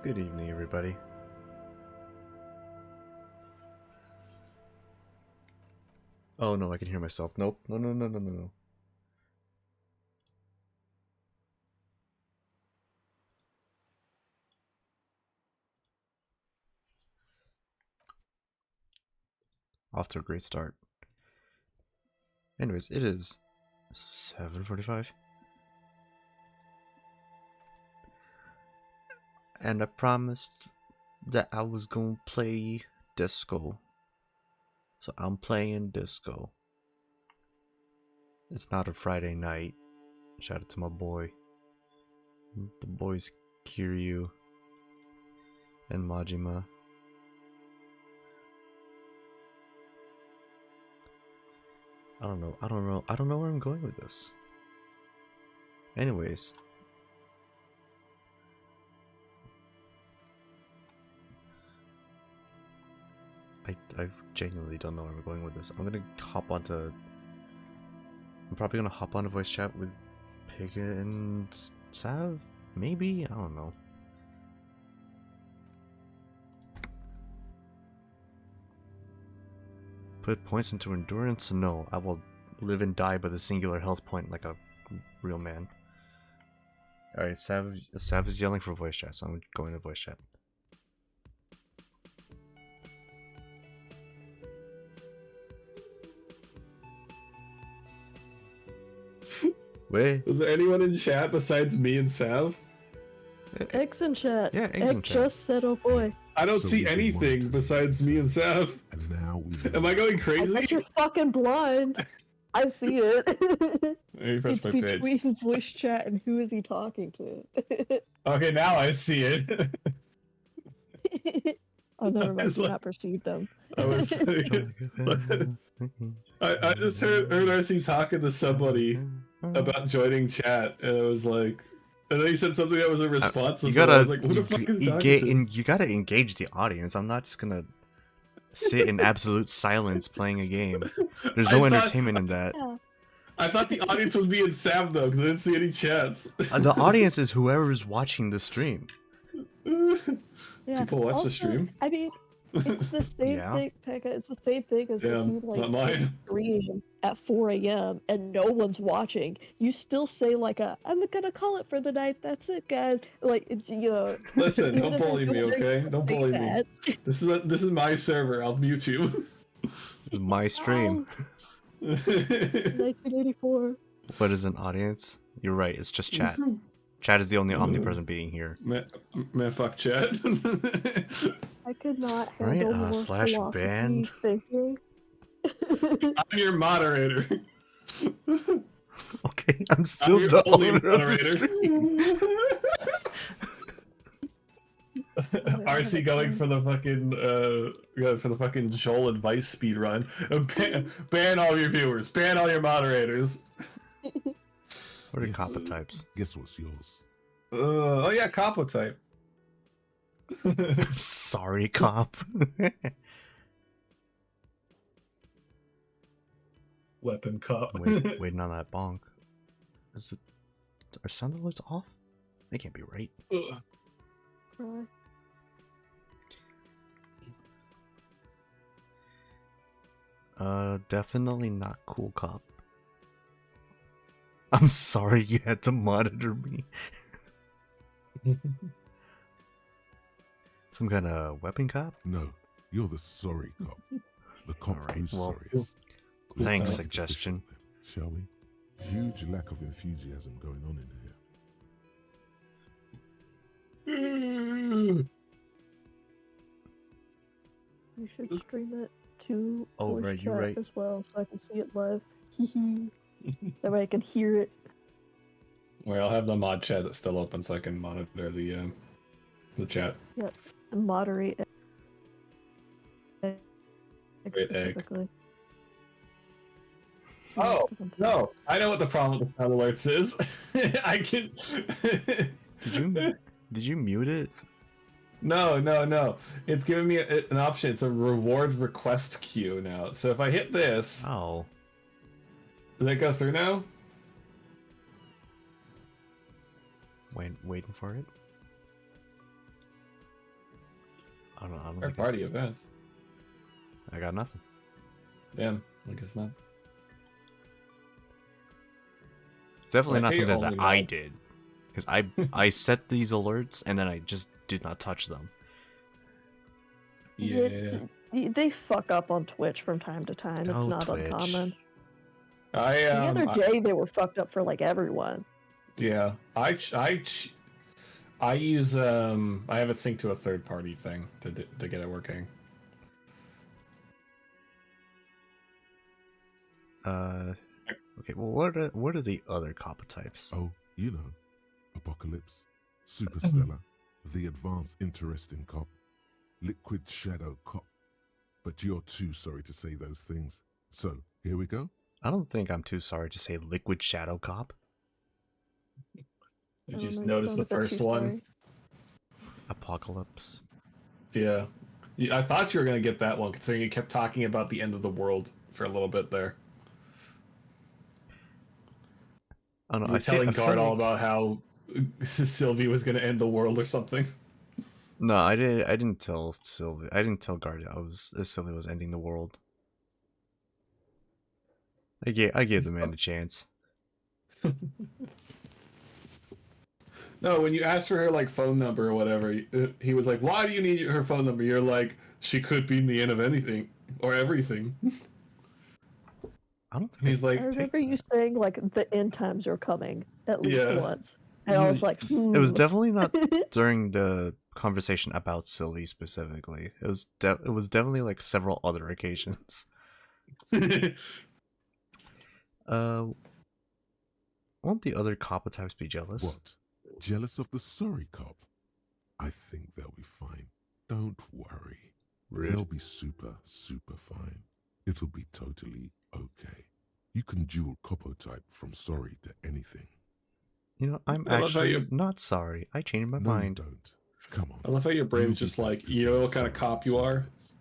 Good evening, everybody. Oh no, I can hear myself. Nope. No, no, no, no, no, no. Off to a great start. Anyways, it is 7:45. And I promised that I was gonna play disco. So I'm playing disco. It's not a Friday night. Shout out to my boy. The boys Kiryu and Majima. I don't know where I'm going with this. Anyways. I genuinely don't know where I'm going with this. I'm probably gonna hop on a voice chat with Pig and Sav? Maybe? I don't know. Put points into endurance? No, I will live and die by the singular health point like a real man. Alright, Sav is yelling for voice chat, so I'm going to voice chat. Wait. Is there anyone in chat besides me and Sav? X in chat. Yeah, X in chat. Just said, oh boy. I don't see anything besides me and Sav. And now we Am I going I crazy? bet you're fucking blind. I see it. Let me press It's my page. between voice chat and who is he talking to? Okay, now I see it. Oh, never mind. It's Do like- not perceive them. I was. I just heard RC talking to somebody about joining chat, and I was like, and then he said something that was a response. To You something. I was gotta, like, who the fuck is talking to? you gotta engage the audience. I'm not just gonna sit in absolute silence playing a game. There's no entertainment in that. Yeah. I thought the audience was being Sav though, because I didn't see any chats. The audience is whoever is watching the stream. Yeah. People watch Also, the stream. I mean, it's the same Yeah. thing, Pekka. It's the same thing as Yeah, if you not mine. stream at 4 a.m. and no one's watching. You still say like I'm gonna call it for the night. That's it, guys. Like you know. Listen, even don't if bully me, you're okay? doing Don't bully me. that, This is my server. I'll mute you. This is my stream. 1984. What is an audience? You're right. It's just chat. Chat is the only omnipresent being here. Man, fuck chat. I could not Right, handle more slash philosophy ban. thinking. I'm your moderator. Okay, I'm still I'm your the only owner of the moderator. stream. RC going for the fucking Joel advice speed run. Ban all your viewers. Ban all your moderators. What are coppa types? Guess what's yours? Oh yeah, Capo type. Sorry, cop. Weapon cop. Waiting on that bonk. Is it? Are sound alerts off? They can't be right. Ugh. Right. Definitely not cool cop. I'm sorry you had to monitor me. Some kind of weapon cop? No, you're the sorry cop. The cop Alright, who's well, sorriest. thanks, Let's suggestion. official then, shall we? Huge lack of enthusiasm going on in here. You should stream it to Oh, voice right, chat you're right. as well, so I can see it live. Hehe. That way I can hear it. Wait, I'll have the mod chat that's still open so I can monitor the chat. And moderate it. Great egg. Specifically. Oh, no, I know what the problem with the sound alerts is. I can. Did you mute it? No. It's giving me an option. It's a reward request queue now. So if I hit this, Oh. does it go through now? Waiting for it. I don't Third think party events. I got nothing. Damn, I guess not. It's definitely Like, not hey, something that only I now. did. Because I set these alerts and then I just did not touch them. Yeah. They fuck up on Twitch from time to time. It's Oh, not Twitch. uncommon. I The other day, they were fucked up for like everyone. yeah. I use I have it synced to a third party thing to get it working. Okay, well, what are the other copper types? Oh, you know, Apocalypse, Superstellar, the Advanced Interesting Cop, Liquid Shadow Cop. But you're too sorry to say those things. So, here we go. I don't think I'm too sorry to say Liquid Shadow Cop. Did I you don't know, you notice sound the a bit first too one? sorry. Apocalypse. Yeah. I thought you were gonna get that one, considering you kept talking about the end of the world for a little bit there. I don't know. You were I feel telling Guard all like... about how Sylvie was gonna end the world or something. No, I didn't tell Sylvie. I didn't tell Guard Sylvie was ending the world. I gave the man a chance. No, when you asked for her like phone number or whatever, he was like, "Why do you need her phone number?" You're like, "She could be in the end of anything or everything." I don't And he's think like, I I remember picked you that. saying like the end times are coming at least Yeah. once, and I was like, It was definitely not Hmm. during the conversation about Sylvie specifically. It was definitely like several other occasions. Won't the other copper types be jealous? What? Jealous of the sorry cop? I think they'll be fine. Don't worry. Rude. They'll be super, super fine. It'll be totally okay. You can dual copo type from sorry to anything. You know, I'm I love how actually you- not sorry. I changed my No, you mind. don't. Come on. I love how your brain's You'll just be like, back to you know saying what kind of sorry in cop you 2 are? minutes.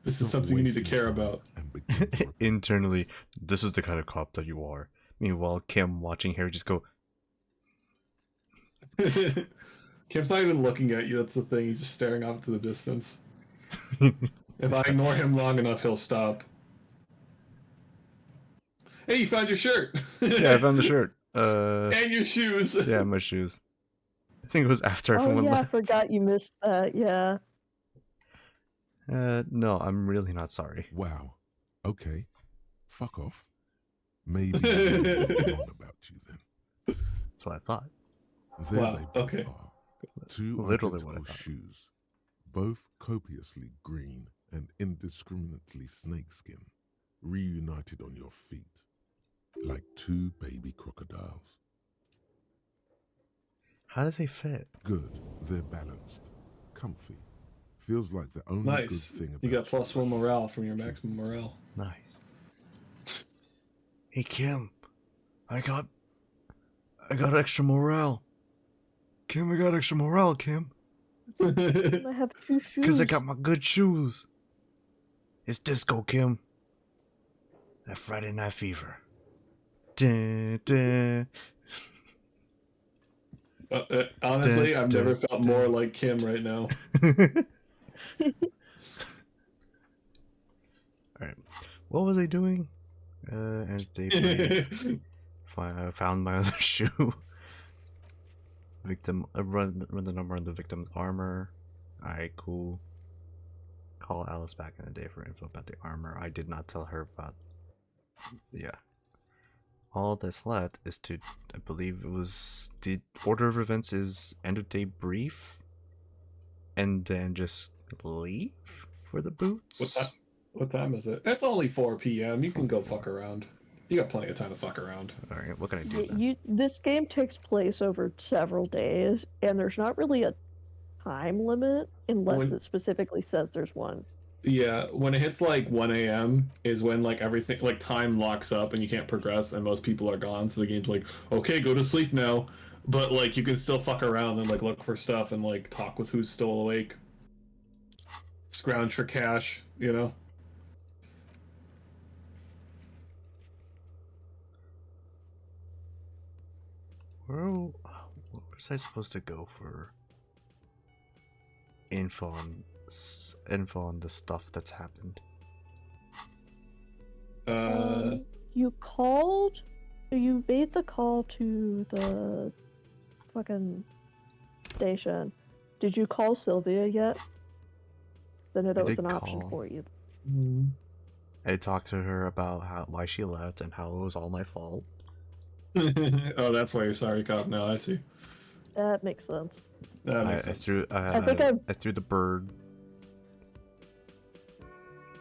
This is Stop something you need to wasting care time about. and begin to Internally, apologize. this is the kind of cop that you are. Meanwhile, Kim watching Harry just go, Kim's not even looking at you, that's the thing, he's just staring off to the distance. If I It's- ignore him long enough, he'll stop. Hey, you found your shirt! yeah, I found the shirt. And your shoes! Yeah, my shoes. I think it was after Oh everyone yeah, I left. forgot you missed that. Yeah. No, I'm really not sorry. Wow. Okay. Fuck off. Maybe I'm wrong about you then. That's what I thought. There Wow, they both okay. are. Two Literally what I identical thought. shoes, both copiously green and indiscriminately snakeskin, reunited on your feet, like two baby crocodiles. How do they fit? Good, they're balanced, comfy. Feels like the only good Nice. thing about You got +1 morale from your maximum morale. Nice. Hey Kim, I got extra morale. Kim, I got extra morale, Kim. And I have two shoes. Because I got my good shoes. It's disco, Kim. That Friday Night Fever. Dun, dun. Honestly, Dun, I've never dun, felt dun. more like Kim right now. Alright. What was I doing? And they found my other shoe. Victim. Run the number on the victim's armor. Alright, cool. Call Alice back in the day for info about the armor. I did not tell her about. Yeah. All that's left is to, I believe it was the order of events is end of day brief, and then just leave for the boots. What time is it? It's only 4 p.m. You can go fuck around. You got plenty of time to fuck around. All right, what can I do then? This game takes place over several days, and there's not really a time limit unless it specifically says there's one. Yeah, when it hits like 1 a.m. is when like everything, like time locks up and you can't progress and most people are gone. So the game's like, okay, go to sleep now. But like you can still fuck around and like look for stuff and like talk with who's still awake. Scrounge for cash, you know? Where was I supposed to go for info on info on the stuff that's happened? You called. You made the call to the fucking station. Did you call Sylvia yet? Then that I was did an option call. for you. I talked to her about why she left and how it was all my fault. Oh, that's why you're sorry, cop. Now I see. That makes sense. That I, makes I sense. threw I think I threw the bird.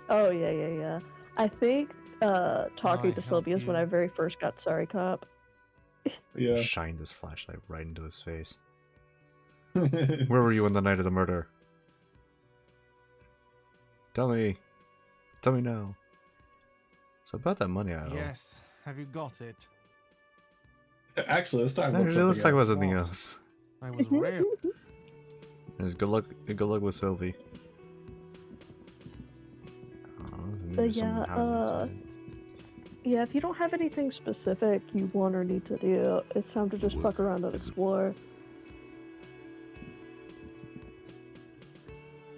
Oh yeah. I think talking I to help Sylvia is when you? I very first got Sorry Cop. Yeah. Shined this flashlight right into his face. Where were you on the night of the murder? Tell me. Tell me now. So about that money I owe. Yes, have you got it? Actually, let's talk about Actually, let's talk something about else. something What? else. I was rare. Yes, good luck with Sylvie. Maybe someone hiding outside. Yeah, if you don't have anything specific you want or need to do, it's time to just fuck around and explore.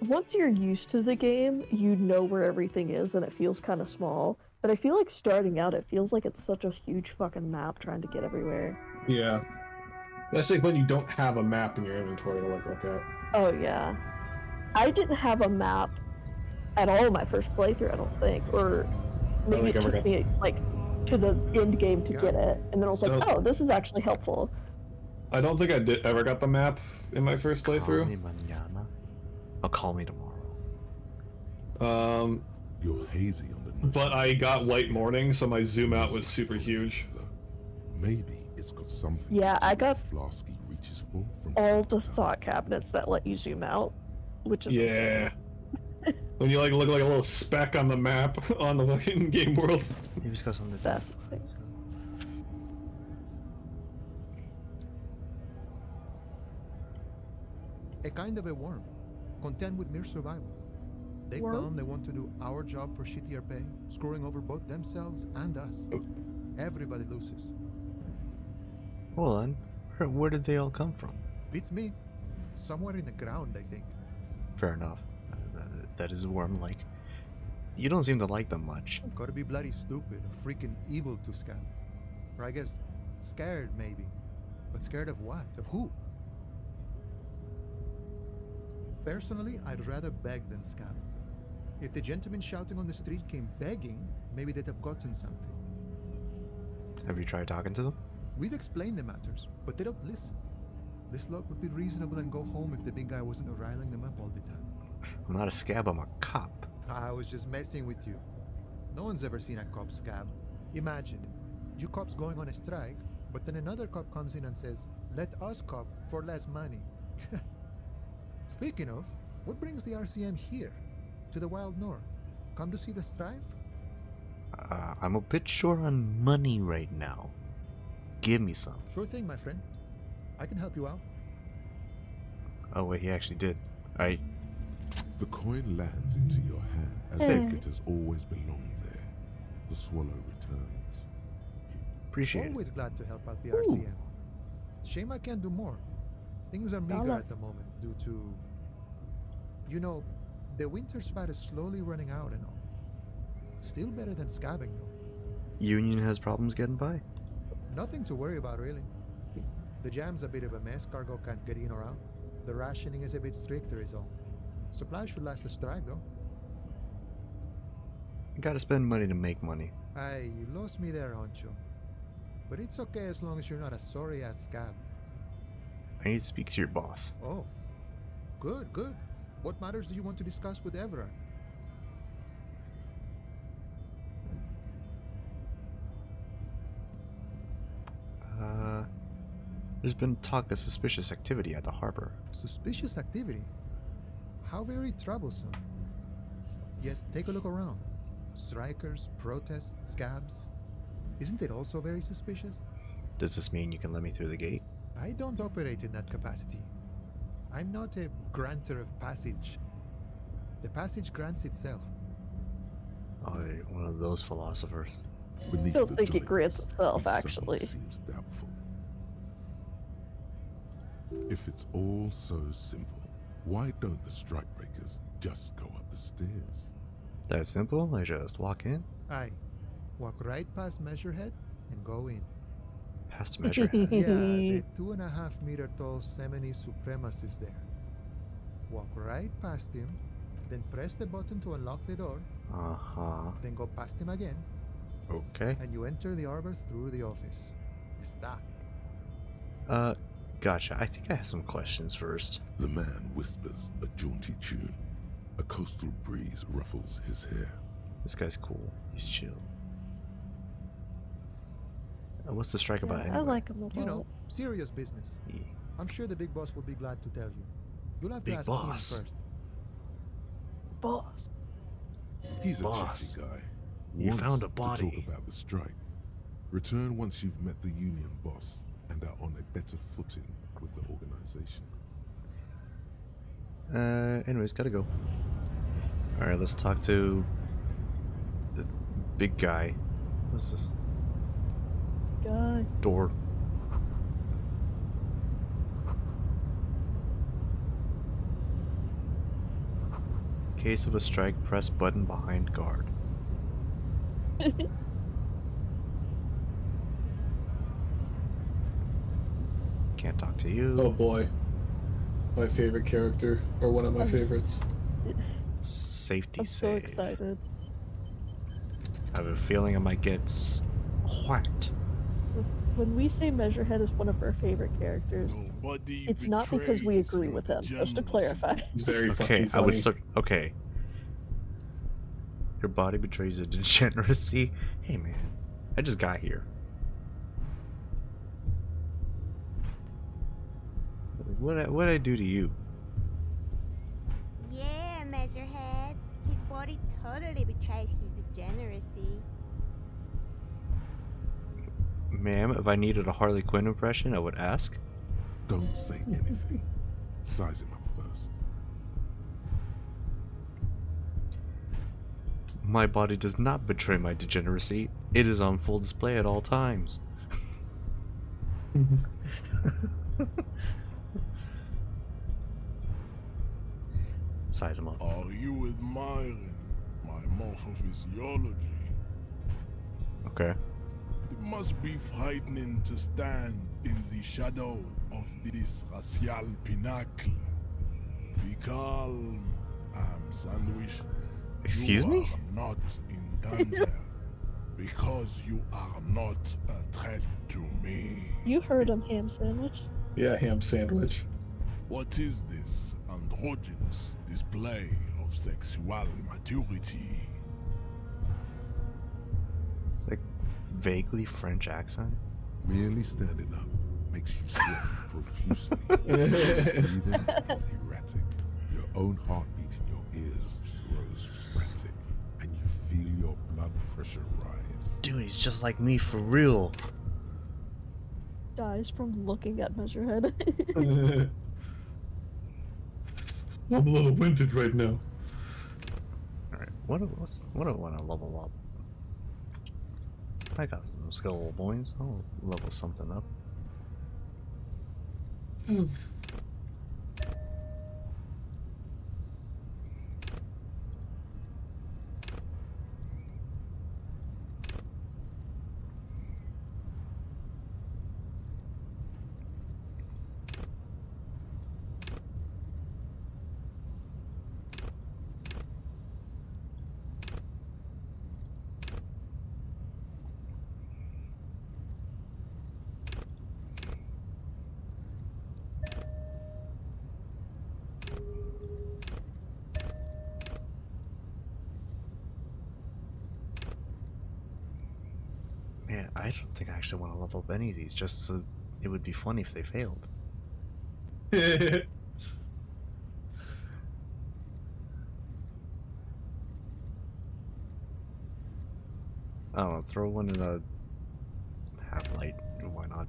Once you're used to the game, you know where everything is and it feels kind of small. But I feel like starting out, it feels like it's such a huge fucking map trying to get everywhere. Yeah. That's like when you don't have a map in your inventory to look at. Oh yeah. I didn't have a map at all in my first playthrough, I don't think. Or maybe think it I ever took got- me like to the end game to get it. And then I was like, No. oh, this is actually helpful. I don't think I did ever got the map in my first Call me playthrough. mañana. Oh, call me tomorrow. You're hazy on the notion But I of got this. light morning, so my zoom out was Seems super like huge. though. Maybe it's got something. Yeah, to do I with got Flasky reaches for from all time to the time. thought cabinets that let you zoom out, which is Yeah. insane. When you like look like a little speck on the map on the fucking game world. Maybe it's got something to do That's with the it. thing. A kind of a worm, content with mere survival. They Worm? found they want to do our job for shittier pay, screwing over both themselves and us. Everybody loses. Hold on. Where did they all come from? Beats me. Somewhere in the ground, I think. Fair enough. That is worm-like. You don't seem to like them much. Gotta be bloody stupid or freaking evil to scab. Or I guess scared, maybe. But scared of what? Of who? Personally, I'd rather beg than scab. If the gentleman shouting on the street came begging, maybe they'd have gotten something. Have you tried talking to them? We've explained the matters, but they don't listen. This lot would be reasonable and go home if the big guy wasn't riling them up all the time. I'm not a scab, I'm a cop. I was just messing with you. No one's ever seen a cop scab. Imagine, you cops going on a strike, but then another cop comes in and says, let us cop for less money. Speaking of, what brings the RCM here? To the wild north? Come to see the strife? I'm a bit short on money right now. Give me some. Sure thing, my friend. I can help you out. Oh wait, he actually did. I The coin lands into your hand as if it has always belonged there. The swallow returns. appreciate it. Always glad to help out the RCM. Shame I can't do more. Things are meager Dollar. at the moment due to... You know, the winter's fat is slowly running out and all. Still better than scabbing though. Union has problems getting by. Nothing to worry about really. The jam's a bit of a mess, cargo can't get in or out. The rationing is a bit stricter is all. Supplies should last the strike though. You gotta spend money to make money. Aye, you lost me there, Honcho. But it's okay as long as you're not a sorry-ass scab. I need to speak to your boss. Oh. Good, good. What matters do you want to discuss with Everard? There's been talk of suspicious activity at the harbor. Suspicious activity? How very troublesome. Yet, take a look around. Strikers, protests, scabs. Isn't it also very suspicious? Does this mean you can let me through the gate? I don't operate in that capacity. I'm not a granter of passage. The passage grants itself. Oh, you're one of those philosophers. Beneath don't the think it grants darkness, itself, he suddenly actually. seems doubtful. If it's all so simple, Why don't the strikebreakers just go up the stairs? That simple? I just walk in, Aye. Walk right past Measurehead and go in. has to measure head. Yeah, the 2.5-meter tall Semini supremacist there. Walk right past him, then press the button to unlock the door, Uh-huh. then go past him again, Okay. and you enter the arbor through the office. Está. Gotcha. I think I have some questions first. The man whispers a jaunty tune. A coastal breeze ruffles his hair. This guy's cool. He's chill. What's the strike about I anyway? like him a lot. You know, serious business. Yeah. I'm sure the big boss will be glad to tell you. You'll have to Big ask boss. him first. Boss. He's a Boss, chatty guy. you Wants found a to body. talk about the strike. Return once you've met the union boss and are on a better footing with the organization. Anyways, gotta go. Alright, let's talk to the big guy. What's this? Guy. Door. Case of a strike, press button behind guard. Can't talk to you. Oh boy. My favorite character, or one of my favorites. Safety I'm so save. excited. I have a feeling I might get whacked. When we say Measurehead is one of our favorite characters, Nobody it's not because we betrays agree your with him, just to degeneracy. clarify. He's very Okay, fucking I funny. would start. Okay. Your body betrays your degeneracy. Hey man, I just got here. What I do to you? Yeah, Measurehead. His body totally betrays his degeneracy. Ma'am, if I needed a Harley Quinn impression, I would ask. Don't say anything. Size him up first. My body does not betray my degeneracy. It is on full display at all times. Size him up. Are you admiring my morphophysiology? Okay. It must be frightening to stand in the shadow of this racial pinnacle. Be calm, Sandwich. Excuse you me? are not in danger because you are not a threat to me. You heard him, ham sandwich. Yeah, ham sandwich. What is this androgynous display of sexual maturity? It's like vaguely French accent. Merely standing up makes you sweat profusely. Breathing is erratic. Your own heartbeat in your ears grows frantic, and you feel your blood pressure rise. Dude, he's just like me for real. Dies from looking at Measurehead. I'm a little vintage right now. Alright, what do I want to level up? I got some skill points. I'll level something up. Man, I don't think I actually want to level up any of these, just so it would be funny if they failed. I don't know, throw one in a half-light, why not?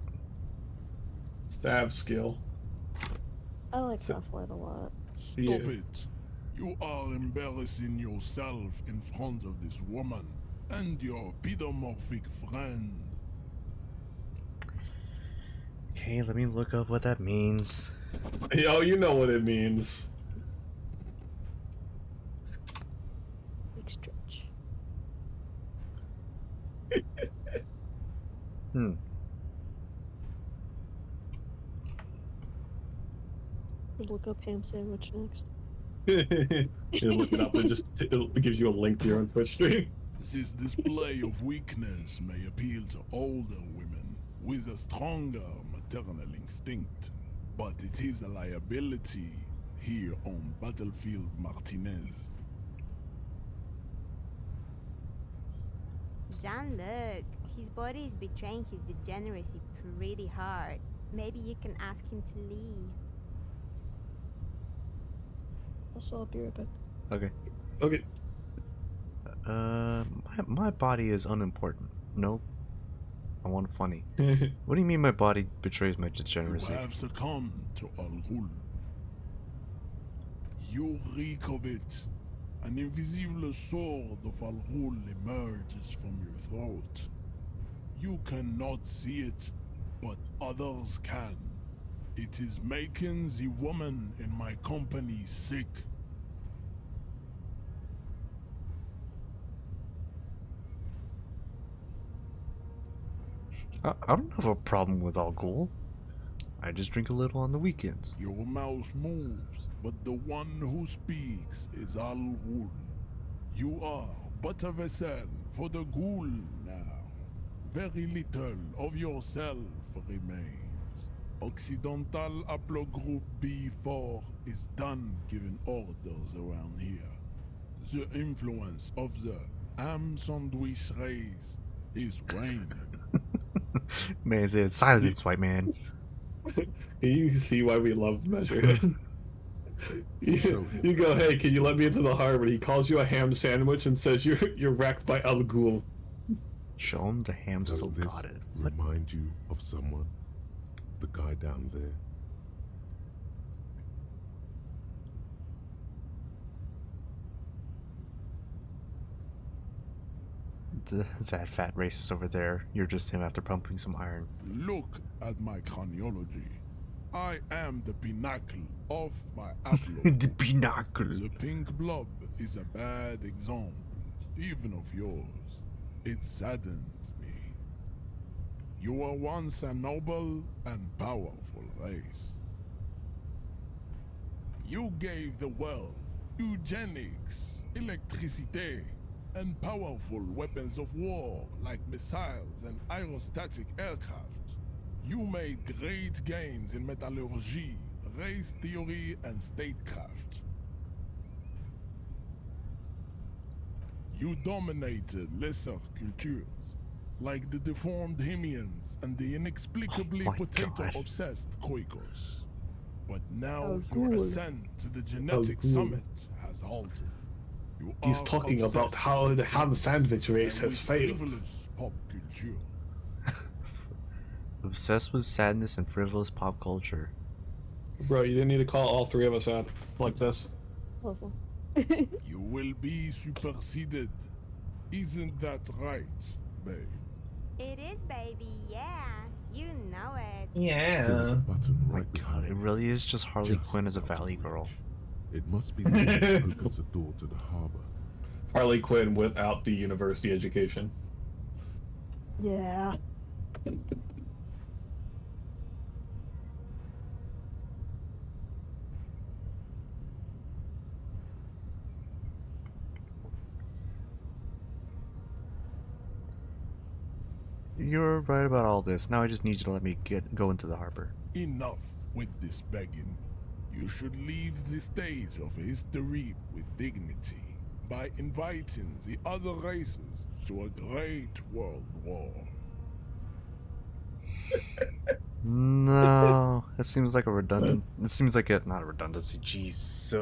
Stab skill. I like So- Half-Light a lot. Stop Yeah. it. You are embarrassing yourself in front of this woman and your pedomorphic friend. Okay, let me look up what that means. Oh, you know what it means. Hmm. Look up ham sandwich next. You look it up, it gives you a link to your own Twitch stream. This display of weakness may appeal to older women with a stronger maternal instinct, but it is a liability here on Battlefield Martinez. Jean-Luc, his body is betraying his degeneracy pretty hard. Maybe you can ask him to leave. I'll be right back. Okay. Okay. My body is unimportant. Nope. I want funny. What do you mean my body betrays my degeneracy? You have succumbed to Al-Ghul. You reek of it. An invisible sword of Al-Ghul emerges from your throat. You cannot see it, but others can. It is making the woman in my company sick. I don't have a problem with Al-Ghul. I just drink a little on the weekends. Your mouth moves, but the one who speaks is Al-Ghul. You are but a vessel for the Ghul now. Very little of yourself remains. Occidental Haplogroup B4 is done giving orders around here. The influence of the ham sandwich race is waning. Man said, silence, white man. You see why we love Measure. you go, hey, can you let me into the harbor? He calls you a ham sandwich and says you're wrecked by Al Ghul. Show him the ham Does still this got it. remind you of someone? The guy down there? That fat racist over there. You're just him after pumping some iron. Look at my craniology. I am the pinnacle of my haplogroup. The pinnacle. The pink blob is a bad example, even of yours. It saddens me. You were once a noble and powerful race. You gave the world eugenics, electricity, and powerful weapons of war like missiles and aerostatic aircraft. You made great gains in metallurgy, race theory, and statecraft. You dominated lesser cultures, like the deformed Hemians and the inexplicably Oh my potato-obsessed Khoikos. But now Oh, your cool. ascent to the genetic cool. summit has halted. You He's are talking about obsessed how with the ham things sandwich race and has with failed. frivolous pop culture. Obsessed with sadness and frivolous pop culture. Bro, you didn't need to call all three of us out like this. Listen. You will be superseded. Isn't that right, babe? It is, baby, yeah. You know it. There's Yeah. a button My right god, behind it it, really is just Harley just Quinn as a out of valley girl. reach. It must be the one that opens the door to the harbor. Harley Quinn without the university education. Yeah. You're right about all this. Now I just need you to let me go into the harbor. Enough with this begging. You should leave the stage of history with dignity by inviting the other races to a great world war. No, it seems like a redundant. It seems like a not a redundancy. Jeez.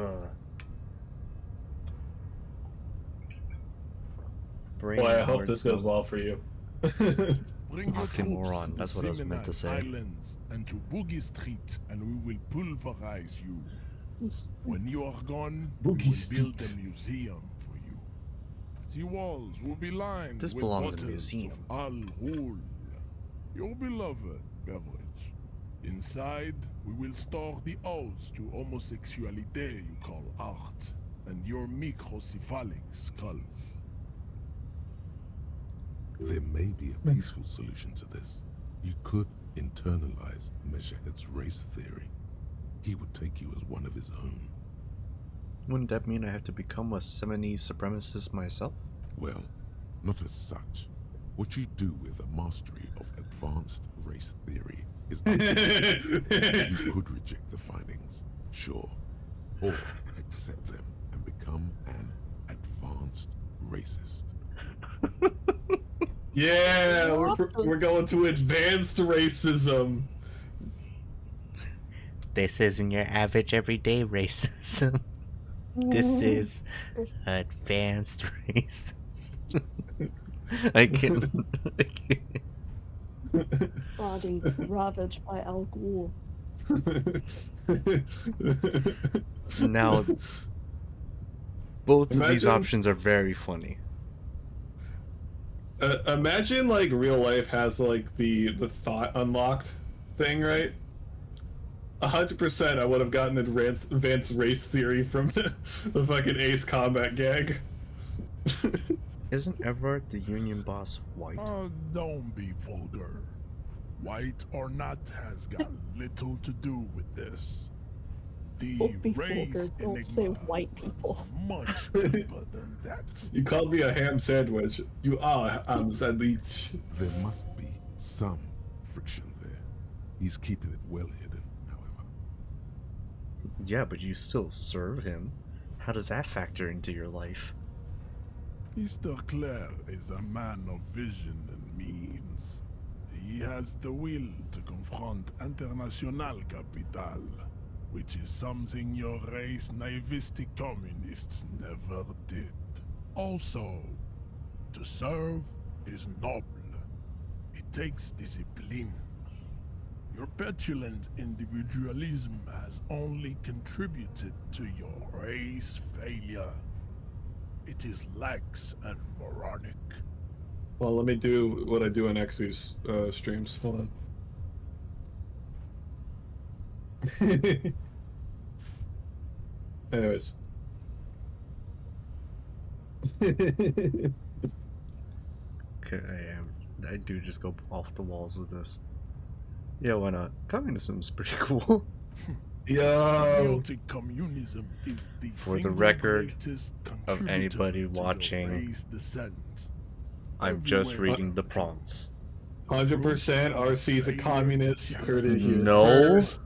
Brain Boy, I hope hard this goes smoke. well for you. Bring your troops Oxymoron, to the that's what I was meant to Seminole say. Islands and to Boogie Street, and we will pulverize you. When you are gone, Boogie we will build Street. a museum for you. The walls will be lined This with belongs in a bottles museum. of Al-Ghul, your beloved beverage. Inside, we will store the odes to homosexuality you call art, and your microcephalic skulls. There may be a peaceful solution to this. You could internalize Meshahed's race theory. He would take you as one of his own. Wouldn't that mean I have to become a Semini supremacist myself? Well, not as such. What you do with a mastery of advanced race theory is up to you. You could reject the findings, sure, or accept them and become an advanced racist. Yeah, we're going to advanced racism. This isn't your average everyday racism. This is advanced racism. I can. Body ravaged by Al Ghul. Now, both of these Imagine- options are very funny. Imagine like real life has like the thought unlocked thing, right? 100% I would have gotten advanced race theory from the fucking Ace Combat gag. Isn't Everard the union boss white? Don't be vulgar. White or not has got little to do with this. The Don't be race vulgar, don't say enigma white runs people. much deeper than that. You called me a ham sandwich. You are a ham sandwich. There must be some friction there. He's keeping it well hidden, however. Yeah, but you still serve him. How does that factor into your life? Mr. Clare is a man of vision and means. He has the will to confront international capital, which is something your race naivistic communists never did. Also, to serve is noble. It takes discipline. Your petulant individualism has only contributed to your race failure. It is lax and moronic. Well, let me do what I do in X's streams. Hold on. Anyways. Okay, I do just go off the walls with this. Yeah, why not? Communism is pretty cool. Yo. Symbiotic communism is the For the single record greatest of contributor anybody to the watching, race descent. I'm just Everywhere reading the you prompts. 100% RC is a communist. You heard it here No. first.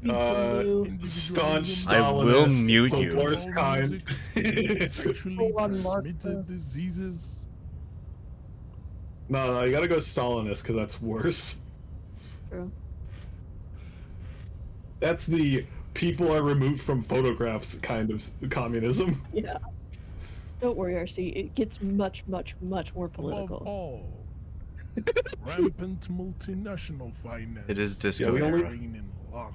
You. Staunch I will Stalinist, mute the you. worst kind. Sexually Full-on Marxist. transmitted diseases. No, you gotta go Stalinist because that's worse. True. That's the people are removed from photographs kind of communism. Yeah. Don't worry, RC. It gets much, much, much more Above political. all, rampant multinational finance. It is disco Yeah, we only- era. reigning large.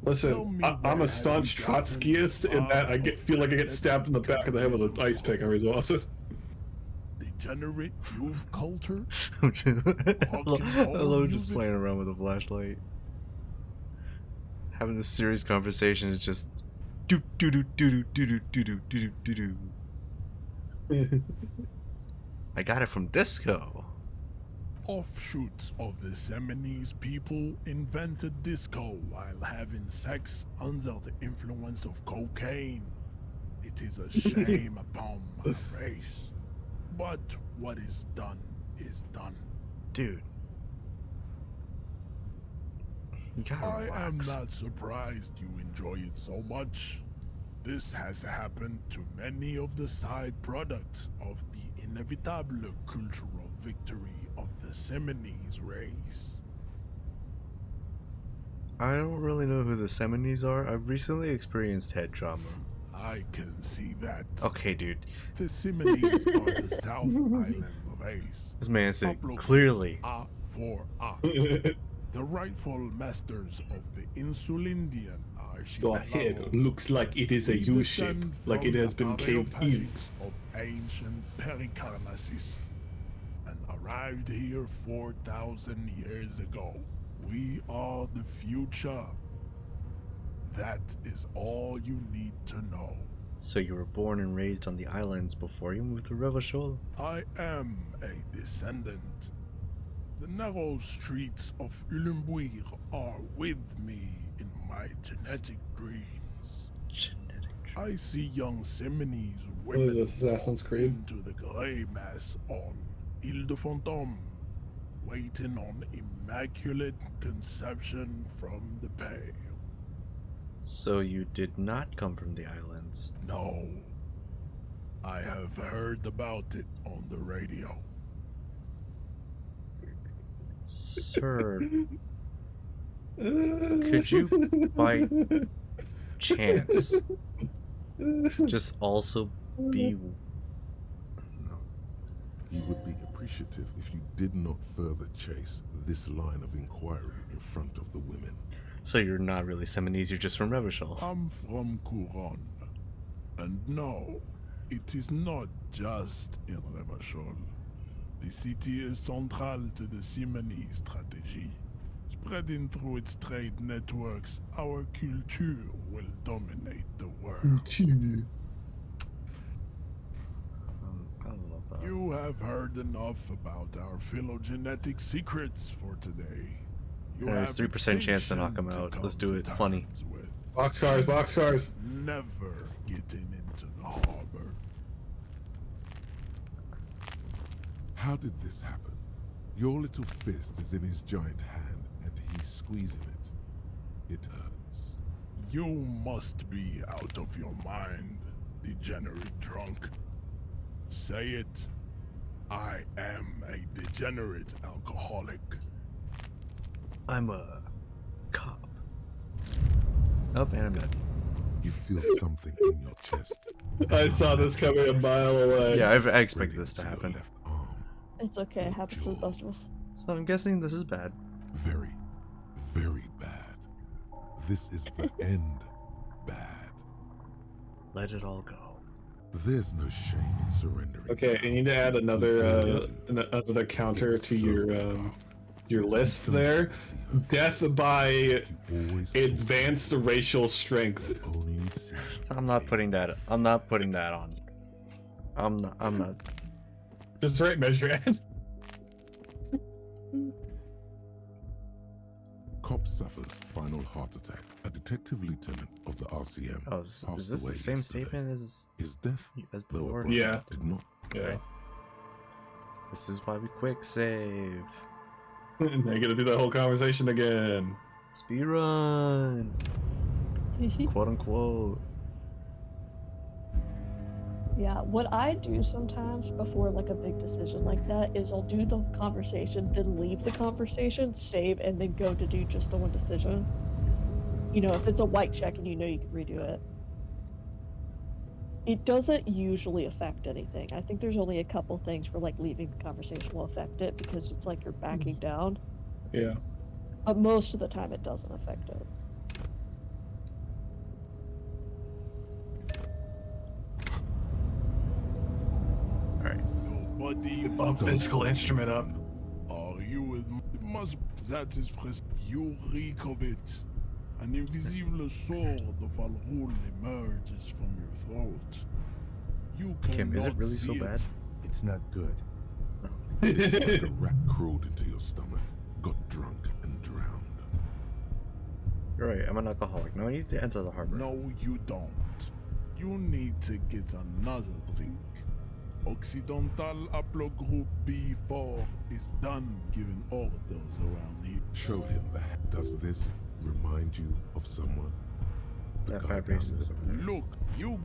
Tell Listen, me I'm where a have staunch you gotten Trotskyist in that I feel like I get stabbed in the back of the head with an ice pick every so often. Degenerate youth culture? I love just playing around with a flashlight. Having this serious conversation is just do do do do do do do do do do do do. I got it from disco. Offshoots of the Seminoles people invented disco while having sex under the influence of cocaine. It is a shame upon my race. But what is done is done. Dude. You gotta I am relax. not surprised you enjoy it so much. This has happened to many of the side products of the inevitable cultural victory of the Seminoles race. I don't really know who the Seminoles are. I've recently experienced head trauma. I can see that. Okay, dude. The Seminoles are the South Island of Ace. This man said Upload clearly. A for A. The rightful masters of the Insulindian Your archipelago. head looks like it is a We U shape, descend like it from has the been caved in. Areopagites of ancient Pericarnassus and arrived here 4,000 years ago. We are the future. That is all you need to know. So you were born and raised on the islands before you moved to Revachol? I am a descendant. The narrow streets of Ulimbuir are with me in my genetic dreams. I see young Semines women this is Assassin's walk Creed. into the grey mass on Ile de Fantôme, waiting on immaculate conception from the pale. So you did not come from the islands? No. I have heard about it on the radio. Sir, could you, by chance, just also be... You would be appreciative if you did not further chase this line of inquiry in front of the women. So you're not really Seminese, you're just from Revachol. I'm from Couronne. And no, it is not just in Revachol. The city is central to the Simony strategy. Spreading through its trade networks, our culture will dominate the world. I love that. You have heard enough about our phylogenetic secrets for today. You Yeah, there's have 3% chance to knock him extinction out. to Let's come do to it. Funny. terms with. Boxcars. Never getting into the harbor. How did this happen? Your little fist is in his giant hand and he's squeezing it. It hurts. You must be out of your mind, degenerate drunk. Say it. I am a degenerate alcoholic. I'm a cop. Oh, and I'm dead. You feel something in your chest. I saw this coming a mile away. Yeah, I Spreading expected this to your happen. left arm. It's okay, it happens to the best of us. So I'm guessing this is bad. Very, very bad. This is the end bad. Let it all go. There's no shame in surrendering. Okay, you need to add another counter to your list there. Death by advanced racial strength. So I'm not putting that. I'm not putting that on. I'm not. Just right measure it. Cop suffers final heart attack. A detective lieutenant of the RCM. Oh, is passed this away the same yesterday. statement as His death, though before? abrupt, Yeah. did not. Yeah. This is why we quick save. Now you gotta do that whole conversation again. Speed run. Quote unquote. Yeah, what I do sometimes before like a big decision like that is I'll do the conversation, then leave the conversation, save, and then go to do just the one decision. You know, if it's a white check and you know you can redo it. It doesn't usually affect anything. I think there's only a couple things where like leaving the conversation will affect it because it's like you're backing down. Yeah. But most of the time it doesn't affect it. Alright. Nobody Bump physical instrument up. Are you with me? It must. That is pres. You reek of it. An invisible sword of Alrul emerges from your throat. You Kim, is it cannot really so see bad? It's not good. It's like a rat crawled into your stomach, got drunk, and drowned. You're right, I'm an alcoholic. Now I need to enter the harbor. No, you don't. You need to get another drink. Occidental Haplogroup B4 is done giving orders around here. Show him the hat. Does this remind you of someone? The That guy bad down racism. there? Look, you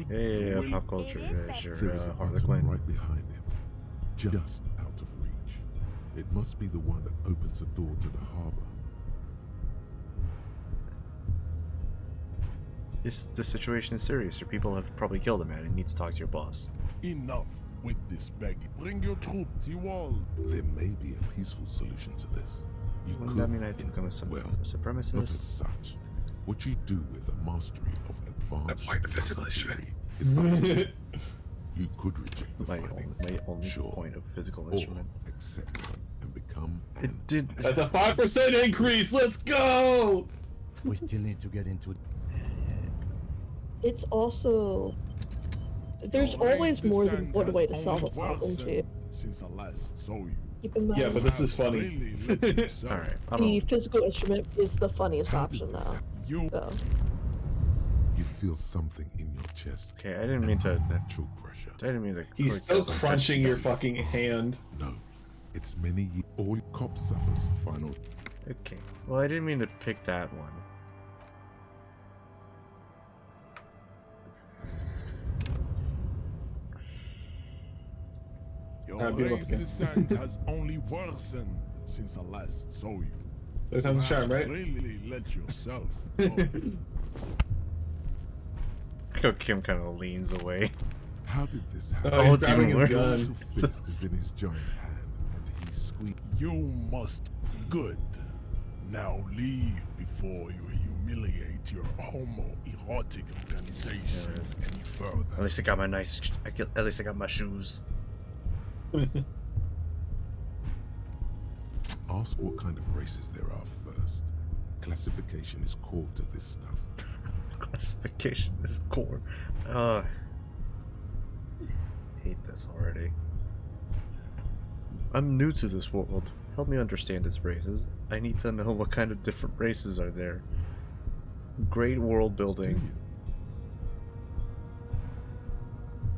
Yeah, will- pop culture. It is Yeah, bad. sure. There is a Harley button Quinn. right behind him, just out of reach. It must be the one that opens the door to the harbor. The situation is serious. Your people have probably killed a man and need to talk to your boss. Enough with this begging. Bring your troops, you all. There may be a peaceful solution to this. You Wouldn't could, that mean I have to become a well, supremacist? not as such. What you do with a mastery of advanced point of physical instrument. theory is up to you. You could reject the My findings, only sure, point of physical or instrument. accept them and become an It did. That's a 5% increase. Let's go. We still need to get into it's also there's Your race always more than descent one has way to only solve a problem, too. worsened since I last saw you. Keep in mind, Yeah, but this is Have funny. really let yourself All right, I the don't. physical instrument is the funniest How did option this now. happen? You So You feel something in your chest. Okay, I didn't mean to. Natural pressure. I didn't mean to. He's click still those. crunching your fucking hand. No. It's many all cop suffers final. Okay. Well, I didn't mean to pick that one. Your Alright, be race looking. descent has only worsened since I last saw you. Third time's a You charm, have right? really let yourself go. How Kim kind of leans away. How did this Oh, happen? he's it's grabbing even his worse. gun. Fist is in his giant hand, and he squeaked. You must be good. Now leave before you humiliate your homoerotic organization any At further. least I got my nice. At least I got my shoes. Ask what kind of races there are first. Classification is core to this stuff. Classification is core. Hate this already. I'm new to this world. Help me understand its races. I need to know what kind of different races are there. Great world building.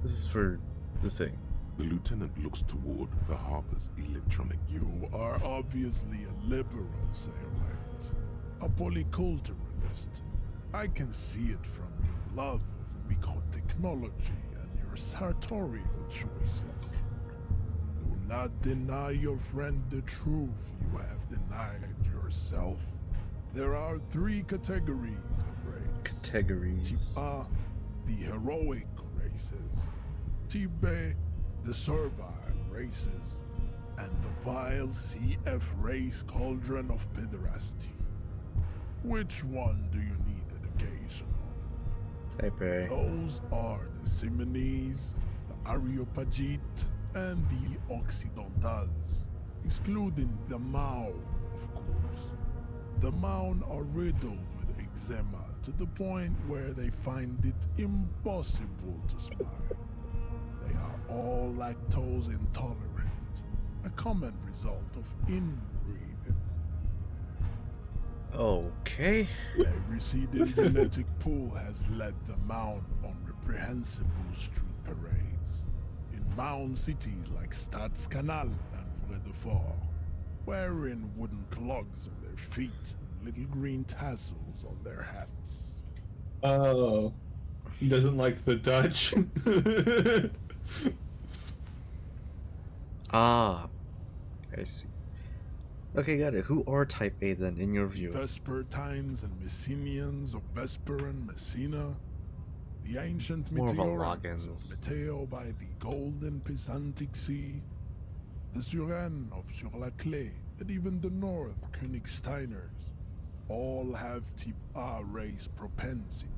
This is for the thing. The lieutenant looks toward the harbor's electronic. You are obviously a liberal, Sailite. A polyculturalist. I can see it from your love of microtechnology and your sartorial choices. Do not deny your friend the truth you have denied yourself. There are 3 categories of race. Categories. Tipa, the heroic races. Tibe, the servile races. And the vile CF race cauldron of pederasty. Which one do you need at occasion? Type A. Those are the Simonese, the Areopagite, and the Occidentals, excluding the Maun, of course. The Maun are riddled with eczema to the point where they find it impossible to smile. They are all lactose intolerant, a common result of inbreeding. Okay. A receding genetic pool has led the Maun on reprehensible street parades in Maun cities like Stadskanal and Vredefort, wearing wooden clogs on their feet and little green tassels on their hats. Oh. He doesn't like the Dutch. Ah. I see. Okay, got it. Who are Type A then, in your view? Vespertines and Messenians of Vesper and Messina, the ancient More of a Meteorans Loggins. of Meteo by the golden Pisantic Sea, the Suren of Sur-la-Clé, and even the North Königsteiners, all have Type A race propensities.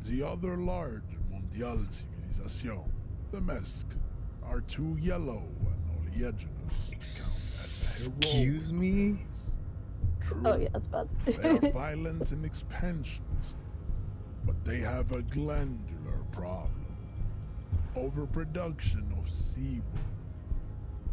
The other large Mondial civilization, the Mesk, are too yellow and oleaginous to count as the heroic Excuse me? race. True. Oh yeah, that's bad. They are violent and expansionist, but they have a glandular problem. Overproduction of sebum.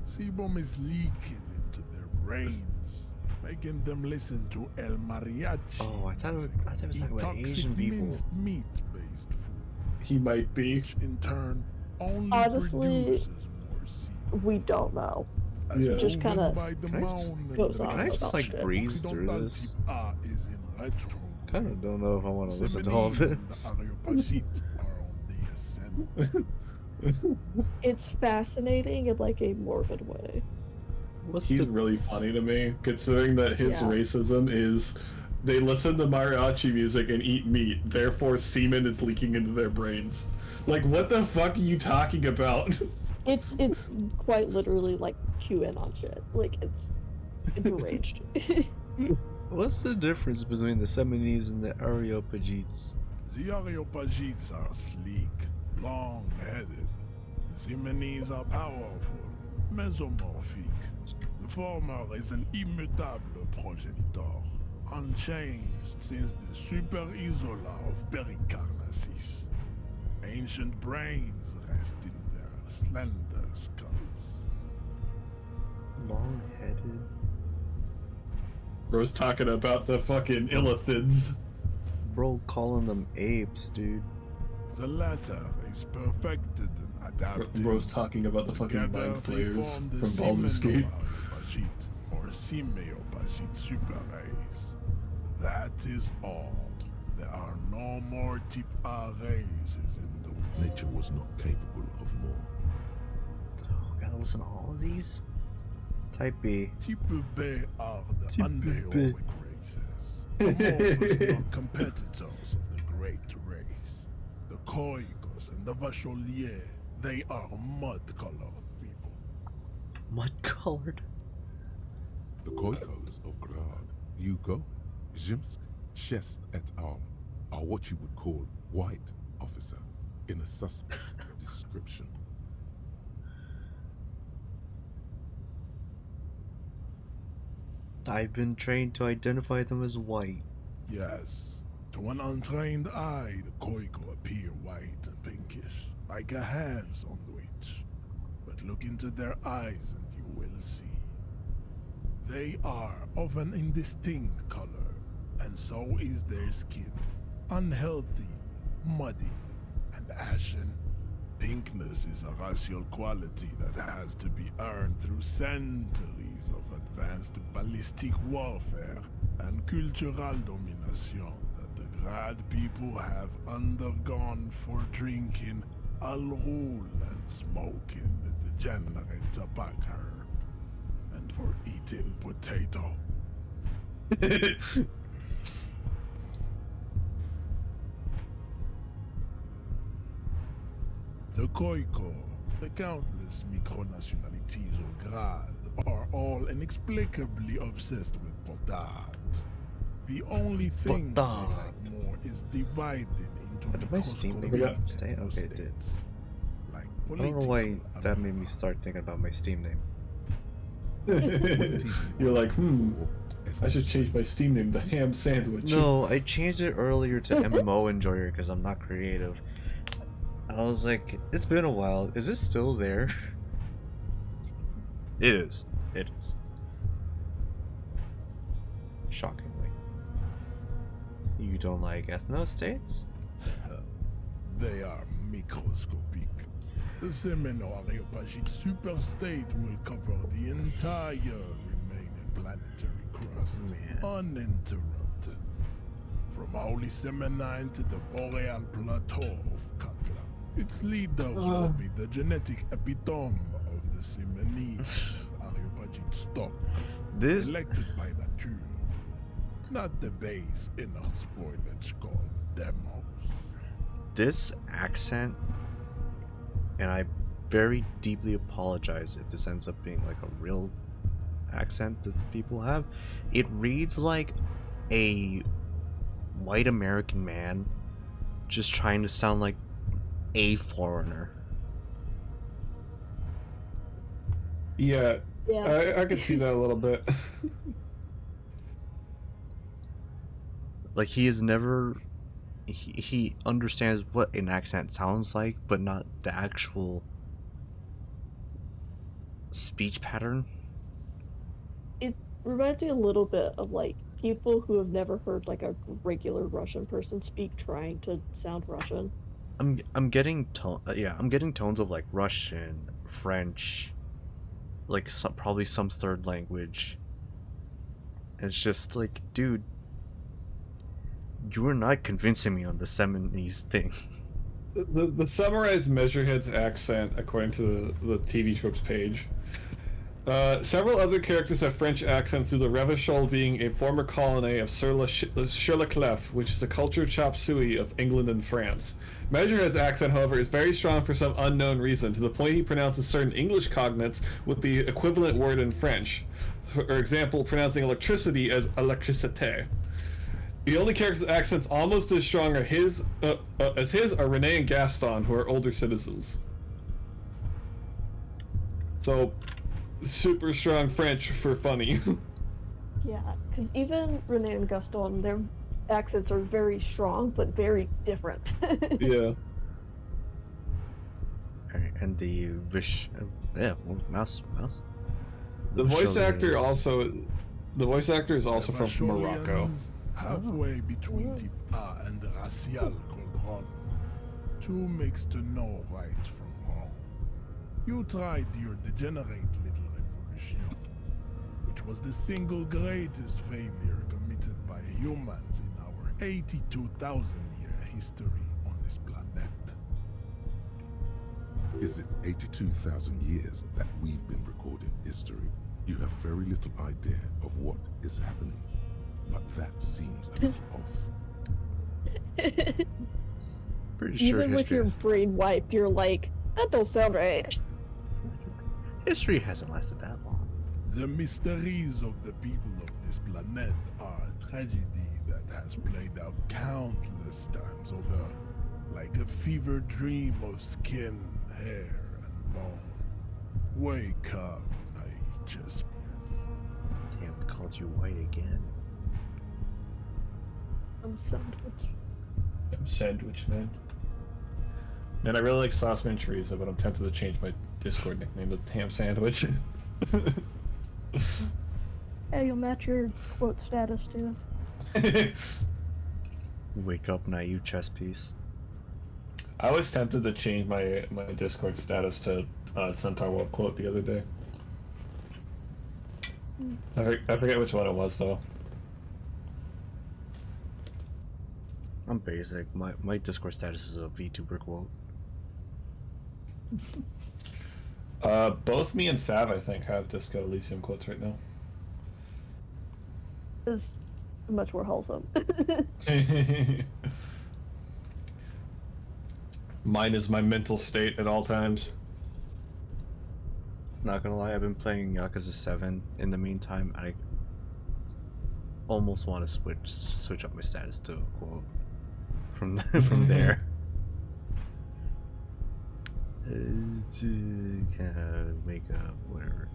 Sebum is leaking into their brains, making them listen to El Mariachi. Oh, I thought it was talking about toxic Asian people. minced meat-based food, He might be. which in turn only Honestly, produces more sebum. We don't know. As Yeah. Just proven kinda by the Can I just- Maun and goes the on Can I just about like shit. breeze through Occidental this? Type A is in retro. Kind of don't know if I want to listen to all Simonese and this. the Areopagite are on the ascent. It's fascinating in like a morbid way. What's He's the really funny to me, considering that his Yeah. racism is they listen to mariachi music and eat meat, therefore semen is leaking into their brains. Like, what the fuck are you talking about? It's quite literally like QN on shit. Like it's deranged. what's the difference between the Seminese and the Areopagites? The Areopagites are sleek, long-headed. The Simonese are powerful, mesomorphic. The former is an immutable progenitor, unchanged since the Super Isola of Pericarnacy. nemesis. Ancient brains rest in their slender skulls. Long-headed. Bro's talking about the fucking illithids. Bro, calling them apes, dude. The latter is perfected and adapted. Bro's talking about the fucking Together mind they flayers form the from Baldur's Gate. Semenoaryopagite, or Simeopagite superrace. That is all. There are no more type A races in the world. Nature was not capable of more. Oh, gotta listen to all of these? Type B. Type B are the Type B. unheroic races. Amorphous non-competitors of the great race. The Koikos and the Vacholier, they are mud-colored people. Mud-colored? The Koikos of Grad, Yugo, Zhimsk, Shest et al. Are what you would call white, officer, in a suspect description. I've been trained to identify them as white. Yes, to an untrained eye, the Koiko appear white and pinkish, like a hand sandwich. But look into their eyes and you will see. They are of an indistinct color, and so is their skin. Unhealthy, muddy, and ashen. Pinkness is a racial quality that has to be earned through centuries of advanced ballistic warfare and cultural domination that the Grad people have undergone for drinking Al-Rul and smoking the degenerate tobacco herb, and for eating potato. The Koiko, the countless micronationalities of Grad, are all inexplicably obsessed with Potat. The only thing they Potat. like more is dividing into Did my Steam name microscopic stay? Okay, it did. states, like I don't know why political that made me America. start thinking about my Steam name. You're like, I should change my Steam name to Ham Sandwich. No, I changed it earlier to MMO Enjoyer because I'm not creative. I was like, it's been a while. Is it still there? It is. It is. Shockingly. You don't like ethno-states? They are microscopic. The Semenoaryopagite superstate will cover the entire remaining planetary crust, Man. uninterrupted. From Holy Semenine to the Boreal Plateau of Katla. Its leaders will be the genetic epitome of the Semeni and Areopagite stock, This elected by nature. Not the base inner spoilage called demos. this accent, and I very deeply apologize if this ends up being like a real accent that people have. It reads like a white American man just trying to sound like a foreigner. Yeah, Yeah. I could see that a little bit. Like he is never he understands what an accent sounds like, but not the actual speech pattern. It reminds me a little bit of like people who have never heard like a regular Russian person speak trying to sound Russian. I'm getting I'm getting tones of like Russian, French, like probably some third language. It's just like, dude, you are not convincing me on the Seminoles thing. The summarized Measurehead's accent, according to the TV tropes page. Several other characters have French accents, due to Revachol being a former colony of Sur-le-Clef, which is a cultured chop suey of England and France. Measurehead's accent, however, is very strong for some unknown reason, to the point he pronounces certain English cognates with the equivalent word in French. For example, pronouncing electricity as électricité. The only characters' accents almost as strong as his are Renee and Gaston, who are older citizens. So, super strong French for funny. Yeah, because even Renee and Gaston, they're accents are very strong, but very different. Yeah. Alright, and the mouse. The voice actor Visualize. also. The voice actor is also from Morocco. Vasholians, halfway between Tipa and the Racial Cauldron. Two makes to know right from wrong. You tried your degenerate little revolution, which was the single greatest failure committed by humans in our 82,000-year history on this planet. Is it 82,000 years that we've been recording history? You have very little idea of what is happening, but that seems a little off. Pretty sure Even with history your hasn't brain wiped, you're like, that don't sound right. History hasn't lasted that long. The mysteries of the people of this planet are a tragedy that has played out countless times over, like a fever dream of skin, hair, and bone. Wake up, naive Chespius. Damn, we called you white again. I'm sandwich. I'm Sandwich Man. Man, I really like Sauceman Chorizo, but I'm tempted to change my Discord nickname to Ham Sandwich. Hey, you'll match your quote status too. Wake up, naive chess piece. I was tempted to change my Discord status to Centaur World Quote the other day. I forget which one it was though. I'm basic. My Discord status is a VTuber quote. Both me and Sav, I think, have Disco Elysium quotes right now. Is much more wholesome. Mine is my mental state at all times. Not gonna lie, I've been playing Yakuza 7. In the meantime, I almost want to switch up my status to a quote from there. To kind of make up whatever.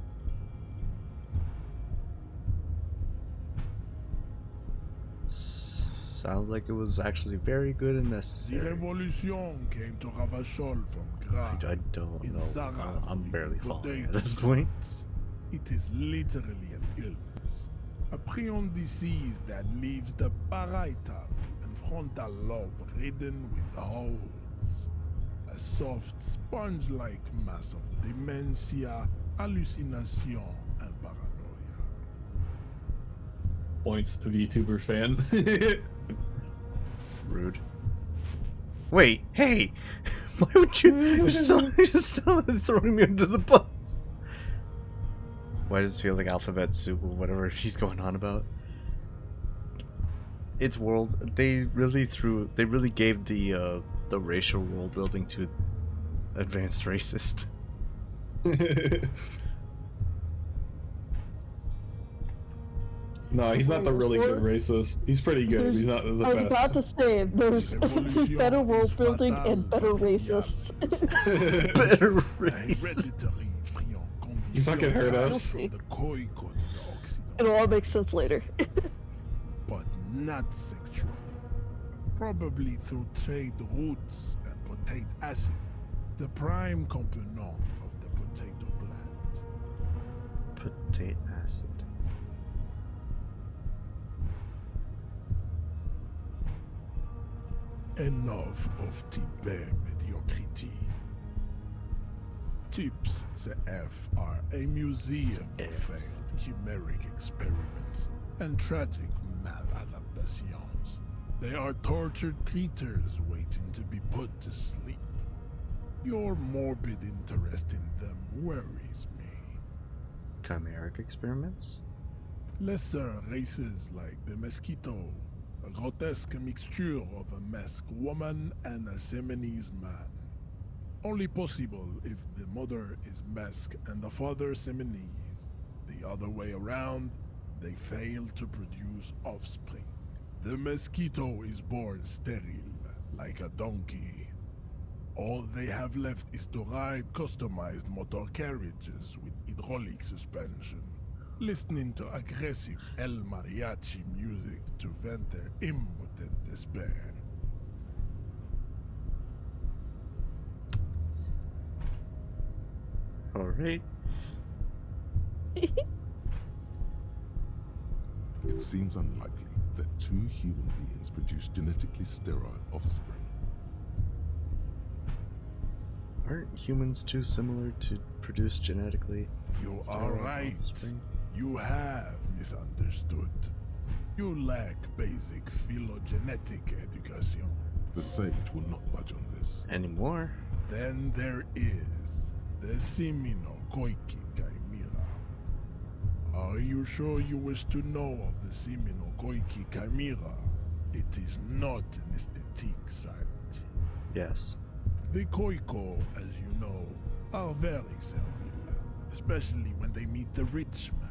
Sounds like it was actually very good and The necessary. revolution came to Ravachol from I Gra. don't in know. Zaraz I'm with barely the following potato at this point. plants. It is literally an illness. A prion disease that leaves the parietal and frontal lobe ridden with holes. A soft, sponge-like mass of dementia, hallucination, and paranoia. Points VTuber fan. Rude. Wait, hey! Why would you just throwing me under the bus? Why does it feel like alphabet soup or whatever she's going on about? It's world. They really gave the racial world building to advanced racist. No, he's not the really good racist. He's pretty good. There's- He's not the I was best. about to say, there's Revolution better is world building fatal and better to racists. Pignat. Better A racist. hereditary prion You fucking heard condition us. from the Khoi Code in the Occident. It'll all make sense later. But not sexually. Probably through trade roots and potate acid, the prime component of the potato plant. Potato acid. Enough of Tibet mediocrity. Tips CF are a museum of CF. failed chimeric experiments and tragic maladaptations. They are tortured creatures waiting to be put to sleep. Your morbid interest in them worries me. Chimeric experiments? Lesser races like the mosquito, a grotesque mixture of a masked woman and a Seminese man. Only possible if the mother is masked and the father Seminese. The other way around, they fail to produce offspring. The mosquito is born sterile, like a donkey. All they have left is to ride customized motor carriages with hydraulic suspension. listening to aggressive El Mariachi music to vent their impotent despair. Alright. It seems unlikely that two human beings produce genetically sterile offspring. Aren't humans too similar to produce genetically? You are sterile right. offspring? You have misunderstood. You lack basic phylogenetic education. The sage will not budge on this. Anymore? Then there is the Simino Koiki Chimera. Are you sure you wish to know of the Simino Koiki Chimera? It is not an aesthetic site. Yes. The Koiko, as you know, are very servile, especially when they meet the rich man.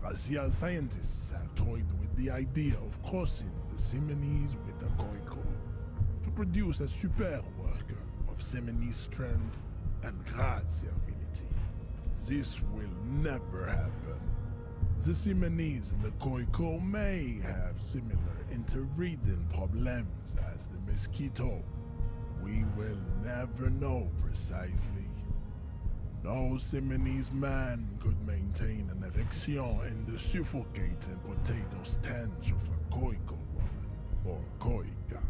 Racial scientists have toyed with the idea of crossing the Simonese with the Koiko to produce a super worker of Simonese strength and great servility. This will never happen. The Simonese and the Koiko may have similar interbreeding problems as the mosquito. We will never know precisely. No Simonese man could maintain an erection in the suffocating potato stench of a Koiko woman or Koika.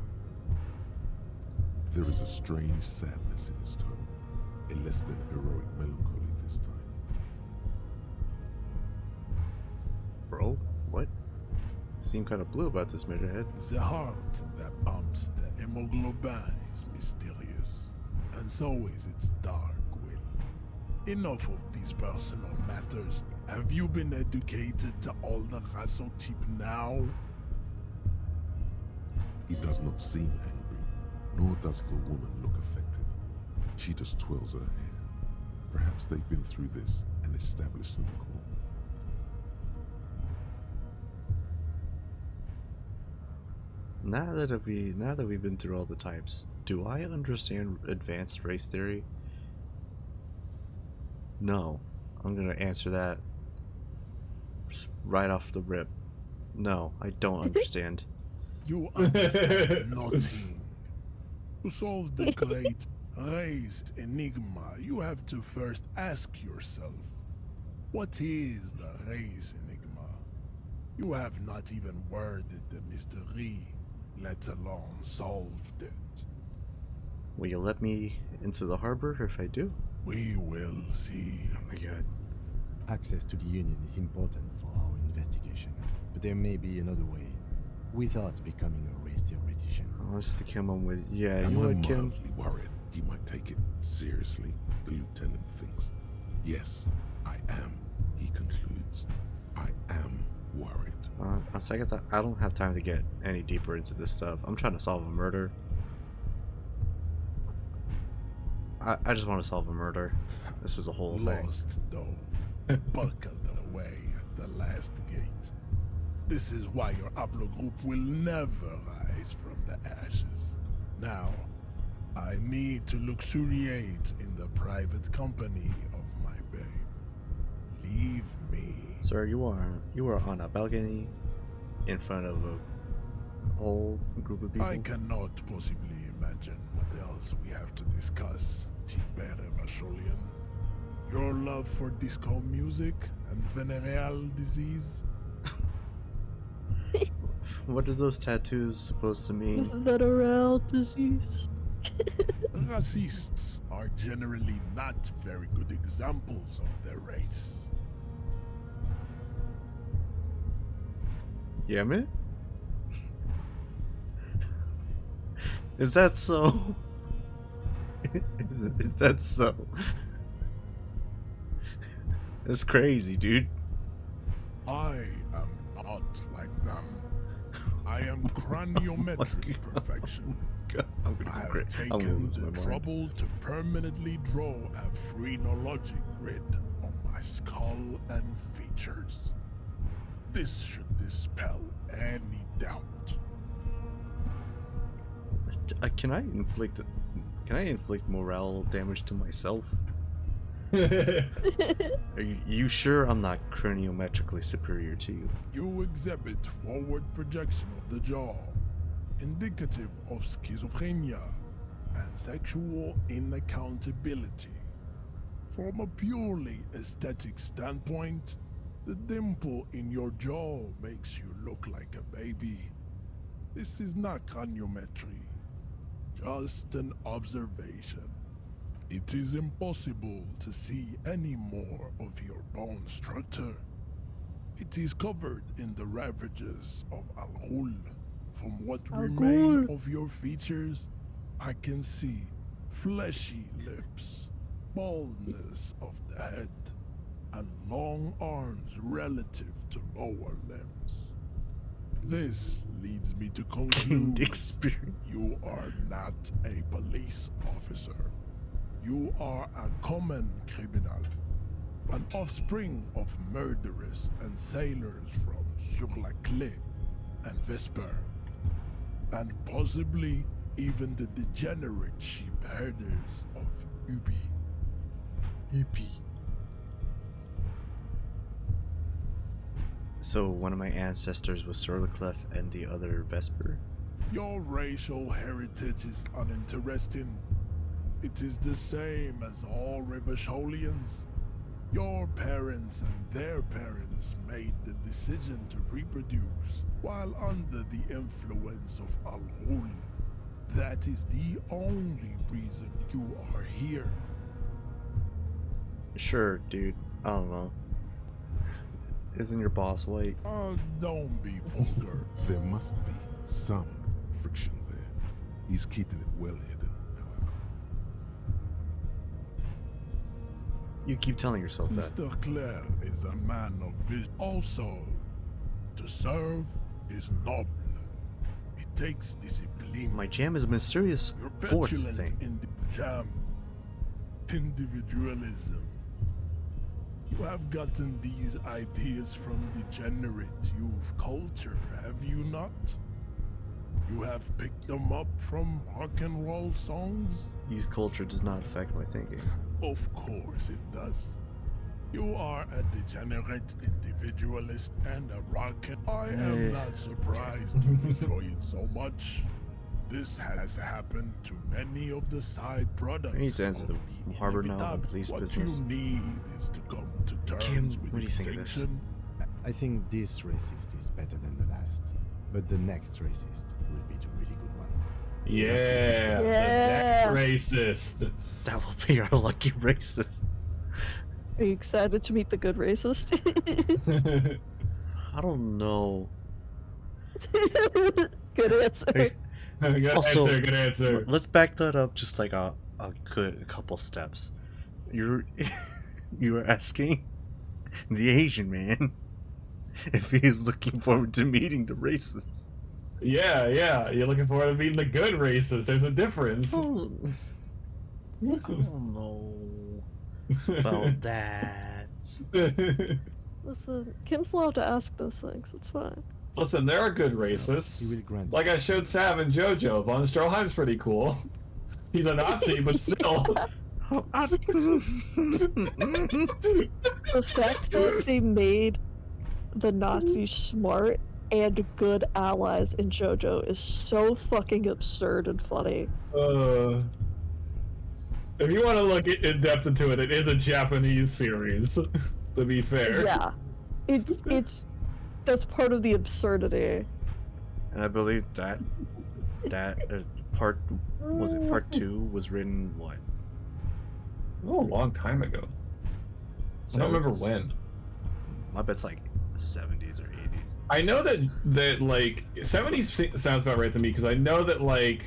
There is a strange sadness in his tone, a less than heroic melancholy this time. Bro, what? Seem kind of blue about this Measurehead. The heart that pumps the hemoglobin is mysterious, and so is its dark will. Enough of these personal matters. Have you been educated to all the rasotype now? He does not seem angry, nor does the woman look affected. She just twirls her hair. Perhaps they've been through this and established an accord. Now that we've been through all the types, do I understand advanced race theory? No. I'm gonna answer that right off the rip. No, I don't understand. You understand nothing. To solve the great race enigma, you have to first ask yourself, what is the race enigma? You have not even worded the mystery, let alone solved it. Will you let me into the harbor if I do? We will see. Oh my god. Access to the Union is important for our investigation, but there may be another way without becoming a race theoretician. Unless the Kim I'm with. Yeah, Am you I would, Kim. mildly worried he might take it seriously? The lieutenant thinks. Yes, I am, he concludes. I am worried. On second thought, I don't have time to get any deeper into this stuff. I'm trying to solve a murder. I just want to solve a murder. This was a whole thing. Lost, though. Buckled away at the last gate. This is why your haplogroup will never rise from the ashes. Now, I need to luxuriate in the private company of my bay. Leave me. Sir, you are on a balcony in front of a whole group of people. I cannot possibly imagine what else we have to discuss, Tibere Masholian. Your love for disco music and venereal disease? What are those tattoos supposed to mean? Venereal disease. Racists are generally not very good examples of their race. Yeah, man? Is that so? Is that so? That's crazy, dude. I am not like them. I am craniometric perfection. God, I'm gonna I go have crazy. I'm gonna taken lose my the mind. trouble to permanently draw a phrenologic grid on my skull and features. This should dispel any doubt. Can I inflict morale damage to myself? Are you sure I'm not craniometrically superior to you? You exhibit forward projection of the jaw, indicative of schizophrenia and sexual inaccountability. From a purely aesthetic standpoint, the dimple in your jaw makes you look like a baby. This is not craniometry, just an observation. It is impossible to see any more of your bone structure. It is covered in the ravages of Al-Ghul. From what remain of your features, I can see fleshy lips, baldness of the head, and long arms relative to lower limbs. This leads me to Gained conclude experience. you are not a police officer. You are a common criminal, an offspring of murderers and sailors from Sur-la-Clé and Vesper, and possibly even the degenerate sheep herders of Ubi. So one of my ancestors was Sorlaclef and the other Vesper. Your racial heritage is uninteresting. It is the same as all Rivasholians. Your parents and their parents made the decision to reproduce while under the influence of Al-Ghul. That is the only reason you are here. Sure, dude. I don't know. Isn't your boss white? Don't be vulgar. There must be some friction there. He's keeping it well hidden, however. You keep telling yourself that. Mr. Clare is a man of vision. Also, to serve is noble. It takes discipline. My jam is a mysterious You're fourth petulant thing. in the jam. Individualism. You have gotten these ideas from degenerate youth culture, have you not? You have picked them up from rock and roll songs? Youth culture does not affect my thinking. Of course it does. You are a degenerate individualist and a rocket. I am not surprised you enjoy it so much. This has happened to many of the side products. I need to answer of the harbor now on police what business. you need is to come to terms Kim, with what do you think of this? extinction. I think this racist is better than the last, but the next racist will be the really good one. Yeah, Yeah. the next racist. That will be our lucky racist. Are you excited to meet the good racist? I don't know. Good answer. Good Also, answer, good answer. Let's back that up just like a couple steps. You were asking the Asian man if he is looking forward to meeting the racists. Yeah, you're looking forward to meeting the good racist. There's a difference. Oh, I don't know about that. Listen, Kim's allowed to ask those things. It's fine. Listen, there are good He racists. will grant Like I showed Sav and JoJo, Von Stroheim's pretty cool. He's a Nazi, but still. The fact that they made the Nazis smart and good allies in JoJo is so fucking absurd and funny. If you want to look in depth into it, it is a Japanese series. To be fair. Yeah, it's that's part of the absurdity. And I believe that part part 2 was written what? Oh, a long time ago. I don't remember when. I bet it's like 70s or 80s. I know that like 70s sounds about right to me because I know that like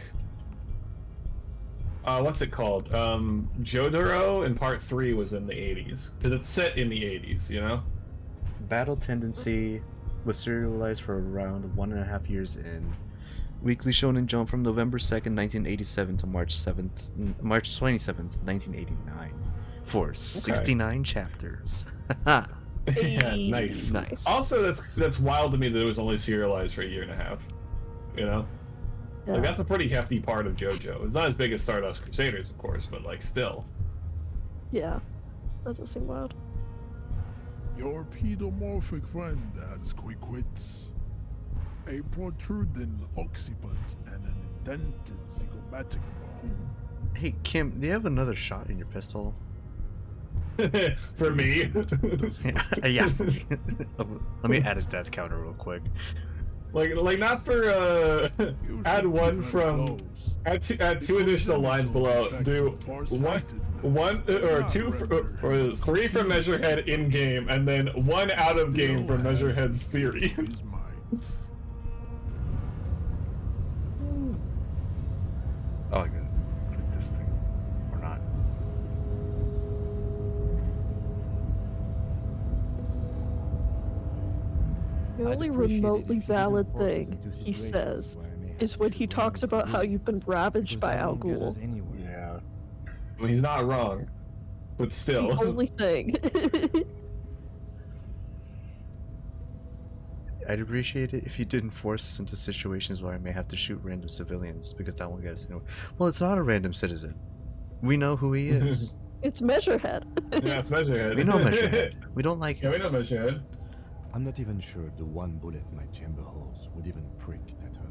what's it called? Jotaro in part 3 was in the 80s because it's set in the 80s, you know. Battle Tendency was serialized for around 1.5 years in Weekly Shonen Jump from November 2nd, 1987 to March 27th, 1989 for 69 chapters. Yeah, nice. Nice. Also, that's wild to me that it was only serialized for a 1.5 years. You know, Yeah. like that's a pretty hefty part of JoJo. It's not as big as Stardust Crusaders, of course, but like still. Yeah. That does seem wild. Your pedomorphic friend has quick wits, a protruding occiput, and an indented zygomatic bone. Hey, Kim, do you have another shot in your pistol? For me. Yeah, for me. Let me add a death counter real quick. like not for add one from add two additional lines below. Do one or two or three from Measurehead in game, and then one out of game from Measurehead's theory. Oh, I gotta click this thing. Or not. The only remotely valid thing he says is when he talks about how you've been ravaged by Al Ghul. Yeah. Well, he's not wrong, but The still. only thing. I'd appreciate it if you didn't force us into situations where I may have to shoot random civilians, because that won't get us anywhere. Well, it's not a random citizen. We know who he is. It's Measurehead. Yeah, it's Measurehead. We know Measurehead. We don't like Yeah, him. we know Measurehead. I'm not even sure the one bullet my chamber holds would even prick that hurt.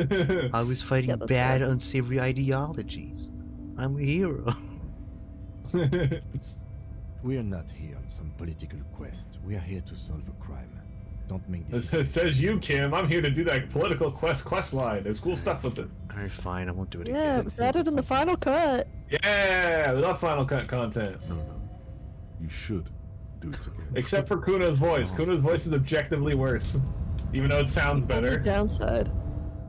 But I was fighting Yeah, that's bad, fair. unsavory ideologies. I'm a hero. We are not here on some political quest. We are here to solve a crime. Don't make this. It says you, Kim. I'm here to do that political quest line. There's cool stuff with it. Alright, fine. I won't do it Yeah, it again. was added in the final cut. Yeah, we love Final Cut content. No, you should do it again. Except for Kuna's voice. Kuna's voice is objectively worse, even though it sounds The better. downside.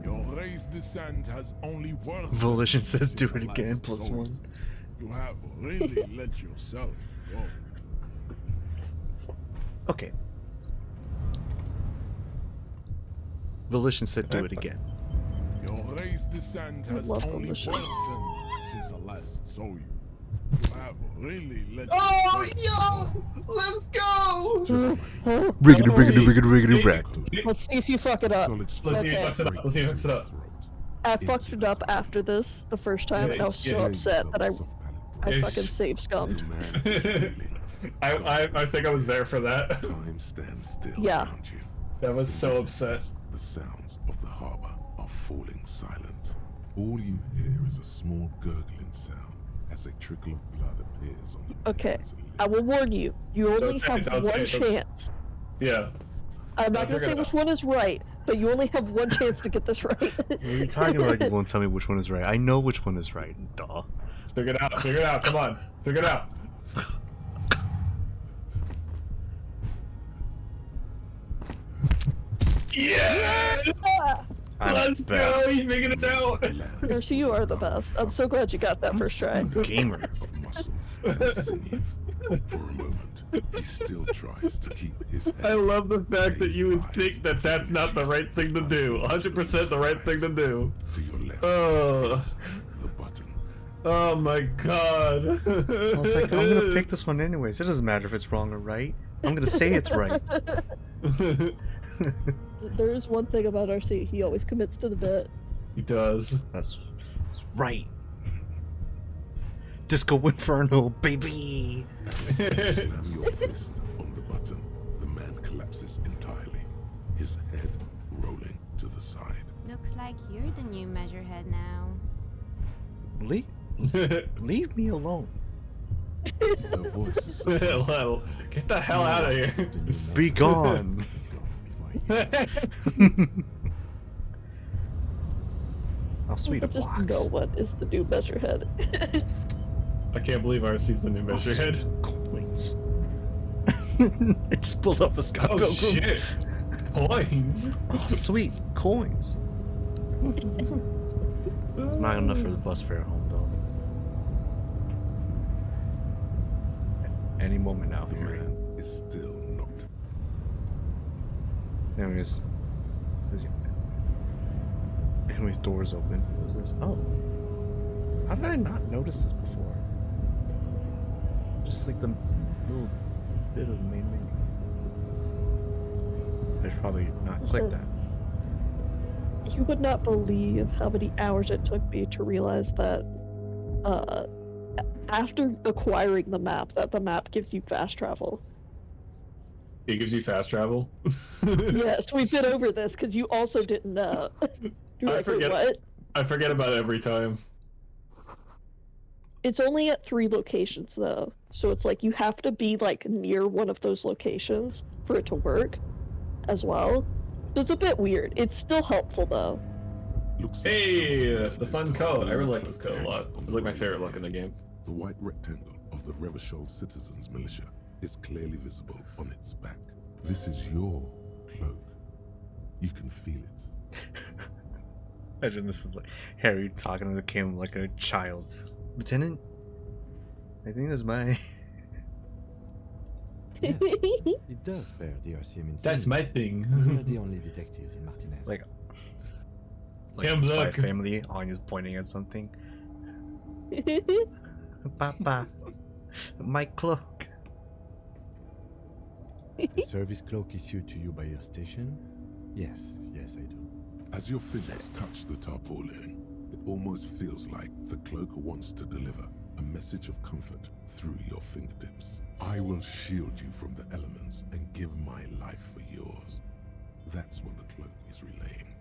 Your race descent has only worsened Volition says since do I it again, last plus saw you. one. You have really let yourself go. Okay. Volition said do it again. Your race descent I has love only Volition. worsened since I last saw you. You have really let Oh, yourself yo! Let's go! Riggedy, riggedy, riggedy, riggedy, rack. Let's see if you fuck it up. Solid Let's see if he Okay. fucks it up. Let's see if he fucks it up. I fucked it up after this the first time, and I was so upset that I Yeah. fucking save scummed. I think I was there for that. Time stands still Yeah. around you. That was so upset. The sounds of the harbor are falling silent. All you hear is a small gurgling sound as a trickle of blood appears on the Okay, man's lip. I will warn you. You only Don't say it, have don't say one it, don't- chance. Yeah. I'm not I'll gonna figure say it which out. one is right, but you only have one chance to get this right. What are you talking about? You won't tell me which one is right. I know which one is right. Duh. Figure it out. Figure it out. Come on. Figure it out. Yes! I'm Let's the go! best. He's making it out! Percy, you are the best. I'm so glad you got that first try. Gamer. Of muscles and sinew. For a moment, he still tries to keep his head. I love the fact that you would think that that's not the right thing to do. 100% the right thing to do. To your left Oh, is the button. oh my god. I was like, I'm gonna pick this one anyways. It doesn't matter if it's wrong or right. I'm gonna say it's right. There is one thing about RC, he always commits to the bit. He does. That's right. Disco Inferno, baby. Slam your fist on the button. The man collapses entirely, his head rolling to the side. Looks like you're the new Measurehead now. Leave me alone. The voice is so Well, get the hell out of here. Be gone. I'll sweet a Just box. no one is the new Measurehead. I can't believe RC's the new I'll Measurehead. sweet coins. I just pulled up a Scott Oh Pilgrim. shit. Coins. Oh, sweet coins. It's not enough for the bus fare home though. Any moment now The for me. man is still knocked. Anyways. Anyways, doors open. What is this? Oh. How did I not notice this before? Just like the little bit of the main menu. I should probably not click So- that. You would not believe how many hours it took me to realize that after acquiring the map that the map gives you fast travel. It gives you fast travel. Yes, we've been over this because you also didn't know. You're I like, wait, forget. what? I forget about it every time. It's only at 3 locations though, so it's like you have to be like near one of those locations for it to work, as well. So it's a bit weird. It's still helpful though. Looks like Hey, someone left the his fun tarpaulin code. I really like this cloak code a lot. hanging on It's like my the favorite railway. look in the game. The white rectangle of the Revachol Citizens Militia is clearly visible on its back. This is your cloak. You can feel it. Imagine this is like Harry talking to the Kim like a child. Lieutenant, I think that's my. Yes, it does bear the RCM in That's my thing. We are the only detectives in Martinez. Like, it's like Kim, the Spy look. Family. Anya's pointing at something. Papa, my cloak. The service cloak issued to you by your station? Yes, yes, I do. As your fingers touch the tarpaulin, it almost feels like the cloak wants to deliver a message of comfort through your fingertips. I will shield you from the elements and give my life for yours. That's what the cloak is relaying.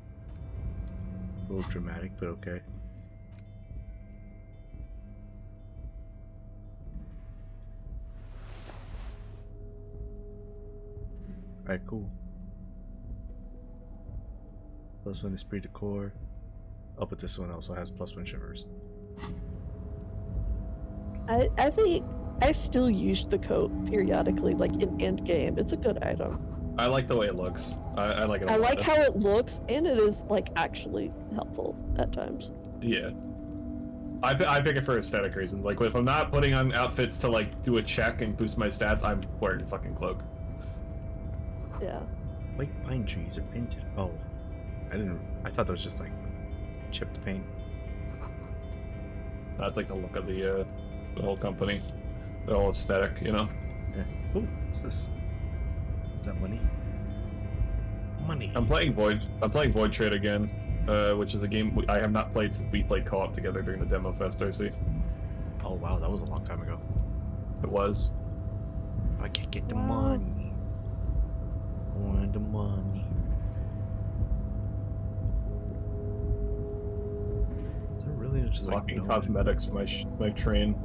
A little dramatic, but okay. Alright, cool. +1 esprit de corps. Oh, but this one also has +1 shivers. I think I still use the coat periodically, like in end game. It's a good item. I like the way it looks. I like it a I lot. like how it looks, and it is like actually helpful at times. Yeah. I pick it for aesthetic reasons. Like, if I'm not putting on outfits to, like, do a check and boost my stats, I'm wearing a fucking cloak. Yeah. White pine trees are painted. Oh, I thought that was just like chipped paint. That's like the look of the whole company. The whole aesthetic, you know? Yeah. Oh, what's this? Is that money? Money. I'm playing Void Trade again, which is a game I have not played since we played co-op together during the demo fest, I see. Oh wow, that was a long time ago. It was. I can't get the Wow. money. I want the money. Is it really just like Fucking no cosmetics for my train.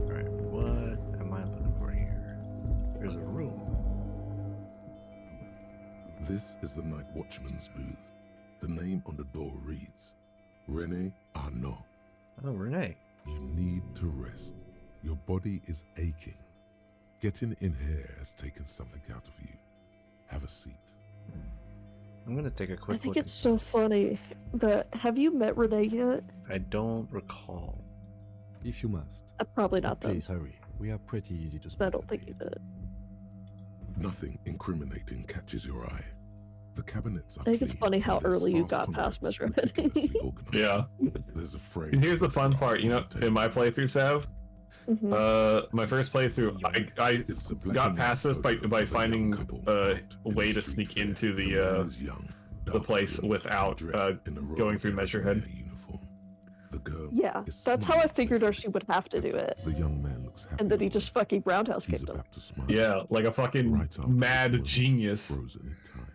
Alright, what am I looking for here? There's a room. This is the Night Watchman's booth. The name on the door reads, Rene Arnaud. Oh, Renee. You need to rest. Your body is aching. Getting in here has taken something out of you. Have a seat. I'm gonna take a quick I think look it's so funny that have you met Renee yet? I don't recall. If you must. Probably not then. Please hurry. We are pretty easy to I spot. don't think you did. Nothing incriminating catches your eye. The cabinets are I think it's clean, funny how and their early you sparse got past contents measurement. meticulously organized. Yeah. There's a frame. And here's the fun part, you know, in my playthrough, Sav, Mhm. my first playthrough, I It's a black got and white past this by photo of a young finding couple a out in way the to street sneak fair. into The the man is young, dark place skinned, without dressed in a Royal going through Carabinieri Measurehead. uniform. The girl Yeah, is that's how I smiling figured playfully. she would have to do it. The young man looks happy. And then he as just well. fucking roundhouse He's kicked him. about to smile. Yeah, like a fucking Right after the mad swirl, genius. Frozen in time.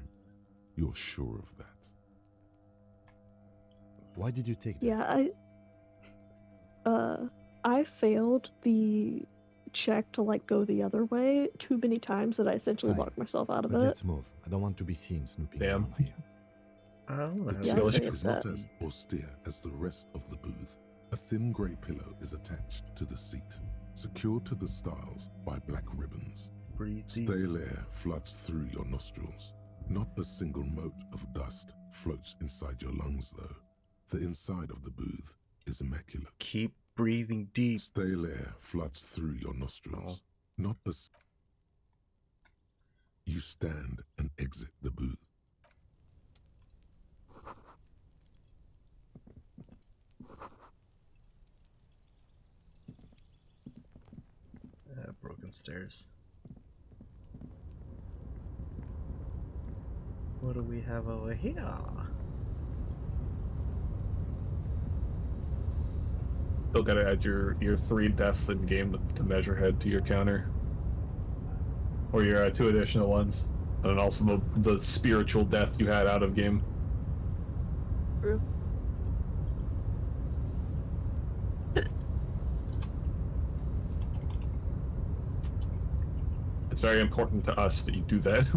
You're sure of that? Why did you take that? Yeah, I failed the check to like go the other way too many times that I essentially Fine. locked myself out of But it. let's move. I don't want to be seen snooping Damn. around here. Oh, The that's Yeah, desk I really is get not that. as austere as the rest of the booth. A thin grey pillow is attached to the seat, secured to the stiles by black ribbons. breathe deep. Stale air floods through your nostrils. Not a single mote of dust floats inside your lungs, though. The inside of the booth is immaculate. Keep breathing deep. Stale air floods through your nostrils. Not a... You stand and exit the booth. Broken stairs. What do we have over here? Still gotta add your 3 deaths in game to measure head to your counter. Or your 2 additional ones. And then also the spiritual death you had out of game. True. It's very important to us that you do that.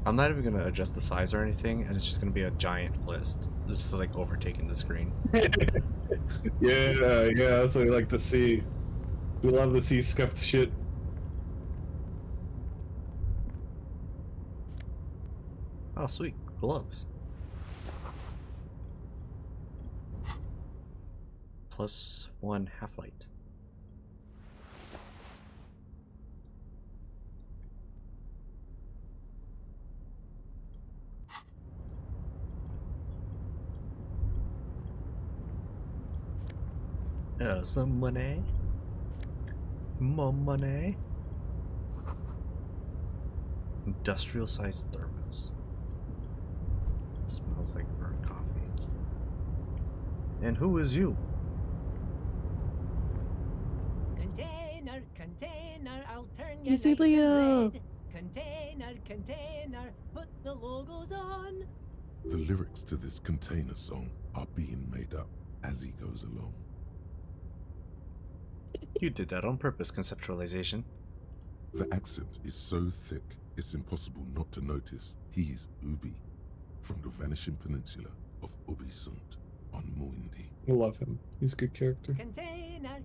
I'm not even gonna adjust the size or anything, and it's just gonna be a giant list, just like overtaking the screen. Yeah, that's what we like to see. We love to see scuffed shit. Oh, sweet gloves. +1 half light. Some money. More money. Industrial sized thermos. Smells like burnt coffee. And who is you? Container, I'll turn you Easy, nice Leo. and red. Container, put the logos on. The lyrics to this container song are being made up as he goes along. You did that on purpose, conceptualization. The accent is so thick, it's impossible not to notice he's Ubi, from the vanishing peninsula of Ubisunt on Muindi. I love him. He's a good character. Container,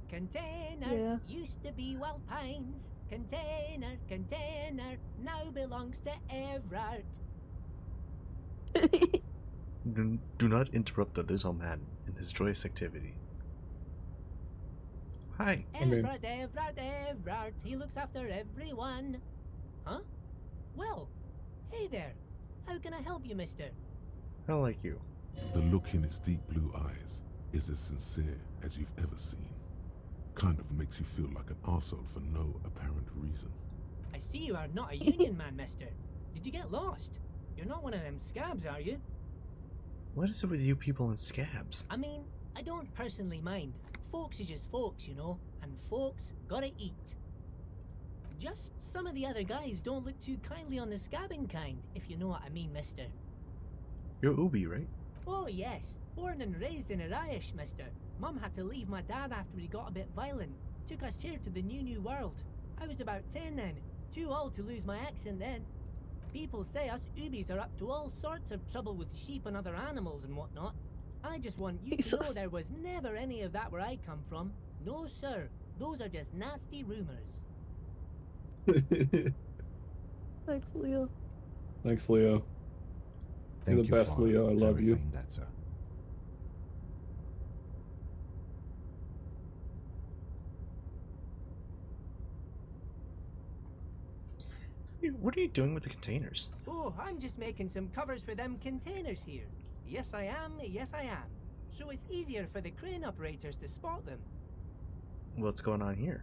Yeah. used to be Wild Pines. Container, now belongs to Everard. Do not interrupt the little man in his joyous activity. Hi. mean- Everard, he looks after everyone. Huh? Well, hey there. How can I help you, mister? I like you. The look in his deep blue eyes is as sincere as you've ever seen. Kind of makes you feel like an arsehole for no apparent reason. I see you are not a union man, mister. Did you get lost? You're not one of them scabs, are you? What is it with you people and scabs? I mean, I don't personally mind. Folks is just folks, you know, and folks gotta eat. Just some of the other guys don't look too kindly on the scabbing kind, if you know what I mean, mister. You're Ubi, right? Oh yes, born and raised in Arish, mister. Mum had to leave my dad after he got a bit violent. Took us here to the new world. I was about 10 then, too old to lose my accent then. People say us Ubis are up to all sorts of trouble with sheep and other animals and whatnot. I just want you to know Jesus. there was never any of that where I come from. No sir, those are just nasty rumors. Thanks, Leo. Thanks, Leo. Thank the you best, for Leo. I love you. clarifying that, sir. What are you doing with the containers? Oh, I'm just making some covers for them containers here. Yes I am. So it's easier for the crane operators to spot them. What's going on here?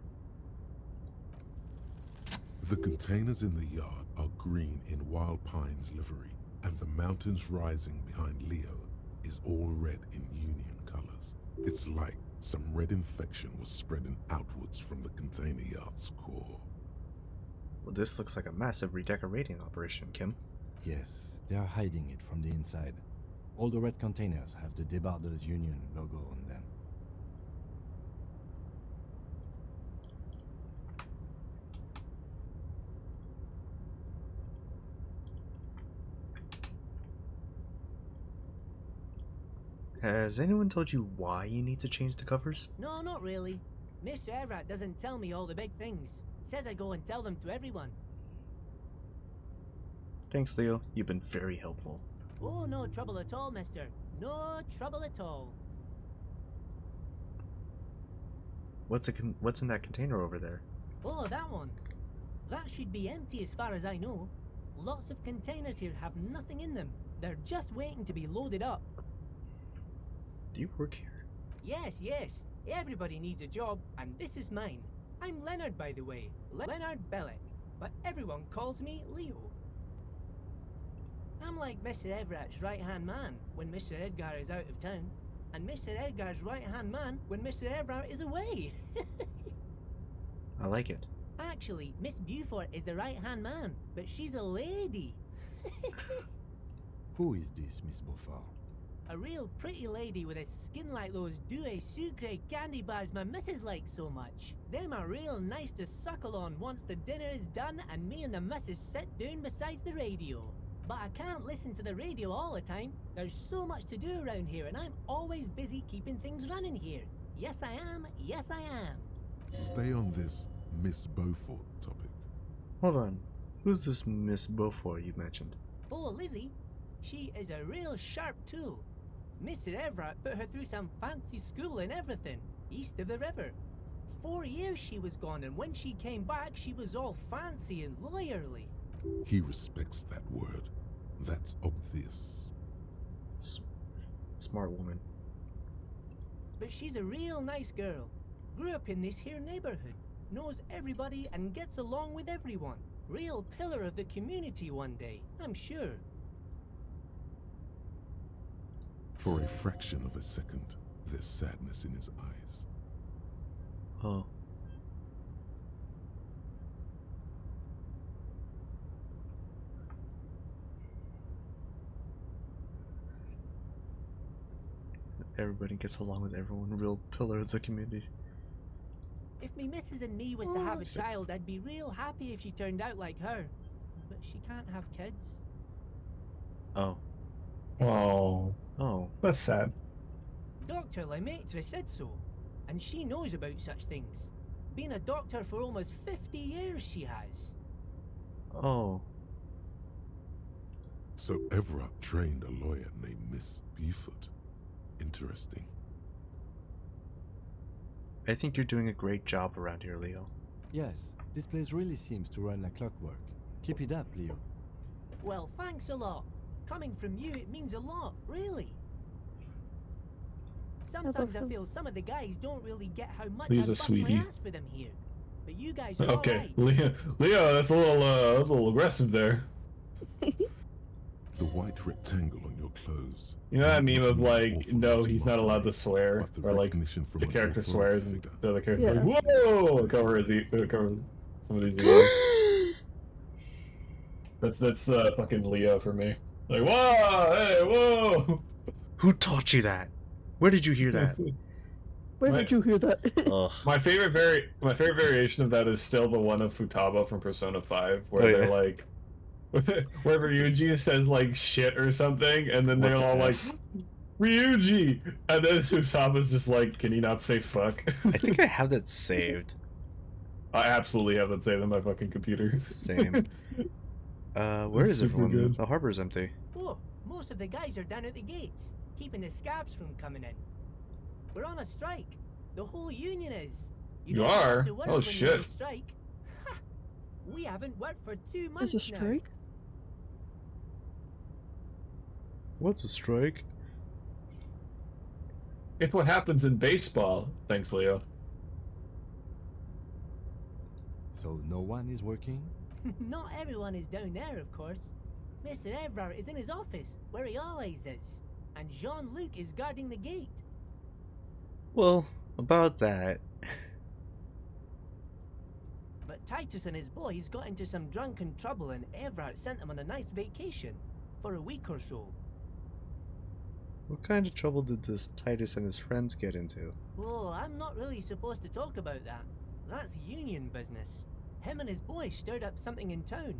The containers in the yard are green in Wild Pine's livery, and the mountains rising behind Leo is all red in Union colors. It's like some red infection was spreading outwards from the container yard's core. Well, this looks like a massive redecorating operation, Kim. Yes, they are hiding it from the inside. All the red containers have the Debarders Union logo on them. Has anyone told you why you need to change the covers? No, not really. Mr. Everett doesn't tell me all the big things. Says I go and tell them to everyone. Thanks, Leo. You've been very helpful. Oh, no trouble at all, mister. No trouble at all. What's in that container over there? Oh, that one. That should be empty as far as I know. Lots of containers here have nothing in them. They're just waiting to be loaded up. Do you work here? Yes. Everybody needs a job, and this is mine. I'm Leonard, by the way. Leonard Bellick. But everyone calls me Leo. I'm like Mr. Everett's right-hand man when Mr. Edgar is out of town, and Mr. Edgar's right-hand man when Mr. Everett is away. I like it. Actually, Miss Beaufort is the right-hand man, but she's a lady. Who is this, Miss Beaufort? A real pretty lady with a skin like those Douai Sucre candy bars my missus likes so much. Them are real nice to suckle on once the dinner is done and me and the missus sit down beside the radio. But I can't listen to the radio all the time. There's so much to do around here and I'm always busy keeping things running here. Yes I am, yes I am. Stay on this Miss Beaufort topic. Hold on. Who's this Miss Beaufort you mentioned? Oh, Lizzie, she is a real sharp tool. Mr. Everett put her through some fancy school and everything, east of the river. 4 years she was gone, and when she came back, she was all fancy and lawyerly. He respects that word. That's obvious. Smart woman. But she's a real nice girl. Grew up in this here neighborhood, knows everybody and gets along with everyone. Real pillar of the community one day, I'm sure. For a fraction of a second, there's sadness in his eyes. Oh. Everybody gets along with everyone. Real pillar of the community. If me missus and me was to have a child, I'd be real happy if she turned out like her. But she can't have kids. Oh. Oh, Oh. that's sad. Dr. Lemaitre said so, and she knows about such things. Been a doctor for almost 50 years she has. Oh. So Everett trained a lawyer named Miss Beaufort. Interesting. I think you're doing a great job around here, Leo. Yes, this place really seems to run like clockwork. Keep it up, Leo. Well, thanks a lot. Coming from you, it means a lot, really. Sometimes I feel some of the guys don't really get how much Leo's I a bust sweetie. my ass for them here. But you guys are Okay, alright. Leo, that's a little aggressive there. The white rectangle on your clothes. You know that meme of like, Awful no, lot to he's not allowed to motivate, swear, but the or like recognition from the an character authority swears, and figure. the other character's Yeah. like, whoa, cover some of these ears. That's fucking Leo for me. Like, whoa, hey, whoa. Who taught you that? Where did you hear that? Where Right. did you hear that? Ugh. My favorite variation of that is still the one of Futaba from Persona 5, where Oh, they're yeah. like, where Ryuji says like shit or something, and then What they're the all F? like, Ryuji, and then Futaba's just like, can you not say fuck? I think I have that saved. I absolutely have that saved on my fucking computer. Same. Where That's is super everyone? good. The harbor's empty. Oh, most of the guys are down at the gates, keeping the scabs from coming in. We're on a strike. The whole union is. You don't have are? to work Oh, when you're on shit. strike. Ha! We haven't worked for 2 months There's a now. strike? What's a strike? It's what happens in baseball. Thanks, Leo. So no one is working? Not everyone is down there, of course. Mr. Everard is in his office, where he always is. And Jean-Luc is guarding the gate. Well, about that. But Titus and his boys got into some drunken trouble and Everard sent them on a nice vacation. For a week or so. What kind of trouble did this Titus and his friends get into? Oh, I'm not really supposed to talk about that. That's union business. Him and his boys stirred up something in town.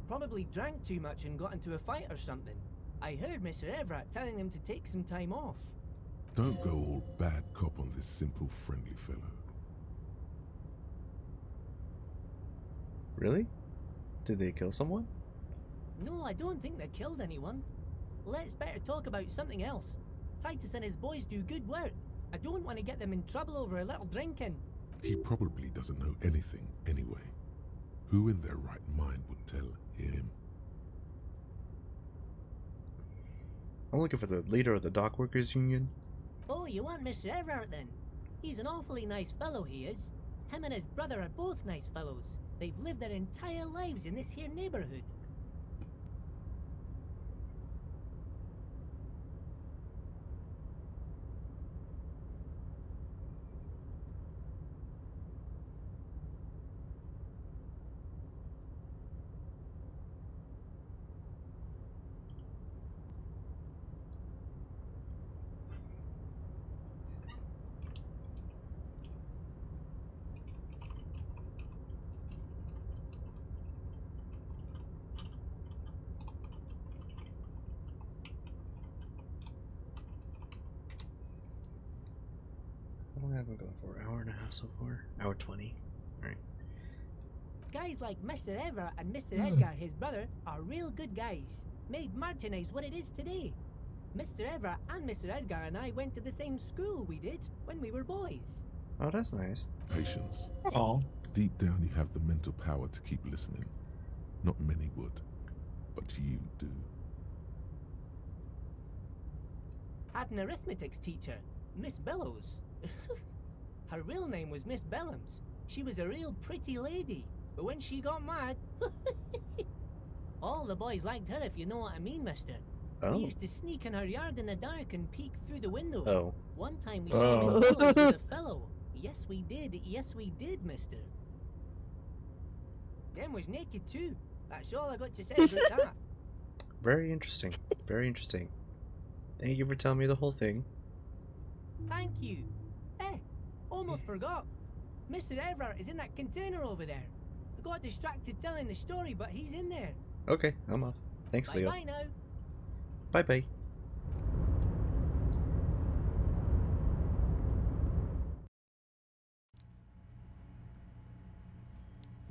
Probably drank too much and got into a fight or something. I heard Mr. Everett telling them to take some time off. Don't go all bad cop on this simple, friendly fellow. Really? Did they kill someone? No, I don't think they killed anyone. Let's better talk about something else. Titus and his boys do good work. I don't want to get them in trouble over a little drinking. He probably doesn't know anything anyway. Who in their right mind would tell him? I'm looking for the leader of the dock workers union. Oh, you want Mr. Everett then? He's an awfully nice fellow, he is. Him and his brother are both nice fellows. They've lived their entire lives in this here neighborhood. How long have I gone for? Hour and a half so far? Hour 20. Alright. Guys like Mr. Everett and Mr. Edgar, his brother, are real good guys. Made Martinez what it is today. Mr. Everett and Mr. Edgar and I went to the same school we did when we were boys. Oh, that's nice. Patience. Oh. Deep down, you have the mental power to keep listening. Not many would, but you do. Had an arithmetics teacher, Miss Bellows. Her real name was Miss Bellams. She was a real pretty lady, but when she got mad, all the boys liked her, if you know what I mean, mister. Oh. We used to sneak in her yard in the dark and peek through the window. Oh. One time we saw Miss Bellows with a fellow. Yes, we did, mister. Them was naked too. That's all I got to say about that. Very interesting. Very interesting. Thank you for telling me the whole thing. Thank you. Almost forgot. Mr. Everett is in that container over there. I got distracted telling the story, but he's in there. Okay, I'm off. Thanks, Leo. Bye now. Bye-bye.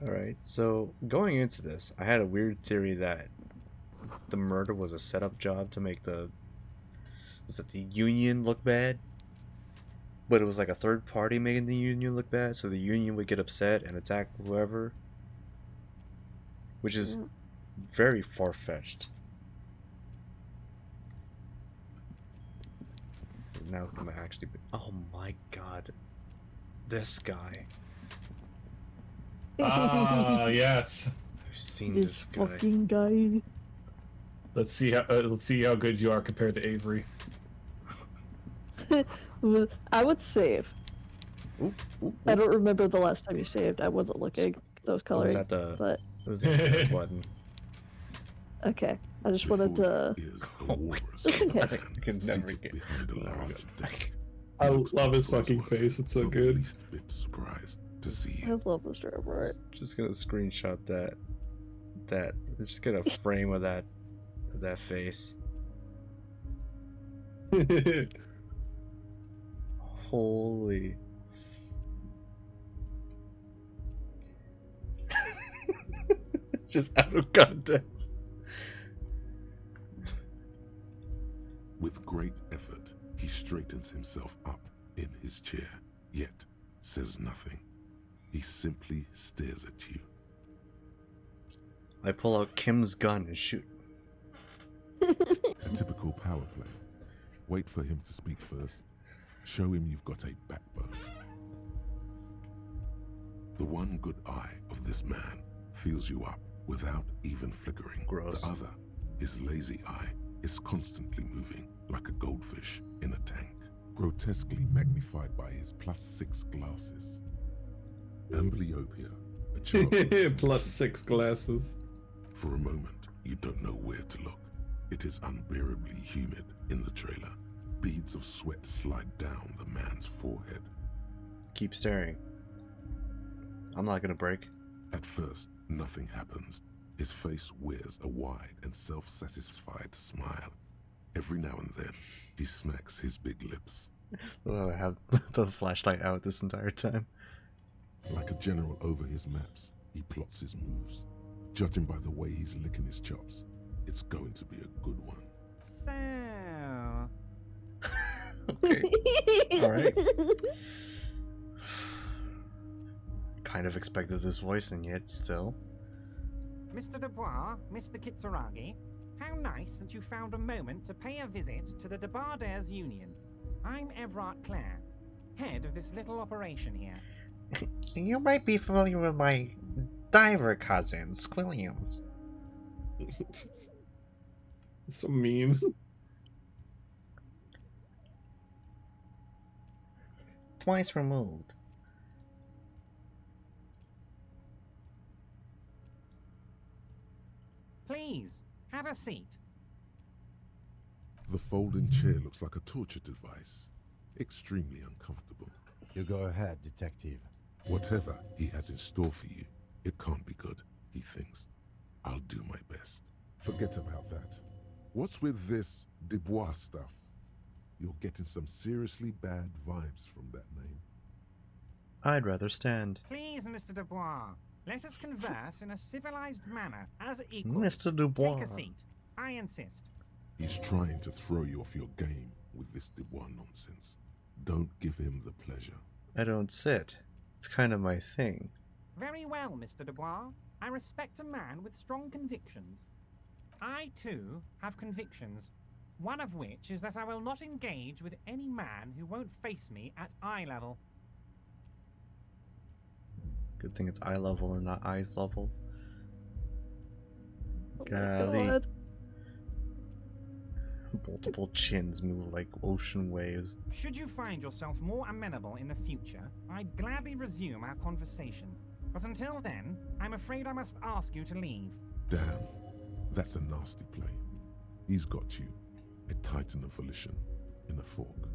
Alright, so going into this, I had a weird theory that the murder was a setup job to make the union look bad. But it was like a third party making the union look bad, so the union would get upset and attack whoever. Which is very far-fetched. Now I'm actually... Oh my god. This guy. Ah, yes. I've seen This this guy. fucking guy. Let's see how good you are compared to Avery. I would save. Oop, oop, I oop. don't remember the last time you saved. I wasn't looking. That was It was coloring. at the... But It was the button. okay, I just wanted to. Is Oh the my walrus God. of the I man could never seated get- behind a large desk. I He looks love his like fucking Roswell, face. It's so not good. the least bit surprised to see I you. love Mr. Everett. Just gonna screenshot that. Just get a frame of that face. Holy. Just out of context. With great effort, he straightens himself up in his chair, yet says nothing. He simply stares at you. I pull out Kim's gun and shoot. A typical power play. Wait for him to speak first. Show him you've got a backbone. The one good eye of this man fills you up without even flickering. Gross. The other, his lazy eye, is constantly moving like a goldfish in a tank, grotesquely magnified by his +6 glasses. Amblyopia, a child. +6 glasses. For a moment, you don't know where to look. It is unbearably humid in the trailer. Beads of sweat slide down the man's forehead. Keep staring. I'm not gonna break. At first, nothing happens. His face wears a wide and self-satisfied smile. Every now and then, he smacks his big lips. Oh, I have the flashlight out this entire time. Like a general over his maps, he plots his moves. Judging by the way he's licking his chops, it's going to be a good one. So, Okay. Alright. Kind of expected this voice, and yet still. Mr. Dubois, Mr. Kitsuragi, how nice that you found a moment to pay a visit to the Debardairs Union. I'm Everard Clare, head of this little operation here. You might be familiar with my diver cousin, Squilliam. So mean. Twice removed. Please, have a seat. The folding chair looks like a torture device. Extremely uncomfortable. You go ahead, detective. Whatever he has in store for you, it can't be good, he thinks. I'll do my best. Forget about that. What's with this Dubois stuff? You're getting some seriously bad vibes from that name. I'd rather stand. Please, Mr. Dubois, let us converse in a civilized manner, as equals. Mr. Dubois. Take a seat. I insist. He's trying to throw you off your game with this Dubois nonsense. Don't give him the pleasure. I don't sit. It's kind of my thing. Very well, Mr. Dubois. I respect a man with strong convictions. I, too, have convictions. One of which is that I will not engage with any man who won't face me at eye level. Good thing it's eye level and not eyes level. Oh my Golly. God. Multiple chins move like ocean waves. Should you find yourself more amenable in the future, I'd gladly resume our conversation. But until then, I'm afraid I must ask you to leave. Damn, that's a nasty play. He's got you, a titan of volition, in a fork.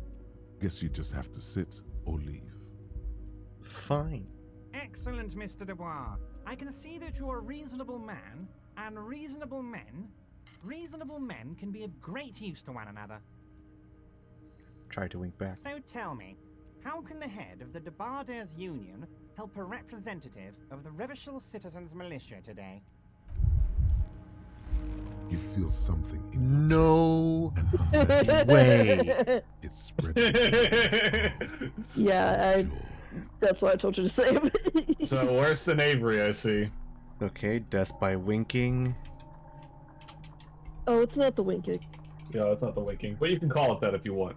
Guess you just have to sit or leave. Fine. Excellent, Mr. Dubois. I can see that you're a reasonable man, and reasonable men can be of great use to one another. Try to wink back. So tell me, how can the head of the Debarders Union help a representative of the Revachol Citizens Militia today? You feel something in No your chest, way. it's spreading. Yeah, that's what I told you to say. So worse than Avery, I see. Okay, death by winking. Oh, it's not the winking. Yeah, it's not the waking, but you can call it that if you want.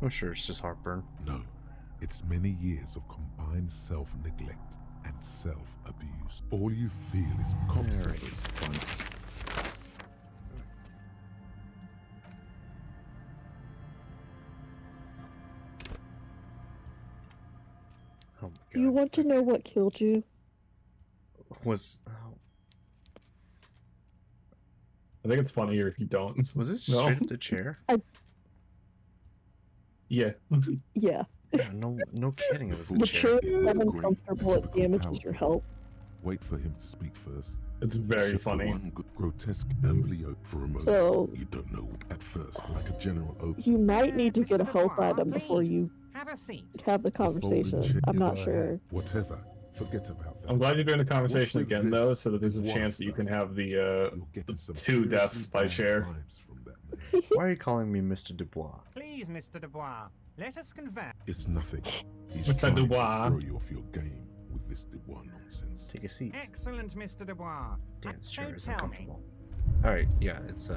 I'm sure it's just heartburn. No, it's many years of combined self-neglect and self-abuse. All you feel is There it cocksuckers is. fighting. Oh my god. You want to know what killed you? Was I think it's funnier if you don't. was this No. straight up the chair? Yeah. Yeah. Yeah, no kidding. It was The the chair chair. is uncomfortable, it damages your health. Wait for him to speak first. It's very Shift the funny. one grotesque embryo for a moment. So- You don't know at first, like a general oath. You might need to Mr. get a health Dubois, item before please, you have a seat. have the The folding conversation. chair I'm you not buy, sure. Whatever. Forget about that. I'm glad you're doing the conversation What's with again, though, this so that there's a Dubois chance that you can stuff? have the You're getting some two deaths seriously by bad chair. vibes from that name. Why are you calling me Mr. Dubois? Please, Mr. Dubois, let us converse. It's nothing. He's Mr. trying Dubois. to throw you off your game with this Dubois nonsense. Take a seat. Excellent, Mr. Dubois. Damn, this So chair is tell me, uncomfortable. Alright, yeah, it's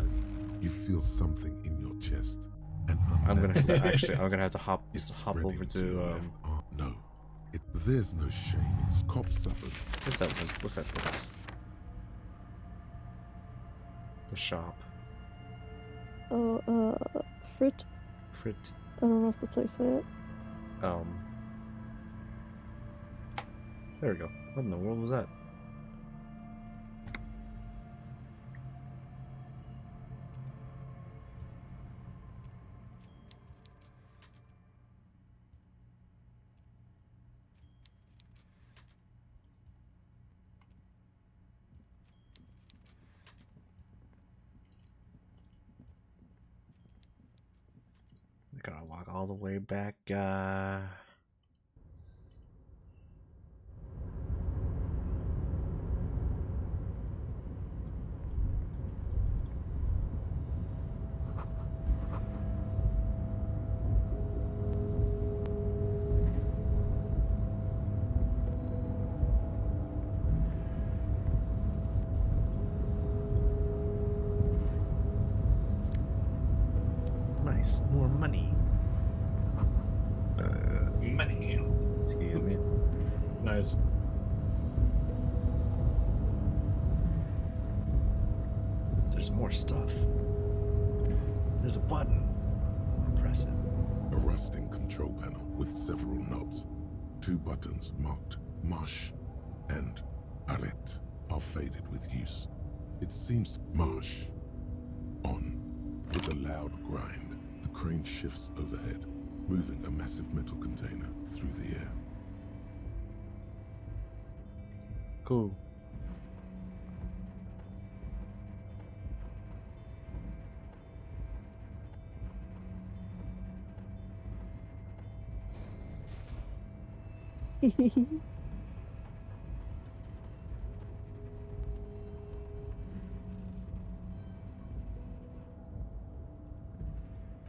You feel something in your chest. And I'm gonna have to actually I'm gonna have to hop It's hop spreading over to your to left arm. No, there's no shame. It's cop suffered. what's that place? The shop. Oh, Frit. Frit I don't know if the place it. there we go. What in the world was that? I gotta walk all the way back, Nice. More money. Money. Excuse me. Nice. There's more stuff. There's a button. Press it. A rusting control panel with several knobs. 2 buttons marked Marsh and Arrête are faded with use. It seems Marsh. On. With a loud grind, the crane shifts overhead, moving a massive metal container through the air. Cool.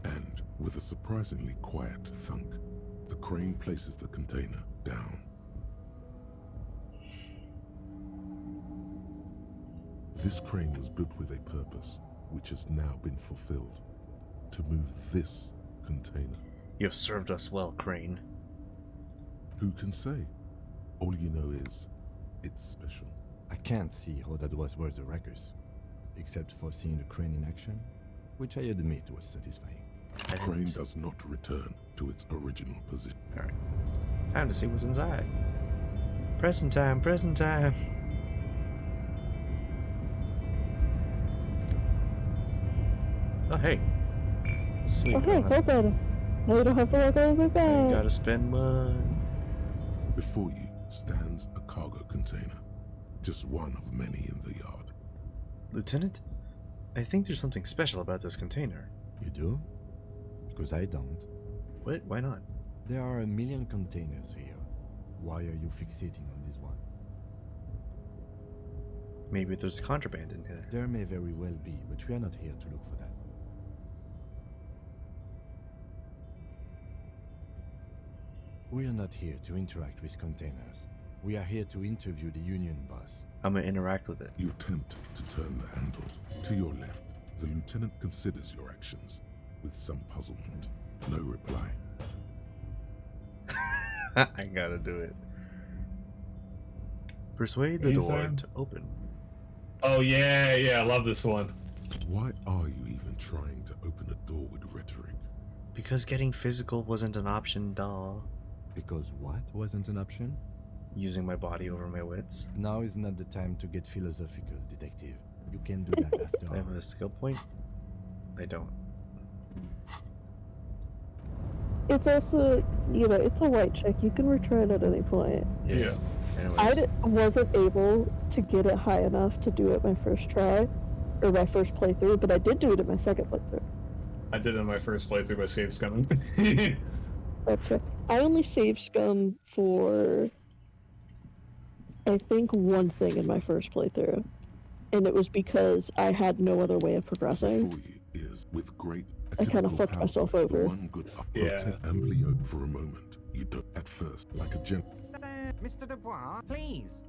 And with a surprisingly quiet thunk, the crane places the container down. This crane was built with a purpose, which has now been fulfilled. To move this container. You have served us well, Crane. Who can say? All you know is, it's special. I can't see how that was worth the wreckers, except for seeing the crane in action, which I admit was satisfying. The crane does not return to its original position. Alright. Time to see what's inside. Present time, present time. Oh, hey. Sweet. Oh, hey, hold on. Now you don't have to walk all the way You back. gotta spend money. Before you stands a cargo container, just one of many in the yard. Lieutenant, I think there's something special about this container. You do? Because I don't. What? Why not? There are a million containers here. Why are you fixating on this one? Maybe there's contraband in here. There may very well be, but we are not here to look for that. We are not here to interact with containers. We are here to interview the Union boss. I'm gonna interact with it. You attempt to turn the handle. To your left, the lieutenant considers your actions with some puzzlement. No reply. I gotta do it. Persuade the door to open. Oh yeah, I love this one. Why are you even trying to open a door with rhetoric? Because getting physical wasn't an option, doll. Because what wasn't an option? Using my body over my wits. Now is not the time to get philosophical, detective. You can do that after I have all. a skill point? I don't. It's also, you know, it's a white check. You can return at any point. Yeah. Anyways. Wasn't able to get it high enough to do it my first try, or my first playthrough, but I did do it in my second playthrough. I did it in my first playthrough by save scumming. That's right. I only saved scum for, I think, one thing in my first playthrough, and it was because I had no other way of progressing. Before you is, with great I kind of atypical fucked power, myself the over. one good up. Yeah. Rotate Amblio for a moment. You don't at first, like a gent. Sir, Mr. Dubois, please.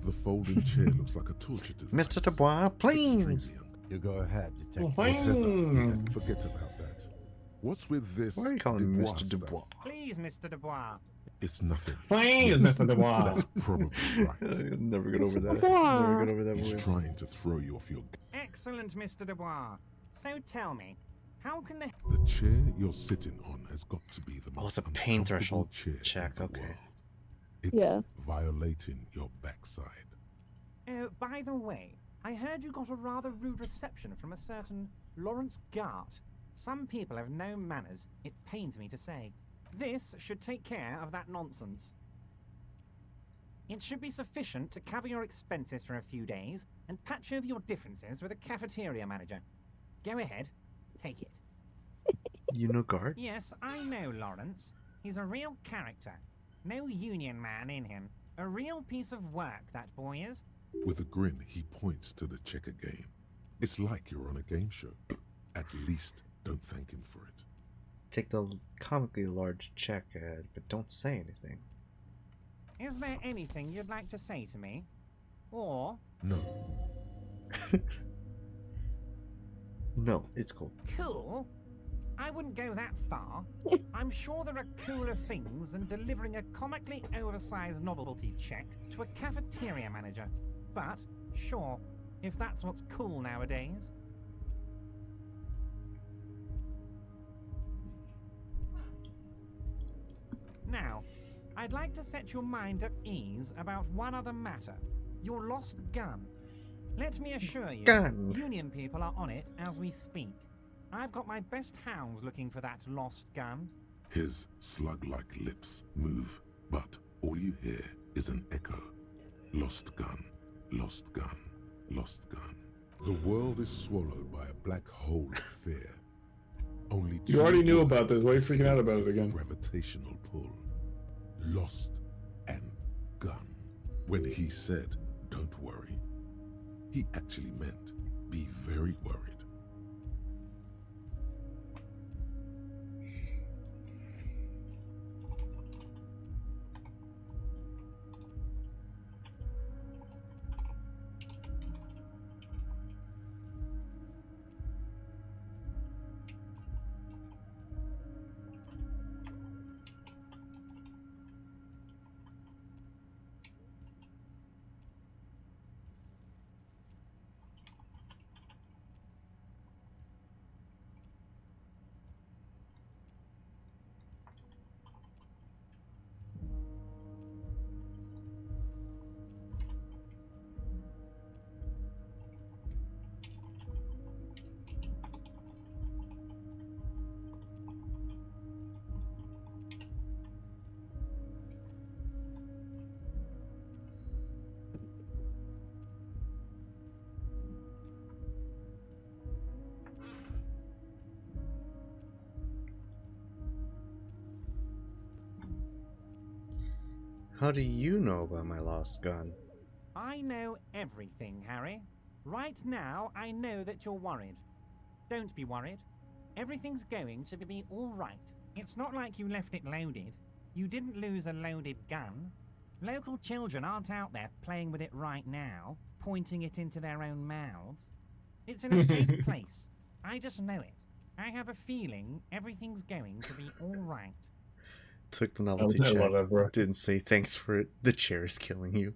The folding chair looks like a torture device. Mr. Dubois, please! Extremely You go ahead, detective. Whatever. Yeah, forget about that. What's with this? Why are you calling me Mr. stuff? Dubois? Please, Mr. Dubois. It's nothing. Please, Mr. Dubois. That's probably right. I'll never get over that. Dubois. Never get over that He's voice. trying to throw you off your. Excellent, Mr. Dubois. So tell me, how can the The chair you're sitting on has got to be the most Oh, it's a pain uncomfortable threshold chair in check, the okay. world. It's Yeah. violating your backside. By the way, I heard you got a rather rude reception from a certain Lawrence Gart. Some people have no manners, it pains me to say. This should take care of that nonsense. It should be sufficient to cover your expenses for a few days and patch over your differences with a cafeteria manager. Go ahead, take it. You know guard? Yes, I know Lawrence. He's a real character. No union man in him. A real piece of work, that boy is. With a grin, he points to the checker game. It's like you're on a game show. At least, don't thank him for it. Take the comically large check ahead, but don't say anything. Is there anything you'd like to say to me? Or... No. No, it's cool. Cool? I wouldn't go that far. I'm sure there are cooler things than delivering a comically oversized novelty check to a cafeteria manager. But, sure, if that's what's cool nowadays. Now, I'd like to set your mind at ease about one other matter. Your lost gun. Let me assure you, Gun. Union people are on it as we speak. I've got my best hounds looking for that lost gun. His slug-like lips move, but all you hear is an echo. Lost gun, lost gun, lost gun. The world is swallowed by a black hole of fear. Only You already knew about words this. Why are you freaking out about it escape again? its gravitational pull. Lost and gun. When he said, "Don't worry," he actually meant, be very worried. How do you know about my lost gun? I know everything, Harry. Right now, I know that you're worried. Don't be worried. Everything's going to be all right. It's not like you left it loaded. You didn't lose a loaded gun. Local children aren't out there playing with it right now, pointing it into their own mouths. It's in a safe place. I just know it. I have a feeling everything's going to be all right. Took the novelty I check. love that, bro. Didn't say thanks for it. The chair is killing you.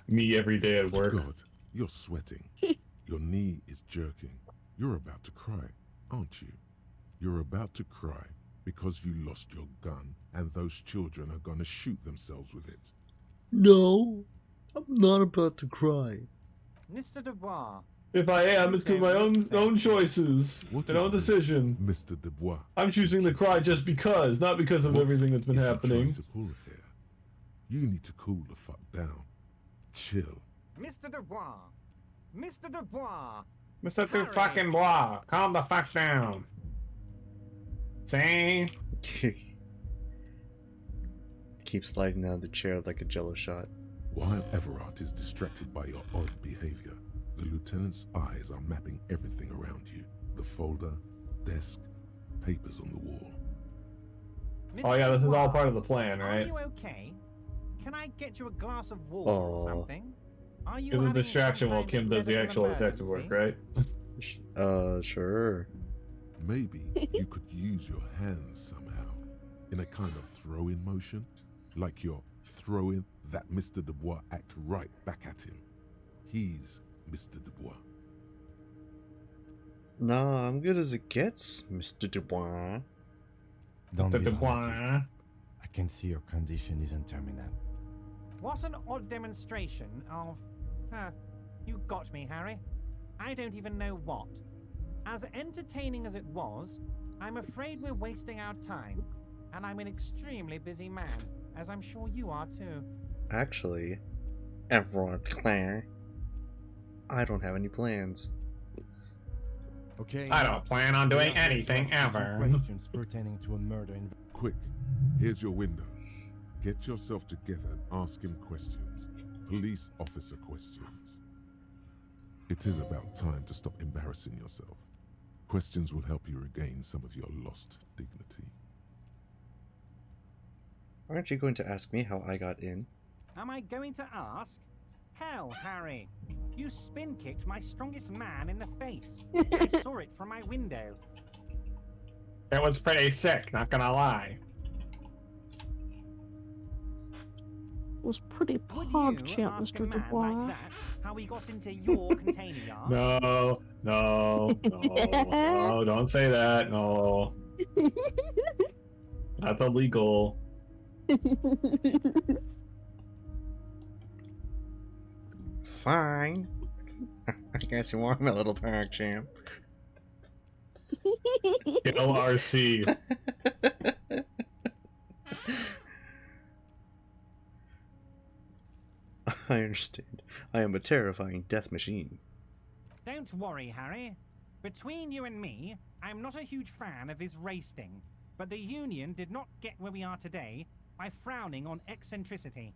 Me every day at work. God, you're sweating. Your knee is jerking. You're about to cry, aren't you? You're about to cry because you lost your gun and those children are gonna shoot themselves with it. No, I'm not about to cry. Mr. Dubois. If I am, it's because my own choices, What and is own this, decision. Mr. Dubois? I'm choosing to cry just because, not because of What everything that's been is he trying happening. to pull here? You need to cool the fuck down. Chill. Mr. Dubois. Mr. Dubois. Mr. Harry. fucking blah, calm the fuck down. See? Keep sliding down the chair like a jello shot. While Everard is distracted by your odd behavior, the lieutenant's eyes are mapping everything around you. The folder, desk, papers on the wall. Oh yeah, this is all Dubois, part of the plan, Are right? you okay? Can I get you a glass of water or something? Are you It's a having distraction some while kind Kim of does the medical actual detective work, emergency? right? Sure. Maybe you could use your hands somehow, in a kind of throw-in motion, like you're throwing that Mr. Dubois act right back at him. He's Mr. Dubois. Nah, I'm good as it gets, Mr. Dubois. Don't The be dramatic. Dubois. I can see your condition isn't terminal. What an odd demonstration of... you got me, Harry. I don't even know what. As entertaining as it was, I'm afraid we're wasting our time. And I'm an extremely busy man, as I'm sure you are too. Actually, Everard Claire, I don't have any plans. Okay. I now, don't plan on we doing are going to anything ask you some ever. Questions pertaining to a murder in... Quick, here's your window. Get yourself together and ask him questions. Police officer questions. It is about time to stop embarrassing yourself. Questions will help you regain some of your lost dignity. Aren't you going to ask me how I got in? Am I going to ask? Hell, Harry. You spin-kicked my strongest man in the face. I saw it from my window. It was pretty sick, not gonna lie. Was pretty Would pog you champ, ask a Mr. man Dubois. like that how he got into your container yard? No, don't say that, no. That's illegal. Fine. I guess you are my little park champ. LRC. I understand. I am a terrifying death machine. Don't worry, Harry. Between you and me, I'm not a huge fan of his race thing, but the Union did not get where we are today by frowning on eccentricity.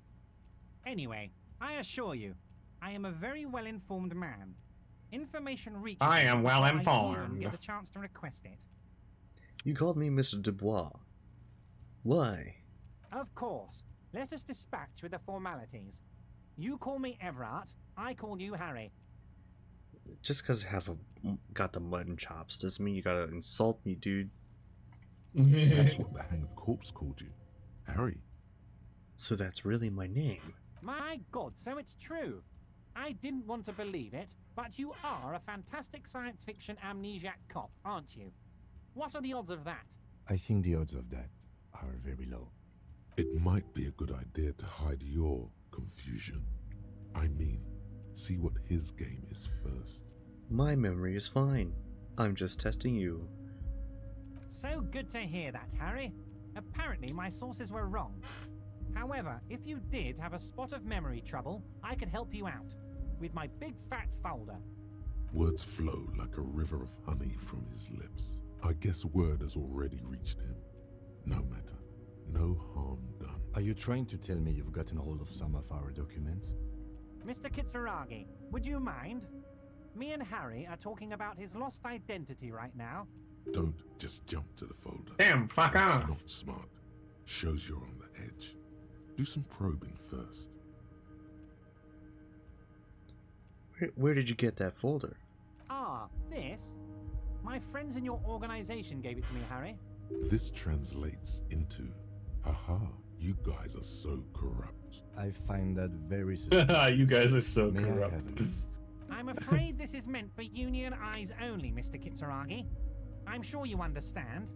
Anyway, I assure you, I am a very well-informed man. Information reaches I am me well before I informed. even get the chance to request it. You called me Mr. Dubois. Why? Of course. Let us dispatch with the formalities. You call me Everard, I call you Harry. Just because I have got the mutton chops doesn't mean you gotta insult me, dude. That's what the hanged corpse called you. Harry. So that's really my name. My God, so it's true. I didn't want to believe it, but you are a fantastic science fiction amnesiac cop, aren't you? What are the odds of that? I think the odds of that are very low. It might be a good idea to hide your confusion. I mean, see what his game is first. My memory is fine. I'm just testing you. So good to hear that, Harry. Apparently my sources were wrong. However, if you did have a spot of memory trouble, I could help you out with my big fat folder. Words flow like a river of honey from his lips. I guess word has already reached him. No matter. No harm done. Are you trying to tell me you've gotten hold of some of our documents? Mr. Kitsuragi, would you mind? Me and Harry are talking about his lost identity right now. Don't just jump to the folder. Damn, fuck That's off. not smart. Shows you're on the edge. Do some probing first. Where did you get that folder? Ah, this? My friends in your organization gave it to me, Harry. This translates into, haha, you guys are so corrupt. I find that very suspicious. You guys are so May I corrupt. have it? I'm afraid this is meant for Union eyes only, Mr. Kitsuragi. I'm sure you understand.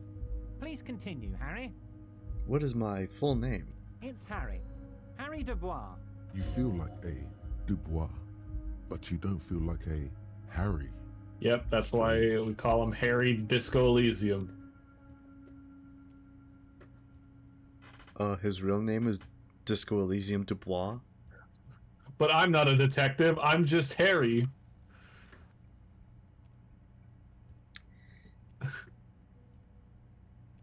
Please continue, Harry. What is my full name? It's Harry. Harry Dubois. You feel like a Dubois, but you don't feel like a Harry. Yep, that's why we call him Harry Disco Elysium. His real name is Disco Elysium Dubois. But I'm not a detective, I'm just Harry.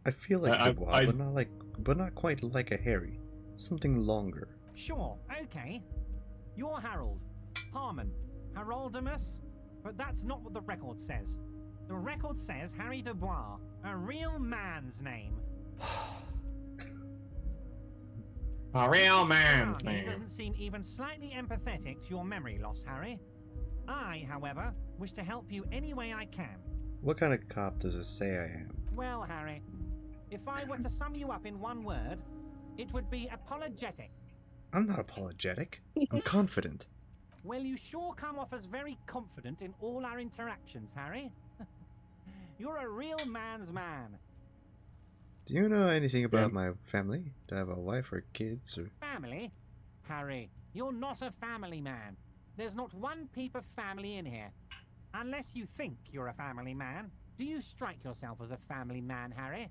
I feel like I- Dubois, I- but not quite like a Harry. Something longer. Sure, okay. You're Harold. Harmon. Haroldamus? But that's not what the record says. The record says Harry Dubois, a real man's name. A real man's Kitsuragi name. doesn't seem even slightly empathetic to your memory loss, Harry. I, however, wish to help you any way I can. What kind of cop does it say I am? Well, Harry, if I were to sum you up in one word, it would be apologetic. I'm not apologetic. I'm confident. Well, you sure come off as very confident in all our interactions, Harry. You're a real man's man. Do you know anything about my family? Do I have a wife or kids or... Family? Harry, you're not a family man. There's not one peep of family in here. Unless you think you're a family man. Do you strike yourself as a family man, Harry?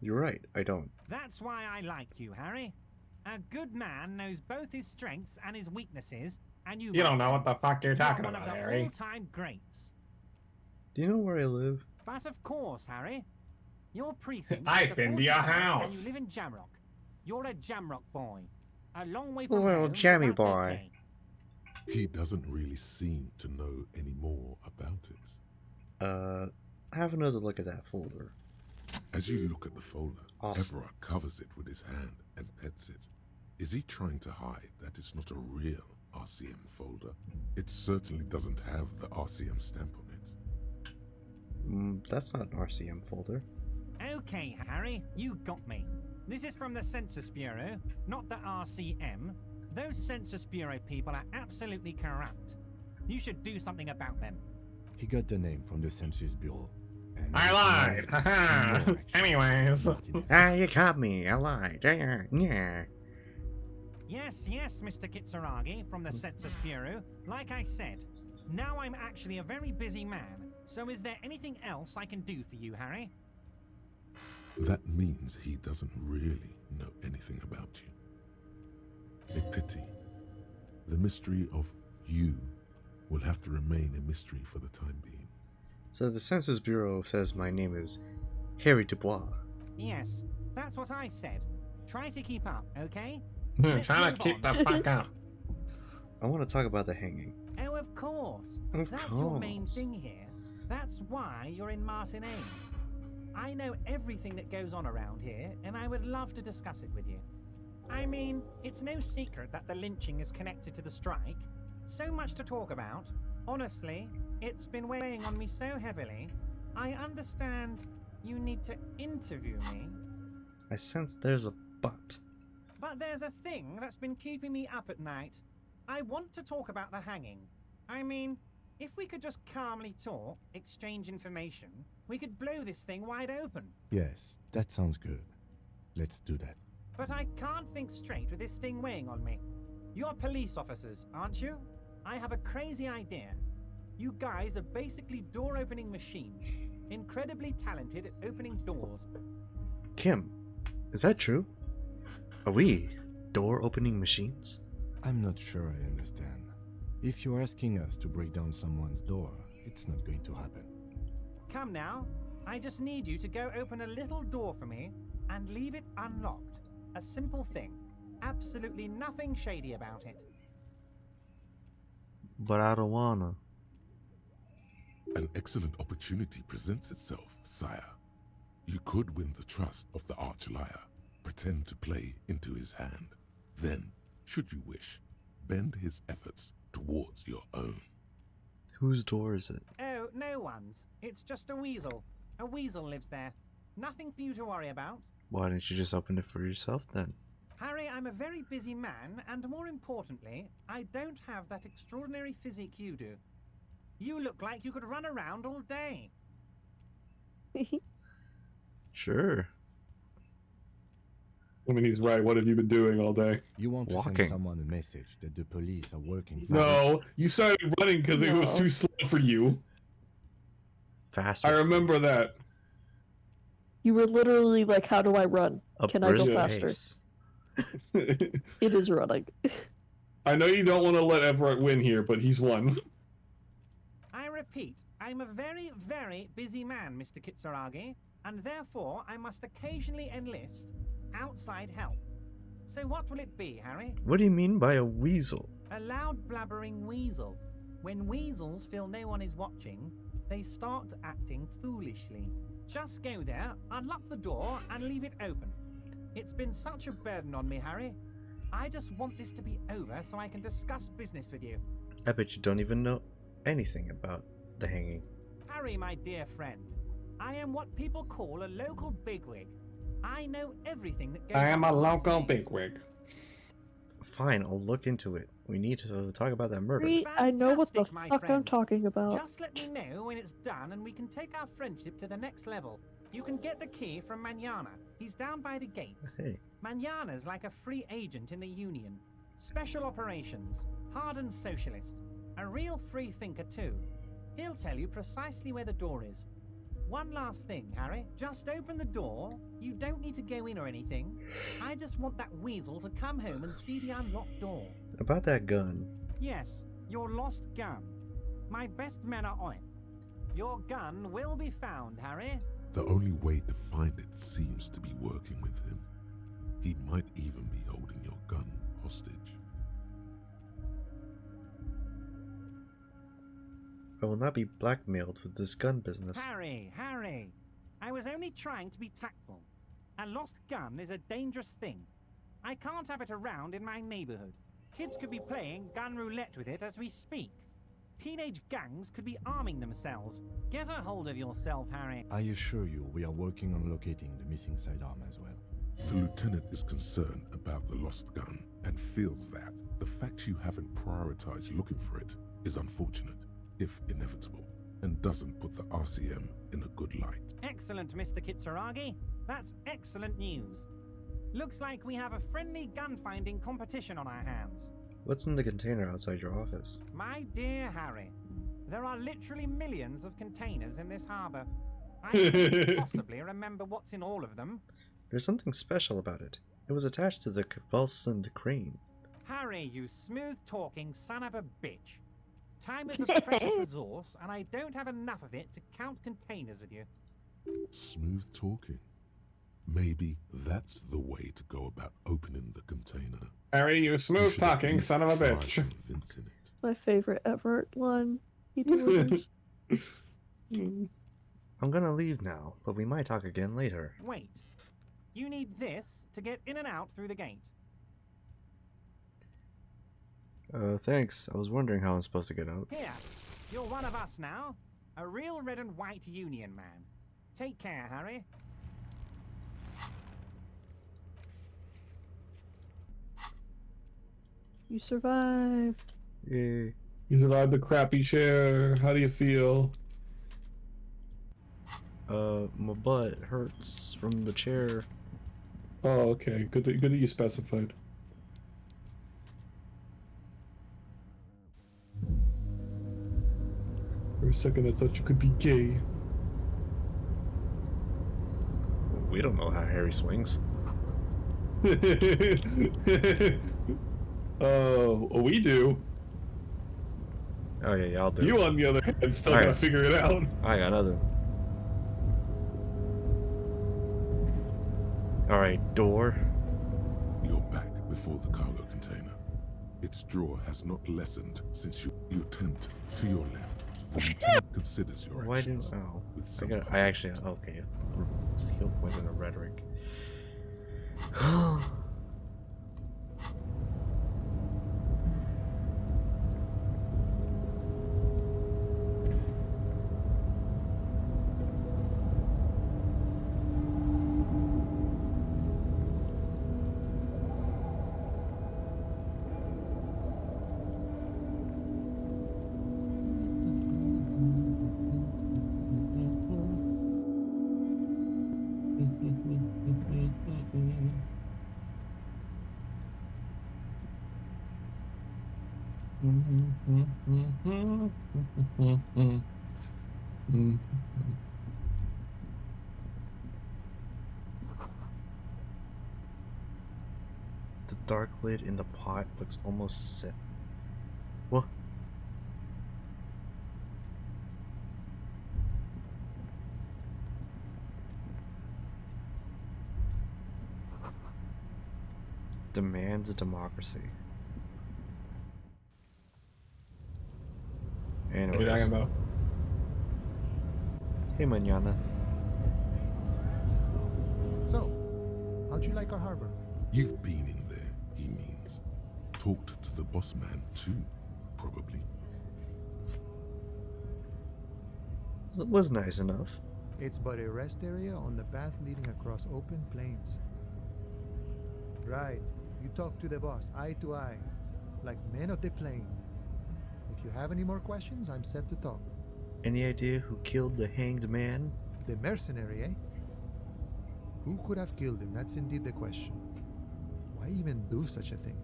You're right, I don't. That's why I like you, Harry. A good man knows both his strengths and his weaknesses, and you don't know what the fuck you're talking one about, of the Harry. all-time greats. Do you know where I live? But of course, Harry. Your precinct I've is the been to your 41st, house. And you live in Jamrock. You're a Jamrock boy. A long way from Well, home, jammy but that's boy. okay. He doesn't really seem to know any more about it. Have another look at that folder. As you look at the folder, Awesome. Everard covers it with his hand and pets it. Is he trying to hide that it's not a real RCM folder? It certainly doesn't have the RCM stamp on it. That's not an RCM folder. Okay, Harry, you got me. This is from the Census Bureau, not the RCM. Those Census Bureau people are absolutely corrupt. You should do something about them. He got the name from the Census Bureau. And I lied. Haha. Anyways. You caught me. I lied. Yeah. Yes, Mr. Kitsuragi from the Census Bureau. Like I said, now I'm actually a very busy man. So is there anything else I can do for you, Harry? That means he doesn't really know anything about you. A pity. The mystery of you will have to remain a mystery for the time being. So the Census Bureau says my name is Harry Dubois. Yes, that's what I said. Try to keep up, okay? Trying to keep the fuck up. I want to talk about the hanging. Oh, of course. Of That's your main course. thing here. That's why you're in Martin Ames. I know everything that goes on around here, and I would love to discuss it with you. I mean, it's no secret that the lynching is connected to the strike. So much to talk about. Honestly, it's been weighing on me so heavily. I understand you need to interview me. I sense there's a but. But there's a thing that's been keeping me up at night. I want to talk about the hanging. I mean, if we could just calmly talk, exchange information, we could blow this thing wide open. Yes, that sounds good. Let's do that. But I can't think straight with this thing weighing on me. You're police officers, aren't you? I have a crazy idea. You guys are basically door-opening machines. Incredibly talented at opening doors. Kim, is that true? Are we door-opening machines? I'm not sure I understand. If you're asking us to break down someone's door, it's not going to happen. Come now. I just need you to go open a little door for me and leave it unlocked. A simple thing. Absolutely nothing shady about it. But I don't wanna. An excellent opportunity presents itself, sire. You could win the trust of the arch-liar, pretend to play into his hand. Then, should you wish, bend his efforts towards your own. Whose door is it? Oh, no one's. It's just a weasel. A weasel lives there. Nothing for you to worry about. Why didn't you just open it for yourself then? Harry, I'm a very busy man, and more importantly, I don't have that extraordinary physique you do. You look like you could run around all day. Sure. I mean, he's right. What have you been doing all day? You want to Walking. send someone a message that the police are working for No, you started running because it was No. too slow for you. Faster. I remember that. You were literally like, how do I run? A Can I go brisk faster? pace. It is running. I know you don't want to let Everett win here, but he's won. I repeat, I'm a very, very busy man, Mr. Kitsuragi, and therefore I must occasionally enlist outside help. So what will it be, Harry? What do you mean by a weasel? A loud blabbering weasel. When weasels feel no one is watching, they start acting foolishly. Just go there, unlock the door, and leave it open. It's been such a burden on me, Harry. I just want this to be over so I can discuss business with you. I bet you don't even know anything about the hanging. Harry, my dear friend, I am what people call a local bigwig. I know everything that goes I am on a in local Martin Ames. bigwig. Fine, I'll look into it. We need to talk about that murder. Harry, I know what the Fantastic, my fuck I'm friend. talking about. Just let me know when it's done and we can take our friendship to the next level. You can get the key from Manana. He's down by the gates. Hey, Manana's like a free agent in the Union. Special operations. Hardened socialist. A real free thinker too. He'll tell you precisely where the door is. One last thing, Harry. Just open the door. You don't need to go in or anything. I just want that weasel to come home and see the unlocked door. about that gun. Yes, your lost gun. My best men are on it. Your gun will be found, Harry. The only way to find it seems to be working with him. He might even be holding your gun hostage. I will not be blackmailed with this gun business. Harry, Harry. I was only trying to be tactful. A lost gun is a dangerous thing. I can't have it around in my neighborhood. Kids could be playing gun roulette with it as we speak. Teenage gangs could be arming themselves. Get a hold of yourself, Harry. I assure you we are working on locating the missing sidearm as well. The lieutenant is concerned about the lost gun and feels that the fact you haven't prioritized looking for it is unfortunate, if inevitable, and doesn't put the RCM in a good light. Excellent, Mr. Kitsuragi. That's excellent news. Looks like we have a friendly gun-finding competition on our hands. What's in the container outside your office? My dear Harry, there are literally millions of containers in this harbor. I can't possibly remember what's in all of them. There's something special about it. It was attached to the convulsant crane. Harry, you smooth-talking son of a bitch. Time is a precious resource, and I don't have enough of it to count containers with you. Smooth talking. Maybe that's the way to go about opening the container. Harry, you You smooth should at talking least son of a try bitch. convincing it. My favorite ever line he delivers. I'm gonna leave now, but we might talk again later. Wait. You need this to get in and out through the gate. Thanks. I was wondering how I'm supposed to get out. Here, you're one of us now. A real red and white Union man. Take care, Harry. You survived. Yay. You survived the crappy chair. How do you feel? My butt hurts from the chair. Oh, okay. Good that you specified. For a second, I thought you could be gay. We don't know how Harry swings. We do. Oh yeah, I'll do You, it. on the other hand, still Alright. gotta figure it out. I got nothing. Alright, door. You're back before the cargo container. Its drawer has not lessened since you attempt to your left. The lieutenant considers your Why didn't actions with I some got I actually okay. Steel poison of rhetoric. The dark lid in the pot looks almost set. What? Demands democracy. Anyways. Hey, manana. So, how'd you like our harbor? You've been in there, he means. Talked to the boss man too, probably. It was nice enough. It's but a rest area on the path leading across open plains. Right, you talk to the boss eye to eye, like men of the plain. If you have any more questions, I'm set to talk. Any idea who killed the hanged man? The mercenary, eh? Who could have killed him? That's indeed the question. Why even do such a thing?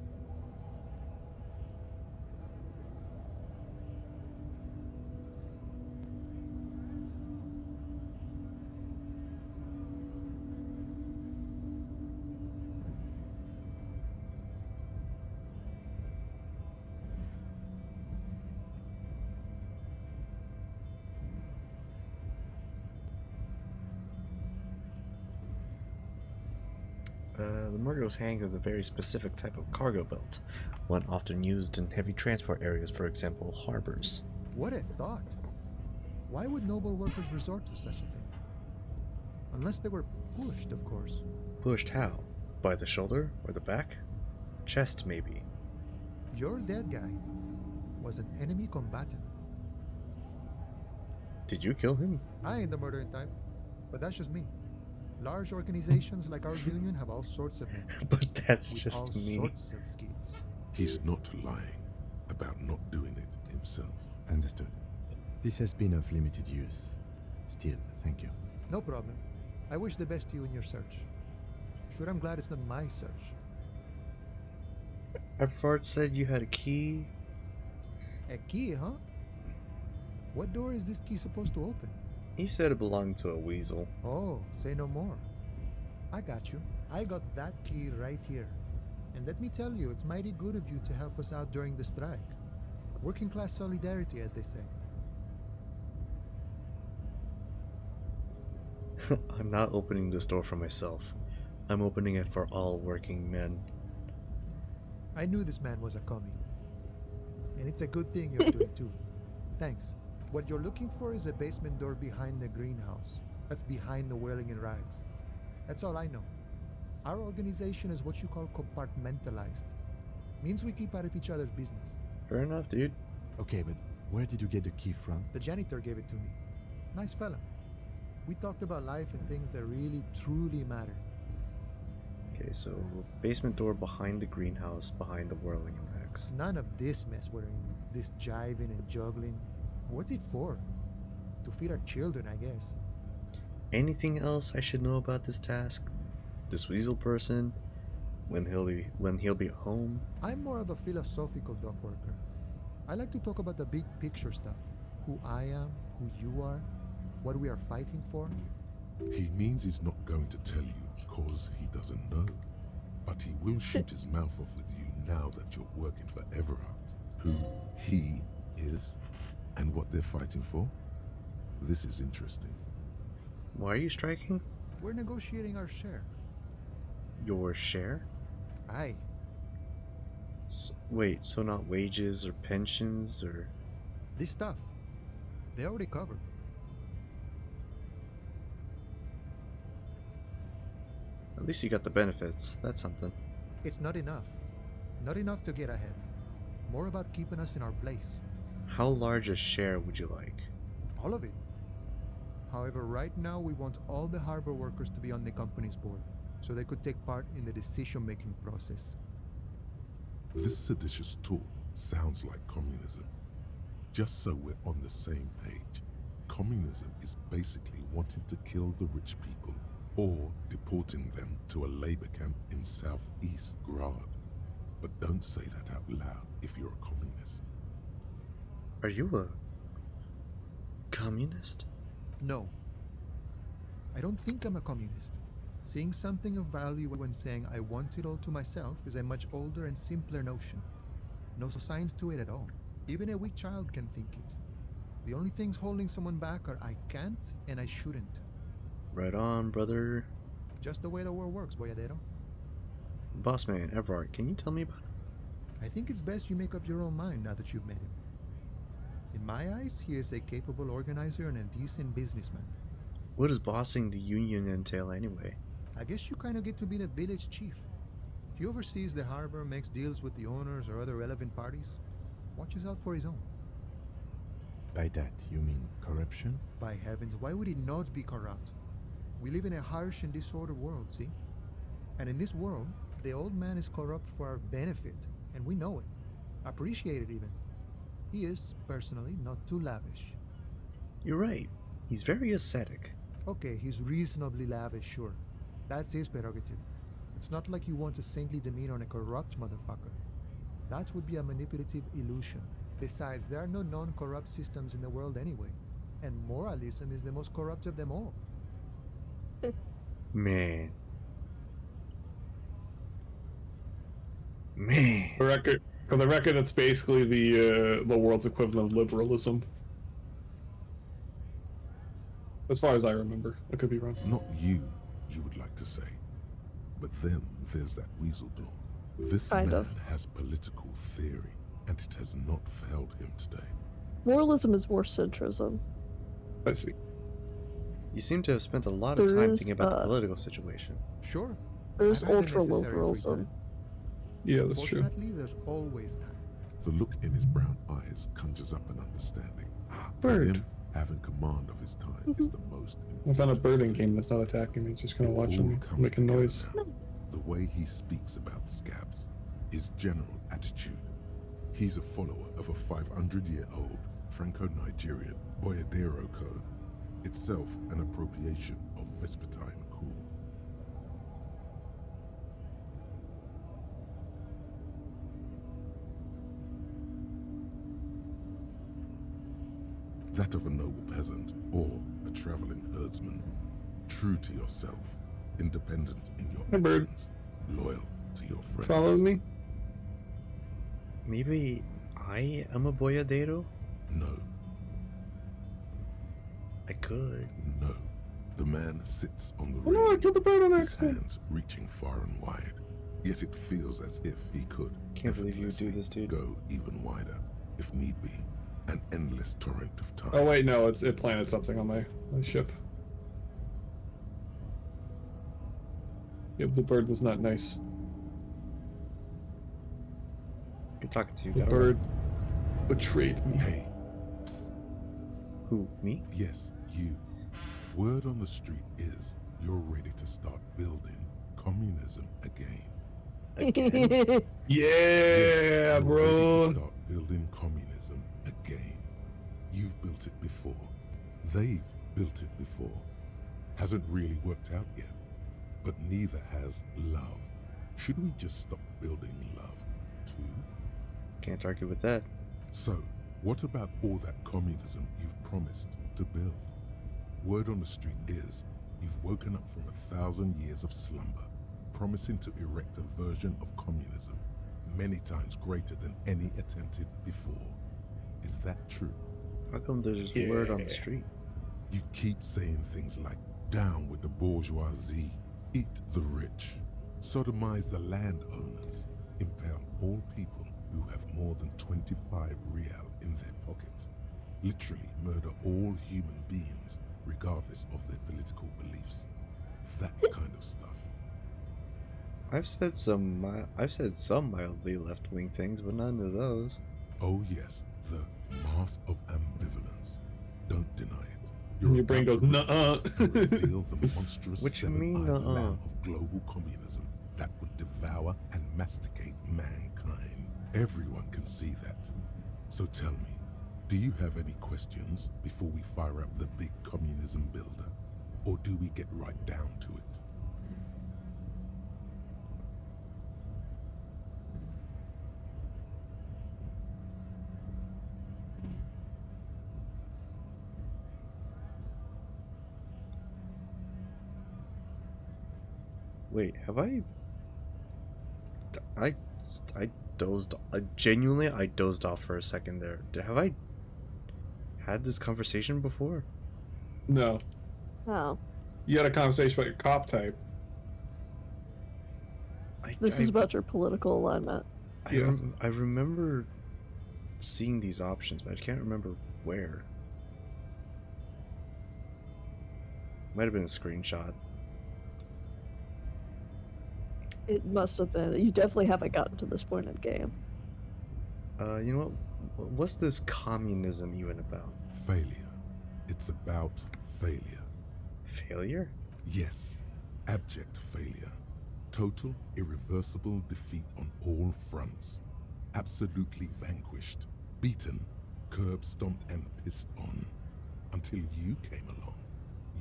The Murgos hang with a very specific type of cargo belt, one often used in heavy transport areas, for example, harbors. What a thought! Why would noble workers resort to such a thing? Unless they were pushed, of course. Pushed how? By the shoulder or the back? Chest, maybe. Your dead guy was an enemy combatant. Did you kill him? I ain't the murdering type, but that's just me. Large organizations like our union have all sorts of men. But that's with just all me. sorts of skills. He's not lying about not doing it himself. Understood. This has been of limited use. Still, thank you. No problem. I wish the best to you in your search. Sure, I'm glad it's not my search. Everfart said you had a key. A key, huh? What door is this key supposed to open? He said it belonged to a weasel. Oh, say no more. I got you. I got that key right here. And let me tell you, it's mighty good of you to help us out during the strike. Working class solidarity, as they say. I'm not opening this door for myself. I'm opening it for all working men. I knew this man was a commie. And it's a good thing you're doing too. Thanks. What you're looking for is a basement door behind the greenhouse. That's behind the whirling in rags. That's all I know. Our organization is what you call compartmentalized. Means we keep out of each other's business. Fair enough, dude. Okay, but where did you get the key from? The janitor gave it to me. Nice fella. We talked about life and things that really, truly matter. Okay, so basement door behind the greenhouse, behind the whirling rags. None of this mess we're in. This jiving and juggling. What's it for? To feed our children, I guess. Anything else I should know about this task? This weasel person? When he'll be home? I'm more of a philosophical dock worker. I like to talk about the big picture stuff. Who I am, who you are, what we are fighting for. He means he's not going to tell you because he doesn't know. But he will shoot his mouth off with you now that you're working for Everard. Who he is and what they're fighting for. This is interesting. Why are you striking? We're negotiating our share. Your share? Aye. Wait, so not wages or pensions or... This stuff. They already covered. At least you got the benefits. That's something. It's not enough. Not enough to get ahead. More about keeping us in our place. How large a share would you like? All of it. However, right now we want all the harbor workers to be on the company's board, so they could take part in the decision-making process. This seditious talk sounds like communism. Just so we're on the same page, communism is basically wanting to kill the rich people or deporting them to a labor camp in southeast Grad. But don't say that out loud if you're a communist. Are you a communist? No. I don't think I'm a communist. Seeing something of value when saying I want it all to myself is a much older and simpler notion. No science to it at all. Even a weak child can think it. The only things holding someone back are I can't and I shouldn't. Right on, brother. Just the way the world works, boyadero. Boss man, Everard, can you tell me about him? I think it's best you make up your own mind now that you've met him. In my eyes, he is a capable organizer and a decent businessman. What does bossing the union entail anyway? I guess you kind of get to be the village chief. He oversees the harbor, makes deals with the owners or other relevant parties. Watches out for his own. By that, you mean corruption? By heavens, why would he not be corrupt? We live in a harsh and disordered world, see? And in this world, the old man is corrupt for our benefit, and we know it. Appreciate it even. He is, personally, not too lavish. You're right. He's very ascetic. Okay, he's reasonably lavish, sure. That's his prerogative. It's not like you want a saintly demeanor on a corrupt motherfucker. That would be a manipulative illusion. Besides, there are no non-corrupt systems in the world anyway. And moralism is the most corrupt of them all. Man. For the record, it's basically the world's equivalent of liberalism. As far as I remember. I could be wrong. Not you would like to say. But then there's that weasel door. This man has political theory, and it has not failed him today. Moralism is more centrism. I see. You seem to have spent a lot of time thinking about the political situation. Sure. There's I've had the ultra-liberalism. Yeah, that's true. Fortunately, there's always time. The look in his brown eyes conjures up an understanding. For Bird. him, having command of his time is the most I found a bird in game that's not attacking me. It's just gonna watch him making noise. The way he speaks about scabs, his general attitude. He's a follower of a 500-year-old Franco-Nigerian Boyadero code, itself an appropriation of Vespertine cool. that of a noble peasant or a traveling herdsman. True to yourself, independent in your Hey, bird. actions, loyal to your friends. Follow me? Maybe I am a boyadero? No, I could. no. The man sits on the Oh no, I railing, killed the bird on his accident. hands reaching far and wide. Yet it feels as if he could Can't believe you would do this, dude. go even wider, if need be. An endless torrent of time. Oh wait, no, it planted something on my ship. Yep, the bird was not nice. I'm talking to you. The gotta bird betrayed me. Hey, run. Who? Me? yes, you. Word on the street is you're ready to start building communism again. Again? Yeah, Yes, you're bro. ready to start building communism again. You've built it before. They've built it before. Hasn't really worked out yet. But neither has love. Should we just stop building love, too? Can't argue with that. So, what about all that communism you've promised to build? Word on the street is you've woken up from 1,000 years of slumber, promising to erect a version of communism many times greater than any attempted before. Is that true? How come there's just word on the street? You keep saying things like, down with the bourgeoisie, eat the rich, sodomize the landowners, impel all people who have more than 25 real in their pocket, literally murder all human beings regardless of their political beliefs. That kind of stuff. I've said some mildly left-wing things, but none of those. Oh yes, the mask of ambivalence. Don't deny it. Your brain about goes, to nuh-uh. reveal the monstrous What you seven-eyed mean, nuh-uh? lamb of global communism that would devour and masticate mankind. Everyone can see that. So tell me, do you have any questions before we fire up the big communism builder? Or do we get right down to it? Wait, have I dozed. Genuinely, I dozed off for a second there. Have I had this conversation before? No. Oh, You had a conversation about your cop type. this is about your political alignment. I remember seeing these options, but I can't remember where. Might have been a screenshot. It must have been. You definitely haven't gotten to this point in the game. You know what? What's this communism even about? Failure. It's about failure. Failure? Yes, abject failure. Total, irreversible defeat on all fronts. Absolutely vanquished, beaten, curb stomped and pissed on. Until you came along.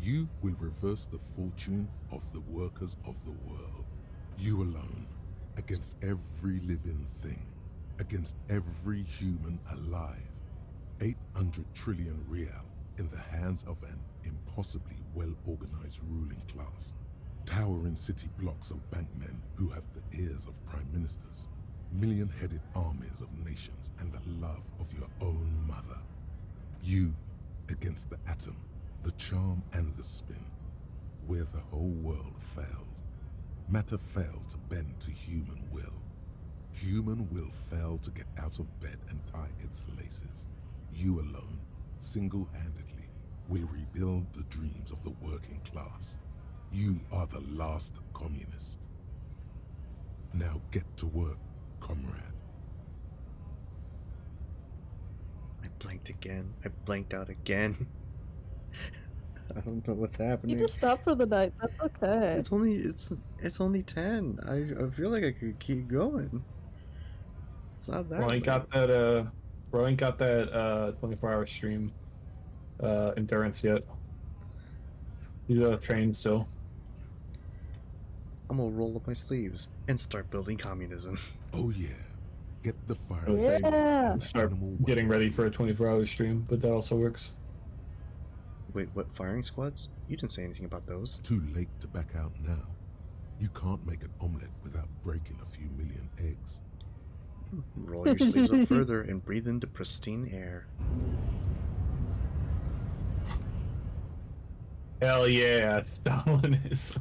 You will reverse the fortune of the workers of the world. You alone, against every living thing, against every human alive. 800 trillion real in the hands of an impossibly well-organized ruling class. Towering city blocks of bankmen who have the ears of prime ministers. Million-headed armies of nations and the love of your own mother. You against the atom, the charm and the spin, where the whole world failed. Matter failed to bend to human will. Human will failed to get out of bed and tie its laces. You alone, single-handedly, will rebuild the dreams of the working class. You are the last communist. Now get to work, comrade. I blanked again. I blanked out again. I don't know what's happening. You just stop for the night. That's okay. It's only 10. I feel like I could keep going. It's not that. Bro ain't got that 24-hour stream endurance yet. He's trained still. I'm gonna roll up my sleeves and start building communism. Oh yeah. Get the fire. Yeah. Start getting ready for a 24-hour stream, but that also works. Wait, what firing squads? You didn't say anything about those. Too late to back out now. You can't make an omelette without breaking a few million eggs. Roll your sleeves up further and breathe in the pristine air. Hell yeah, Stalinism.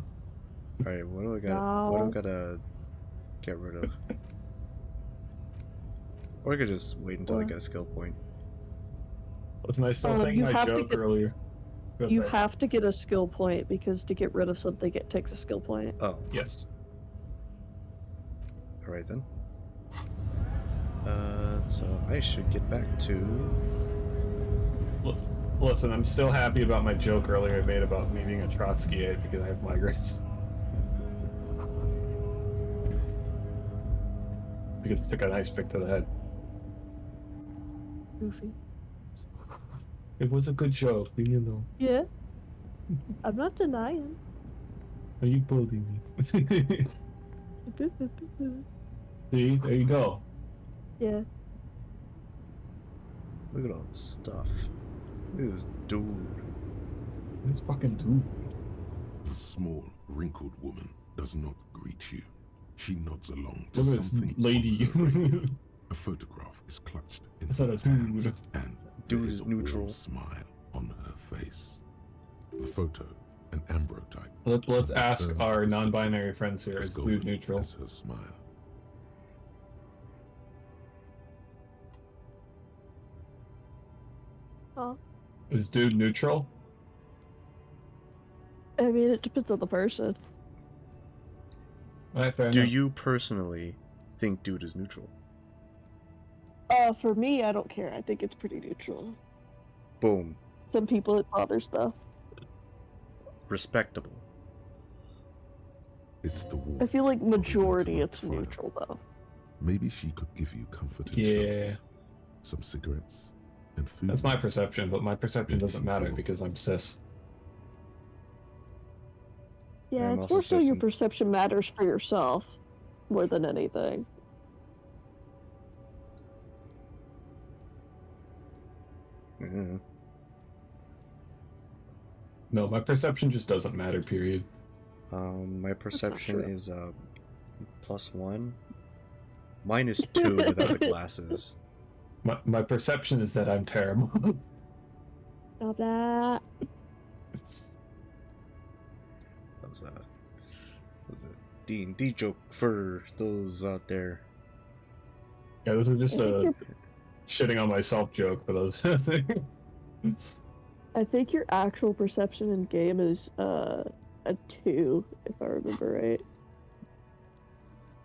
Alright, what do I got? What do I gotta get rid of? Or I could just wait until I get a skill point. Wasn't I still thinking you my have to joke get- earlier? Go You ahead. have to get a skill point because to get rid of something, it takes a skill point. Oh, Yes. alright then. So I should get back to... Listen, I'm still happy about my joke earlier I made about me being a Trotskyite because I have migraines. Because I took a nice pick to the head. Goofy. It was a good joke, you know. Yeah. I'm not denying. Are you bullying me? See, there you go. Yeah. Look at all this stuff. This dude. This fucking dude. The small, wrinkled woman does not greet you. She nods along to Look at this something. lady. A photograph is clutched in It's her not a hands, dude. and Dude there is is a warm neutral. smile on her face. The photo, an ambrotype. Let's from the ask turn our of the non-binary friends here. as Is dude golden neutral? as her smile. Oh. Is dude neutral? I mean, it depends on the person. Alright, fair Do enough. you personally think dude is neutral? For me, I don't care. I think it's pretty neutral. Boom. Some people it bothers though. Respectable. It's the warmth I feel like of an majority intimate it's fire. neutral though. Maybe she could give you comfort and Yeah. shelter, some cigarettes, and food. That's my perception, but my perception Maybe doesn't she's matter wrong. because I'm cis. Yeah, I'm it's also more so your citizen. perception matters for yourself more than anything. Mhm. No, my perception just doesn't matter, period. My perception true. is +1. Mine is 2 without the glasses. My perception is that I'm terrible. Blah blah. That was a D&D joke for those out there. Yeah, this is just I think a you're- shitting on myself joke for those. I think your actual perception in game is a 2, if I remember right.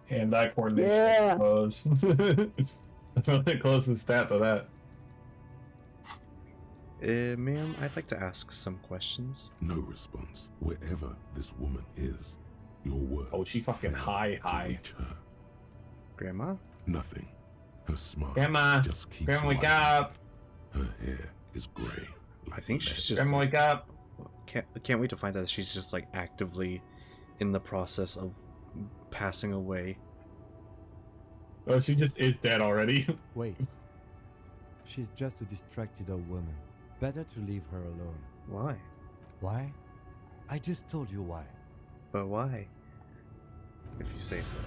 Hand-eye coordination. Yeah. Close. I'm really close in stat to that. Ma'am, I'd like to ask some questions. No response. Wherever this woman is, your word. Oh, she fucking failed high. to reach her. Grandma? Nothing. Her smile Grandma, just keeps Grandma, wake widening. up. Her hair is grey. I think she's just Grandma, wake up. can't wait to find out that she's just like actively in the process of passing away. Oh, she just is dead already. Wait. She's just a distracted old woman. Better to leave her alone. Why? Why? I just told you why. But why? If you say so.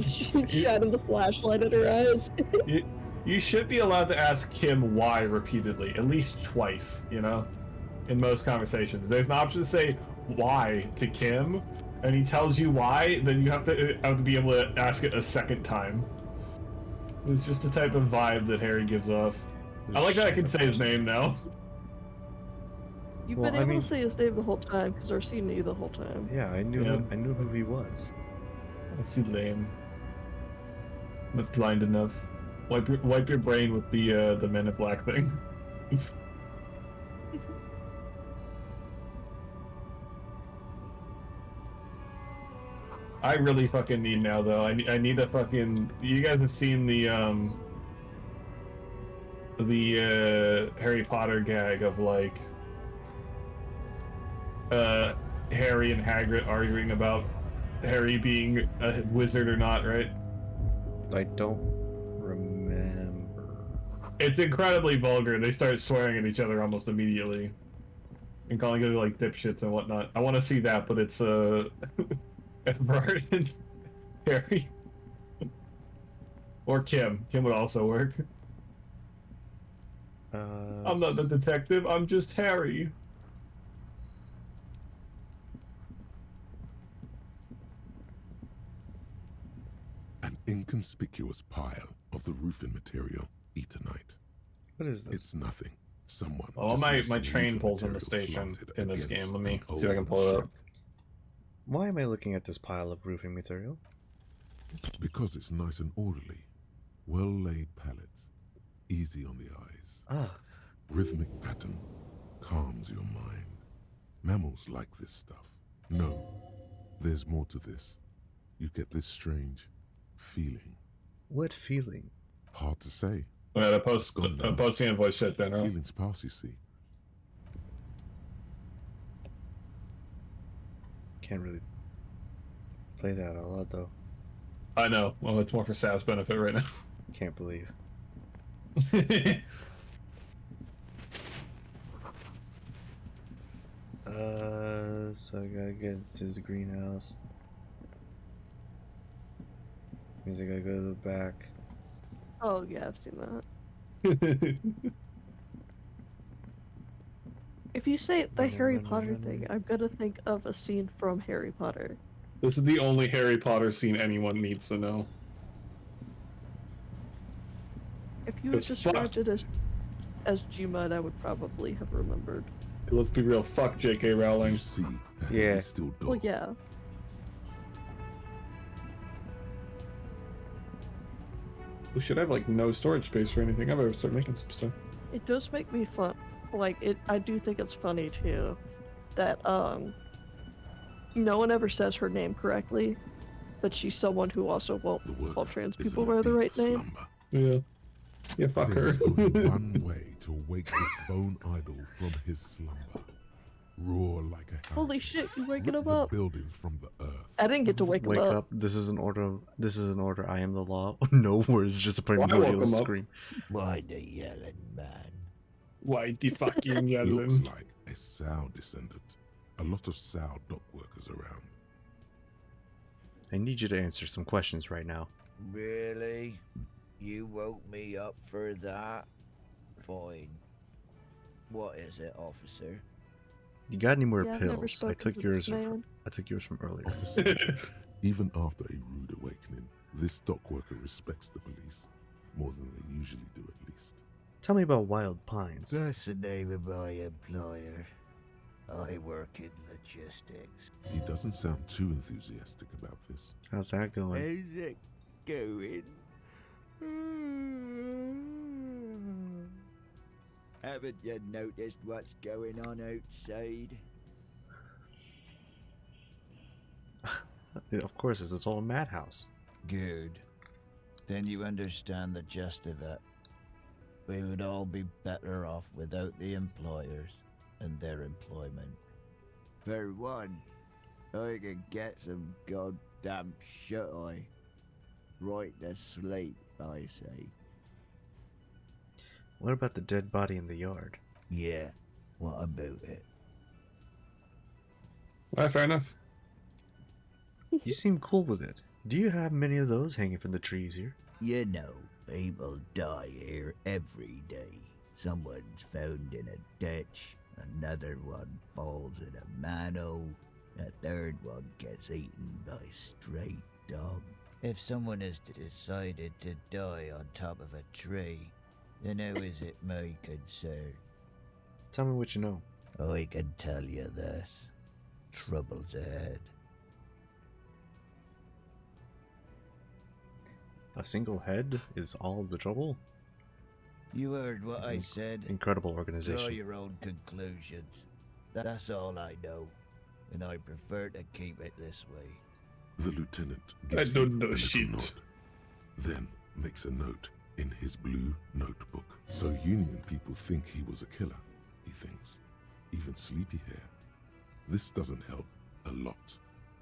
She shined the flashlight at her eyes. You should be allowed to ask Kim why repeatedly, at least twice, you know? In most conversations. There's an option to say why to Kim, and he tells you why, then you have to be able to ask it a second time. It's just the type of vibe that Harry gives off. I like that I can say his name now. You've Well, been I able mean- to say his name the whole time because I've seen you the whole time. Yeah, I knew Yeah. I knew who he was. That's too lame. Not blind enough. Wipe your brain with the Men in Black thing. I really fucking need now though. I need a fucking. You guys have seen the Harry Potter gag of like Harry and Hagrid arguing about Harry being a wizard or not, right? I don't remember. It's incredibly vulgar. They start swearing at each other almost immediately. And calling it like dipshits and whatnot. I want to see that, but it's Edward and Harry. Or Kim. Kim would also work. I'm not the detective, I'm just Harry. An inconspicuous pile of the roofing material, Eternite. What is this? It's nothing. Someone. Oh, just my left some train roofing pulls in the material station slanted in this against game. Let me an see if I can old pull it up. ship. Why am I looking at this pile of roofing material? Because it's nice and orderly. Well laid pallets. Easy on the eyes. Ah, Rhythmic pattern. Calms your mind. Mammals like this stuff. No, there's more to this. You get this strange feeling. what feeling? Hard to say. I'm posting in voice chat then, right? Feelings pass, you see. Can't really play that out loud though. I know. Well, it's more for Sav's benefit right now. Can't believe. So I gotta get to the greenhouse. Means I gotta go to the back. Oh yeah, I've seen that. If you say the Running, Harry running, Potter running. thing, I'm gonna think of a scene from Harry Potter. This is the only Harry Potter scene anyone needs to know. If you would It's described it as Gmod, I would probably have remembered. Let's be real, fuck J.K. You Rowling. see, Yeah. he's still dull. Well, yeah. We should have like no storage space for anything. I better start making some stuff. It does make me fun. Like I do think it's funny too, that no one ever says her name correctly, but she's someone who also won't The work call trans is people in a by the deep right name. slumber. Yeah. Yeah, fuck her. There's only one way to wake this bone idol from his slumber. Roar like a Holy hurricane. shit, you waking Rip him the up? buildings from the earth. I didn't get to wake him Wake up. up. This is an order. This is an order. I am the law. No words, just a Why woke primordial him up? scream. Why the yelling, man? Why the fucking Looks yelling? like a Sao descendant. A lot of Sao dock workers around. I need you to answer some questions right now. Really? You woke me up for that? Fine. What is it, officer? You got any more Yeah, I've never pills? I spoken took to yours. this man. I took yours from earlier. Officer, even after a rude awakening, this dock worker respects the police. More than they usually do, at least. Tell me about Wild Pines. That's the name of my employer. I work in logistics. He doesn't sound too enthusiastic about this. How's that going? How's it going? Haven't you noticed what's going on outside? Of course, it's all a madhouse. Good. Then you understand the gist of it. We would all be better off without the employers and their employment. For one, I can get some goddamn shut-eye. Right to sleep, I say. What about the dead body in the yard? Yeah, what about it? Alright, fair enough. You seem cool with it. Do you have many of those hanging from the trees here? You know, people die here every day. Someone's found in a ditch, another one falls in a manhole, a third one gets eaten by stray dog. If someone has decided to die on top of a tree, then how is it my concern? Tell me what you know. I can tell you this. Trouble's ahead. A single head is all the trouble? You heard what I said. Incredible Draw organization. your own conclusions. That's all I know, and I prefer to keep it this way. The lieutenant I gives don't you know a little shit. nod, then makes a note in his blue notebook. So Union people think he was a killer, he thinks. Even sleepy hair. This doesn't help a lot,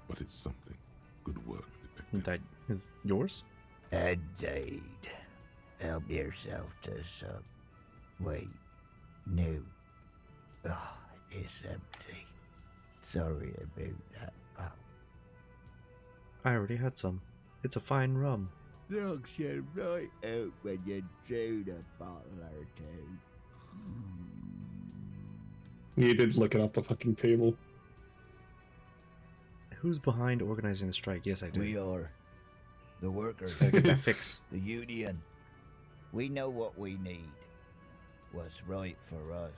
but it's something. Good work, detective. That is yours? Indeed. Help yourself to some. Wait, no. Oh, it's empty. Sorry about that, pal. I already had some. It's a fine rum. Knocks you right out when you drown a bottle or two. He did look it off the fucking table. Who's behind organizing the strike? Yes, I did. We are. The workers. Gotta get that fixed. The union. We know what we need. What's right for us.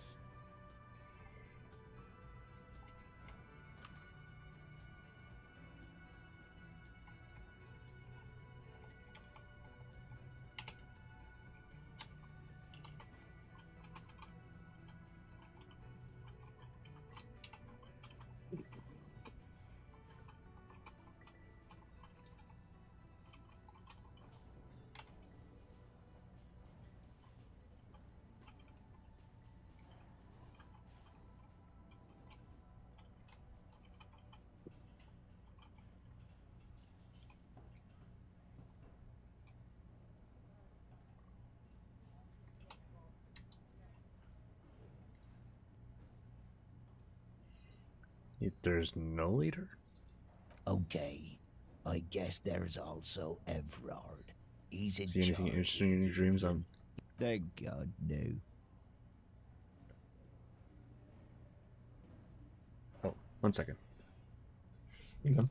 There's no leader? Okay. I guess there's also Everard. He's in See anything charge. interesting in your dreams? Thank God, no. Oh, 1 second. Okay.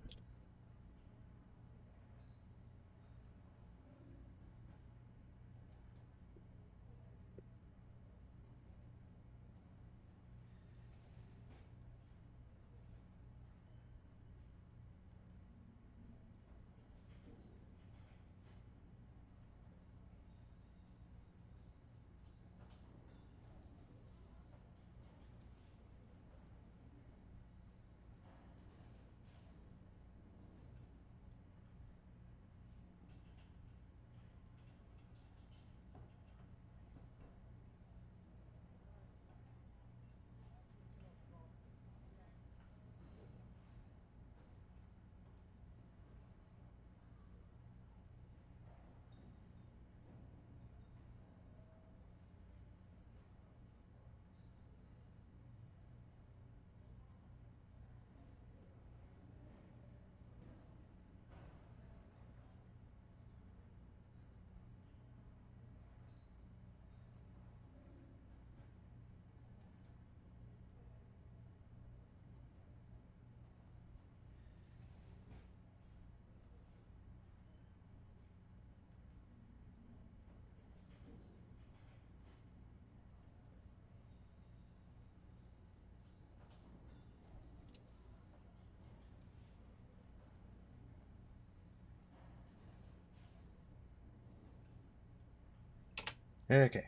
Okay.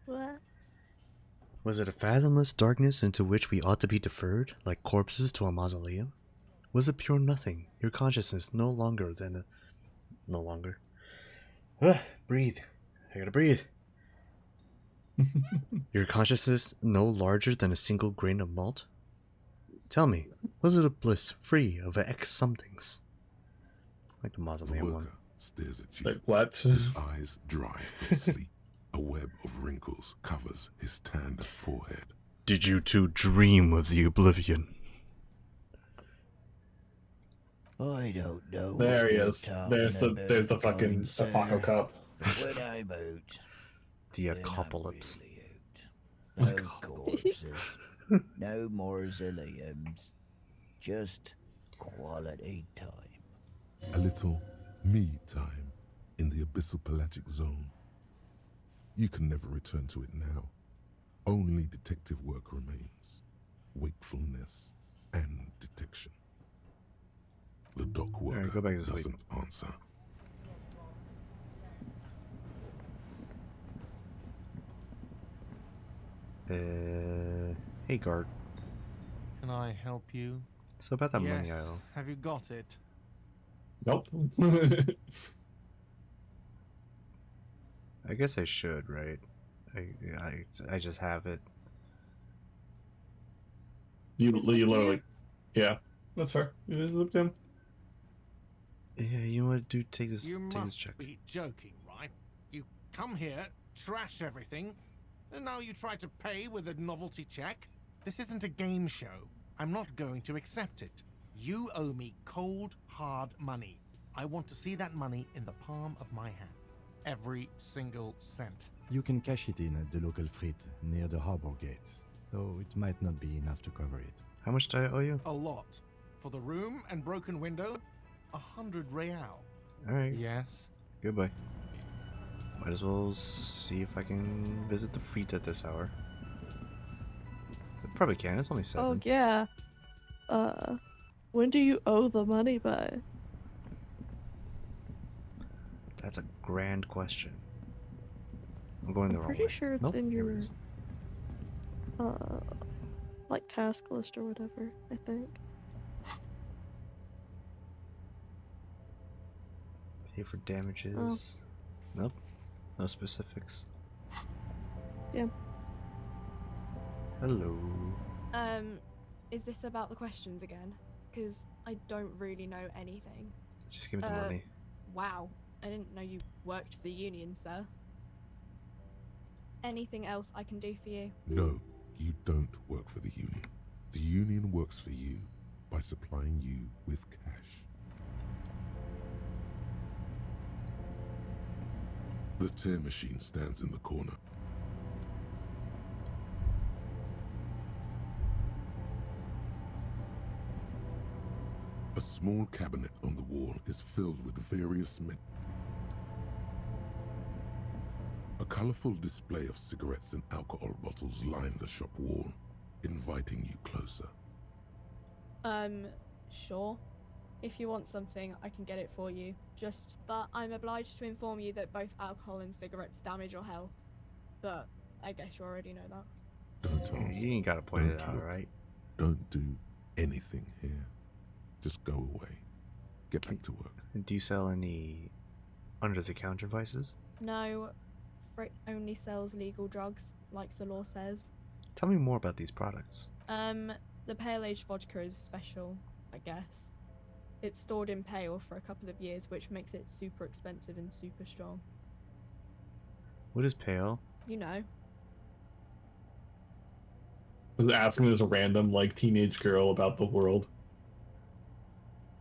What? Was it a fathomless darkness into which we ought to be deferred, like corpses to a mausoleum? Was it pure nothing, your consciousness no longer than a... No longer. Breathe. I gotta breathe. Your consciousness no larger than a single grain of malt? Tell me, was it a bliss free of X somethings? Like the The mausoleum one. worker stares at you. Like what? His eyes dry from sleep. A web of wrinkles covers his tanned forehead. Did you two dream of the oblivion? I don't know. There what he you're is. talking There's the about, fucking kind sir. Apoco cup. When I'm out, The then I'm apocalypse. really out. No corpses, no mausoleums, just quality time. A little me time in the abyssal pelagic zone. You can never return to it now. Only detective work remains. Wakefulness and detection. The dock worker Alright, go back to sleep. doesn't answer. Hey guard. Can I help you? So about that money Yes. I owe. Have you got it? Nope. I guess I should, right? I just have it. You literally, yeah, that's fair. You just looked in. Yeah, you know what, dude? Take this. You Take this must check. be joking, right? come here, trash everything, and now you try to pay with a novelty check? This isn't a game show. I'm not going to accept it. You owe me cold, hard money. I want to see that money in the palm of my hand. Every single cent. You can cash it in at the local frit near the harbor gates, though it might not be enough to cover it. How much do I owe you? A lot. For the room and broken window, 100 real. Alright. Yes. Goodbye. Might as well see if I can visit the fleet at this hour. I probably can, it's only 7. Oh yeah. When do you owe the money by? That's a grand question. I'm going the wrong way. Pretty sure it's Nope, in here your it is. like task list or whatever, I think. Pay for damages. Nope. No specifics. Yeah. Hello. Is this about the questions again? Because I don't really know anything. Just give me the money. Wow. I didn't know you worked for the union, sir. Anything else I can do for you? No, you don't work for the union. The union works for you by supplying you with cash. The tear machine stands in the corner. A small cabinet on the wall is filled with various A colorful display of cigarettes and alcohol bottles line the shop wall, inviting you closer. Sure. If you want something, I can get it for you. But I'm obliged to inform you that both alcohol and cigarettes damage your health. But I guess you already know that. Don't ask. You ain't gotta point it Don't out, look. right? Don't do anything here. Just go away. Get back to work. Do you sell any under-the-counter vices? No, Frit only sells legal drugs, like the law says. Tell me more about these products. The Pale Age vodka is special, I guess. It's stored in pale for a couple of years, which makes it super expensive and super strong. What is pale? You know. I was asking this random, like, teenage girl about the world.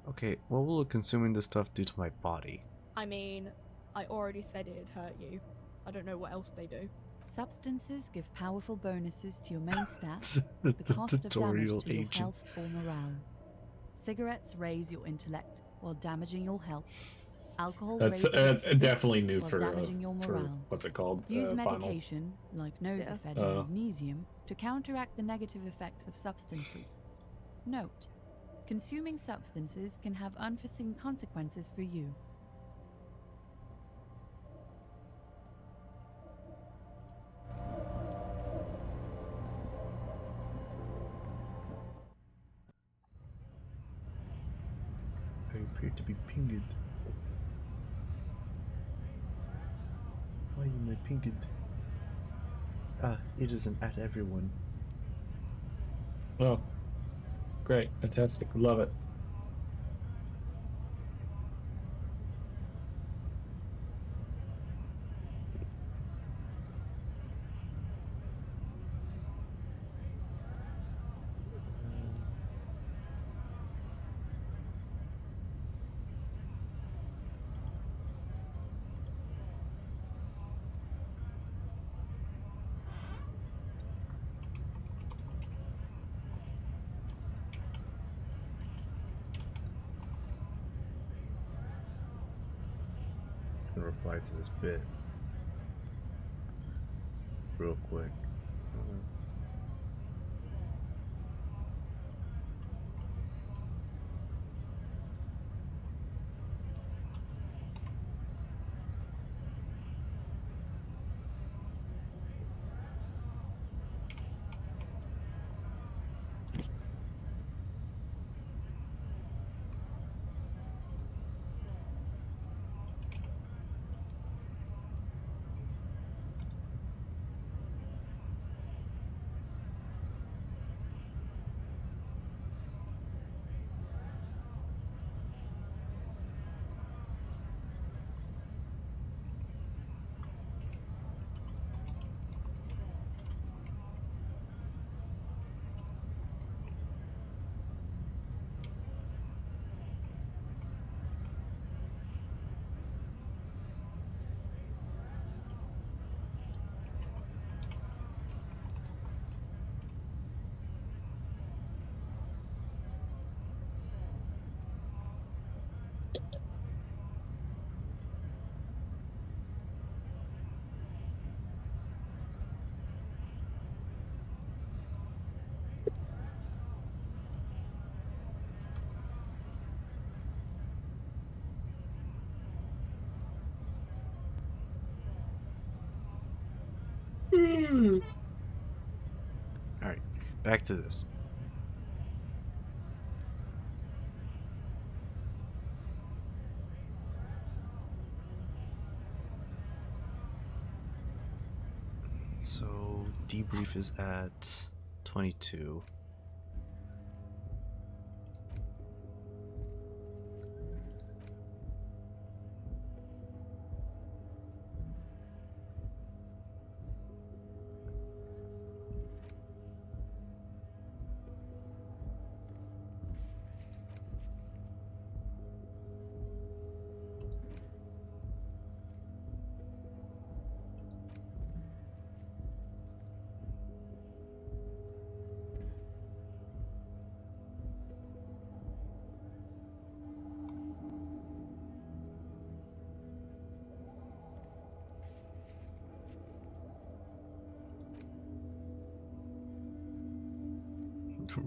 Okay, what will consuming this stuff do to my body? I mean, I already said it'd hurt you. I don't know what else they do. Substances give powerful bonuses to your main stats, the cost of Tutorial damage to your agent. health or morale. Cigarettes raise your intellect while damaging your health. Alcohol That's raises your physique definitely new while for damaging your morale. what's it called? Use Final. medication, like Nosafed Yeah. and Elysium, to counteract the negative effects of substances. Note: consuming substances can have unforeseen consequences for you. I appear to be pinged. Why am I pinged? Ah, it isn't at everyone. Oh, great, fantastic, love it. It's gonna reply to this bit real quick. back to this. So debrief is at 22.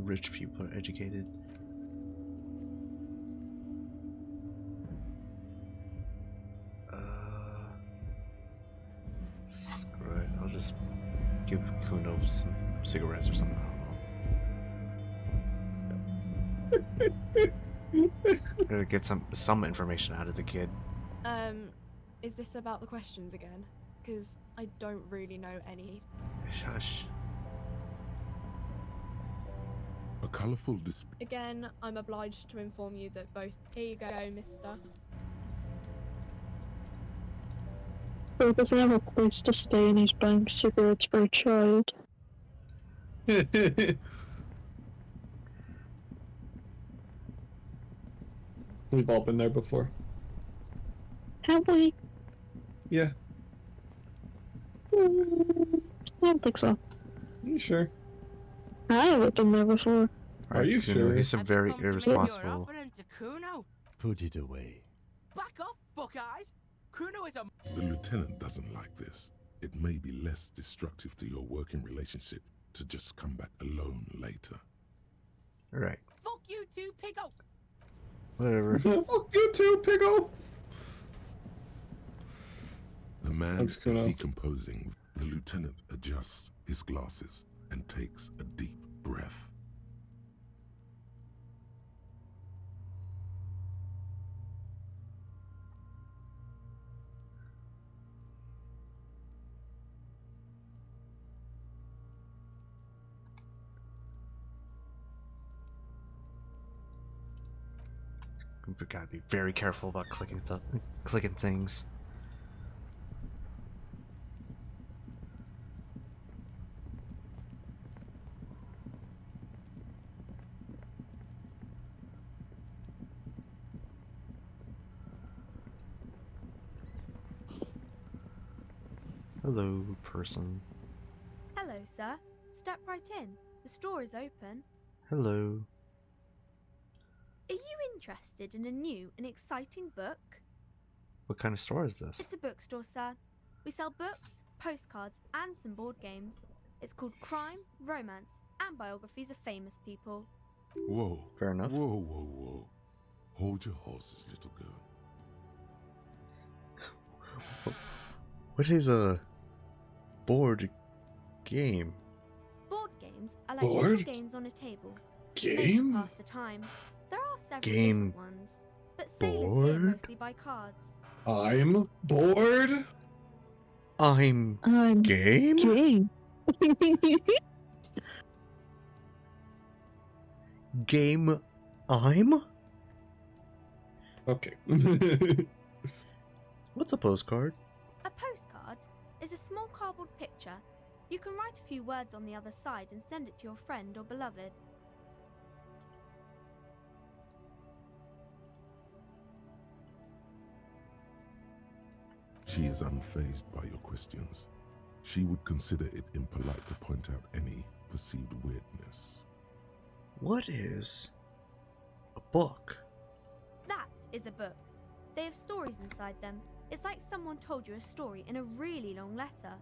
Rich people are educated. Screw it. I'll just give Kuno some cigarettes or something. I don't know. Gotta get some information out of the kid. Is this about the questions again? Because I don't really know any. Shush. A colourful display. Again, I'm obliged to inform you that both. Here you go, mister. He doesn't have a place to stay and he's buying cigarettes for a child. We've all been there before. Have we? Yeah. I don't think so. You sure? I haven't been there before. Are you Kuno, sure? he's a very irresponsible. Put it away. Back off, fuck eyes! Kuno is a. The lieutenant doesn't like this. It may be less destructive to your working relationship to just come back alone later. Right. Fuck you too, Piggo! Whatever. Fuck you too, Piggo! The man Thanks, is Kuno. decomposing. The lieutenant adjusts his glasses and takes a deep breath. We gotta be very careful about clicking things. Hello, person. Hello, sir. Step right in. The store is open. Hello. Are you interested in a new and exciting book? What kind of store is this? It's a bookstore, sir. We sell books, postcards, and some board games. It's called Crime, Romance, and Biographies of Famous People. Whoa. Fair enough. Whoa, whoa, whoa. Hold your horses, little girl. What is a board game? Board games are like Board little games on a table. Made game? to pass the time. There are several Game different ones, but sailors board? here mostly buy cards. I'm bored. I'm game? Game. Game I'm? Okay. What's a postcard? A postcard is a small cardboard picture. You can write a few words on the other side and send it to your friend or beloved. She is unfazed by your questions. She would consider it impolite to point out any perceived weirdness. What is a book? That is a book. They have stories inside them. It's like someone told you a story in a really long letter.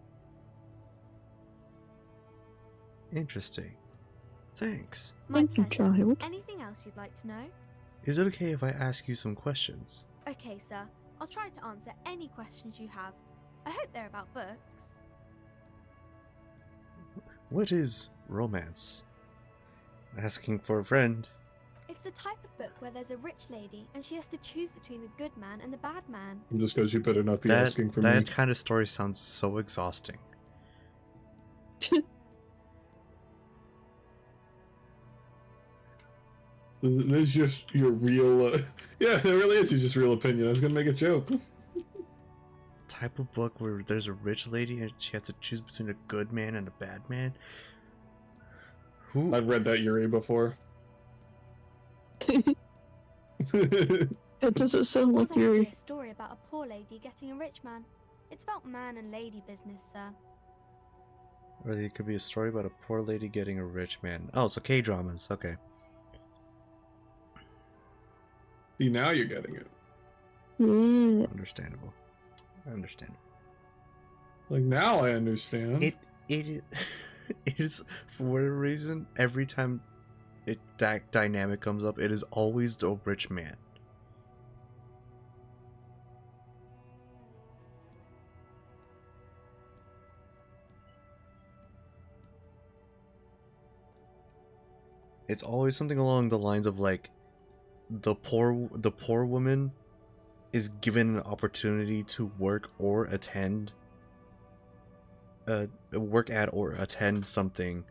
Interesting. Thanks. Thank you, child. Anything else you'd like to know? Is it okay if I ask you some questions? Okay, sir. I'll try to answer any questions you have. I hope they're about books. What is romance? Asking for a friend. It's the type of book where there's a rich lady and she has to choose between the good man and the bad man. Just because you better not be That asking for me. that kind of story sounds so exhausting. This is just your real... yeah, it really is just real opinion. I was going to make a joke. Type of book where there's a rich lady and she has to choose between a good man and a bad man? Who? I've read that Yuri before. It doesn't sound like Or there might be Yuri. a story about a poor lady getting a rich man. It's about man and lady business, sir. Or it could be a story about a poor lady getting a rich man. Oh, so K-dramas. Okay. See, now you're getting it. Understandable. Understandable. Like, now I understand. It is, it is, for whatever reason, every time that dynamic comes up, it is always the rich man. It's always something along the lines of like the poor woman is given an opportunity to work or attend work at or attend something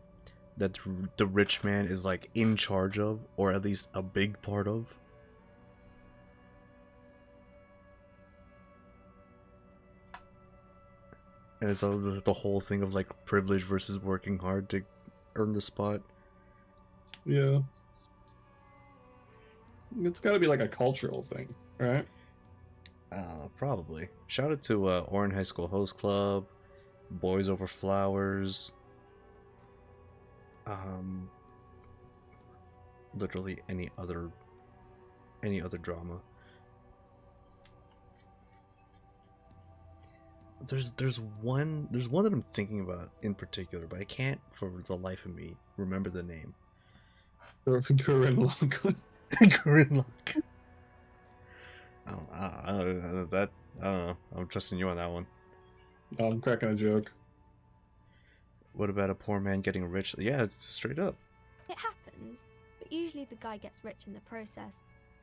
that the rich man is like in charge of, or at least a big part of. And it's the whole thing of like privilege versus working hard to earn the spot. Yeah. It's got to be like a cultural thing, right? Probably. Shout out to Orin High School Host Club, Boys Over Flowers, literally any other drama. There's one that I'm thinking about in particular, but I can't for the life of me remember the name. Corinne Locke. Corinne Locke. I don't know. I'm trusting you on that one. I'm cracking a joke. What about a poor man getting rich? Yeah, straight up. It happens, but usually the guy gets rich in the process,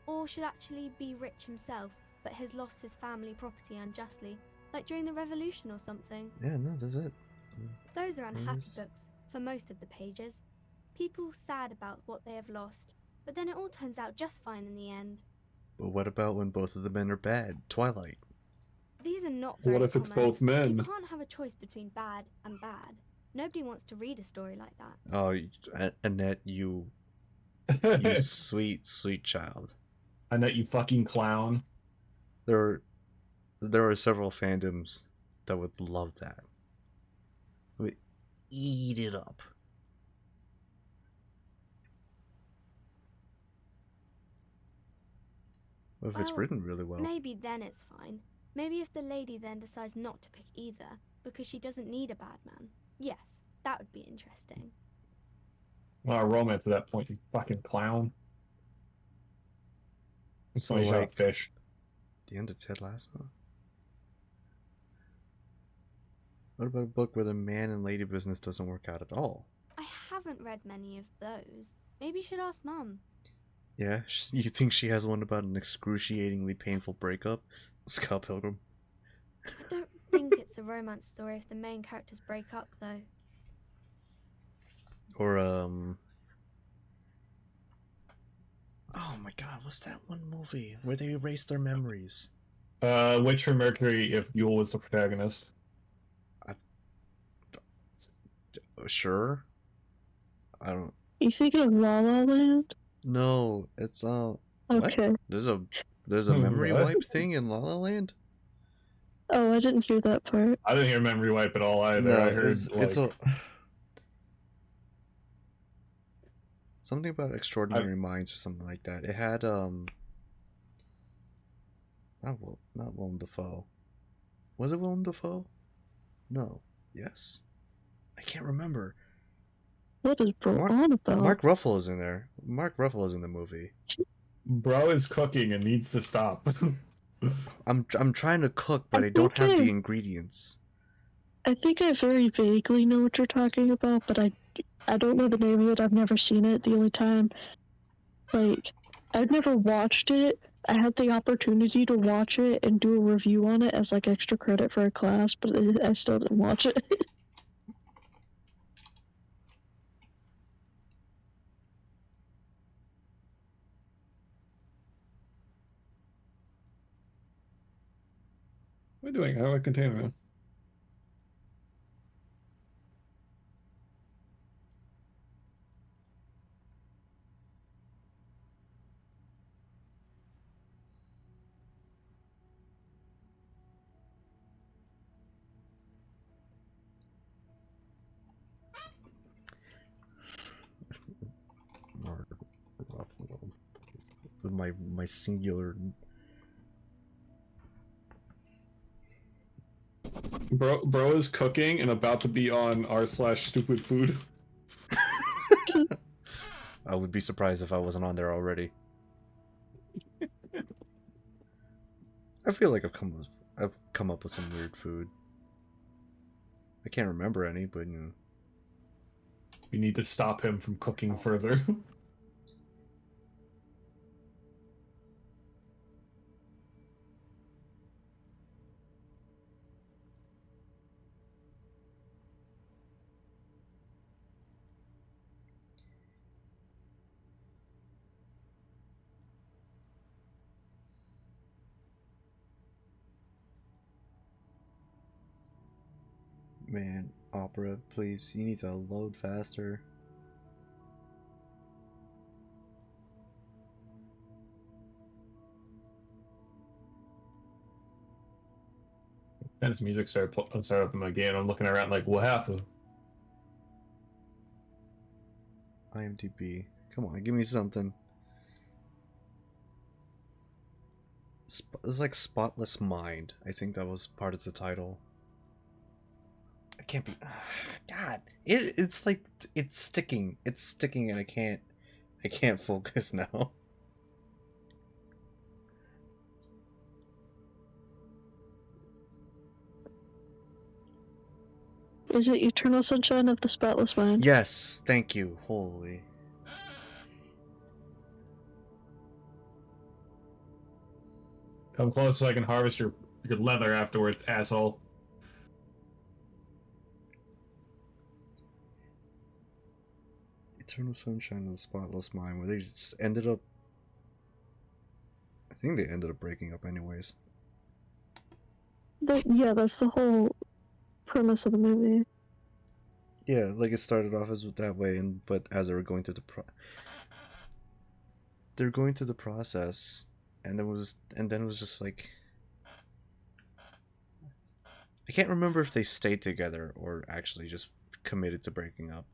or should actually be rich himself, but has lost his family property unjustly, like during the revolution or something. Yeah, no, that's it. Those are unhappy books, for most of the pages. People sad about what they have lost, but then it all turns out just fine in the end. But what about when both of the men are bad? Twilight. These are not very What if it's common. both men? You can't have a choice between bad and bad. Nobody wants to read a story like that. Oh, Annette, you sweet, sweet child. Annette, you fucking clown. There are several fandoms that would love that. Would eat it up. What if it's written really well? Maybe then it's fine. Maybe if the lady then decides not to pick either, because she doesn't need a bad man. Yes, that would be interesting. Romance at that point, you fucking clown. So Somebody shot a like, fish. the end of Ted Lasso? What about a book where the man and lady business doesn't work out at all? I haven't read many of those. Maybe you should ask Mum. Yeah? You think she has one about an excruciatingly painful breakup? Scott Pilgrim. I don't think it's a romance story if the main characters break up, though. Or, oh my god, what's that one movie where they erase their memories? Witcher Mercury if Yule was the protagonist. Sure. I don't... You thinking of La La Land? No, it's, Okay. What? There's a memory What? wipe thing in La La Land? Oh, I didn't hear that part. I didn't hear memory wipe at all either. No, I heard it's a... Something about Extraordinary Minds or something like that. It had, not Willem Dafoe. Was it Willem Dafoe? No. Yes? I can't remember. What is bro on about? Mark Ruffalo is in there. Mark Ruffalo is in the movie. Bro is cooking and needs to stop. I'm trying to cook, but I don't have the ingredients. I think I very vaguely know what you're talking about, but I don't know the name of it. I've never seen it. The only time, like, I've never watched it. I had the opportunity to watch it and do a review on it as like extra credit for a class, but I still didn't watch it. What are we doing? How do I contain it? With my singular. Bro is cooking and about to be on r/stupid food. I would be surprised if I wasn't on there already. I feel like I've come up with some weird food. I can't remember any, but you know. We need to stop him from cooking further. Man, Opera, please, you need to load faster. And his music started up in my game. I'm looking around like, what happened? IMDb. Come on, give me something. It's like Spotless Mind. I think that was part of the title. I can't be. God, it's like it's sticking. It's sticking, and I can't focus now. Is it Eternal Sunshine of the Spotless Mind? Yes, thank you. Holy. Come close so I can harvest your leather afterwards, asshole. Eternal Sunshine of the Spotless Mind, where they just ended up. I think they ended up breaking up, anyways. Yeah, that's the whole premise of the movie. Yeah, like it started off as that way, but as they were going through they're going through the process, and then it was just like, I can't remember if they stayed together or actually just committed to breaking up.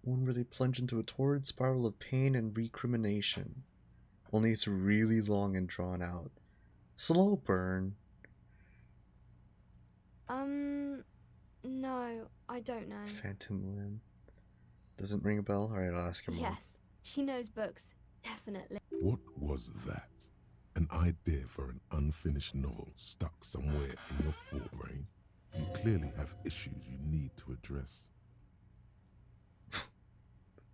One where they plunge into a torrid spiral of pain and recrimination. Only it's really long and drawn out. Slow burn. No, I don't know. Phantom Limb. Doesn't ring a bell? Alright, I'll ask your mom. Yes, she knows books, definitely. What was that? An idea for an unfinished novel stuck somewhere in your forebrain? You clearly have issues you need to address.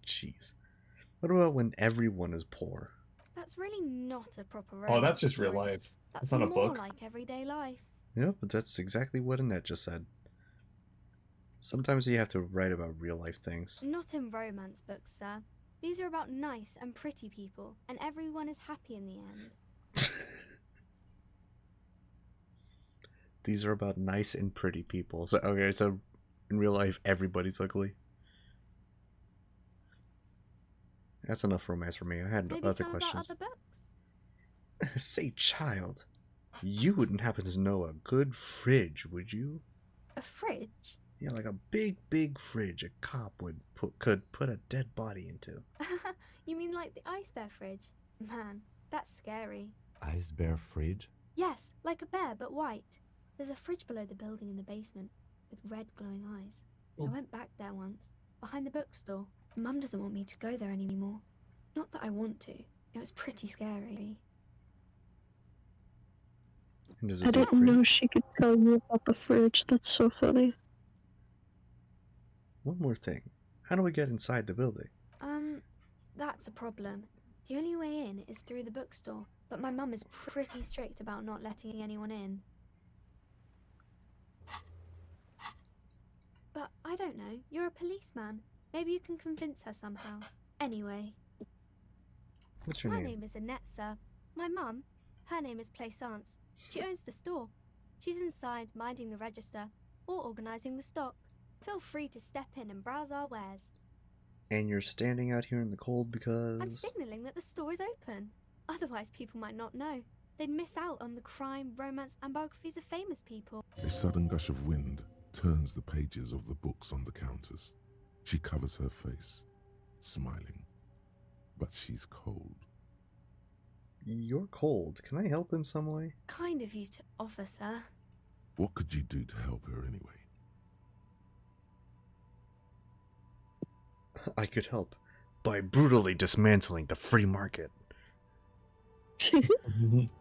Jeez. What about when everyone is poor? That's really not a proper Oh, that's romance just real story. life. That's not a more book. like everyday life. Yeah, but that's exactly what Annette just said. Sometimes you have to write about real life things. Not in romance books, sir. These are about nice and pretty people, and everyone is happy in the end. These are about nice and pretty people. So okay, so in real life everybody's ugly. That's enough romance for me. I had Maybe other some questions. about other books? Say, child, you wouldn't happen to know a good fridge, would you? A fridge? Yeah, like a big fridge a cop could put a dead body into. You mean like the ice bear fridge? Man, that's scary. Ice bear fridge? Yes, like a bear but white. There's a fridge below the building in the basement with red glowing eyes. I went back there once, behind the bookstore. Mum doesn't want me to go there anymore. Not that I want to. It was pretty scary. And is I it big didn't know fridge? she could tell you about the fridge. That's so funny. One more thing. How do we get inside the building? That's a problem. The only way in is through the bookstore, but my mum is pretty strict about not letting anyone in. But I don't know, you're a policeman. Maybe you can convince her somehow. Anyway. What's your My name? name is Annette, sir. My mum, her name is Plaisance. She owns the store. She's inside minding the register or organising the stock. Feel free to step in and browse our wares. And you're standing out here in the cold because... I'm signalling that the store is open. Otherwise people might not know. They'd miss out on the crime, romance and biographies of famous people. A sudden gush of wind turns the pages of the books on the counters. She covers her face, smiling. But she's cold. You're cold. Can I help in some way? Kind of you to offer, sir. What could you do to help her anyway? I could help by brutally dismantling the free market.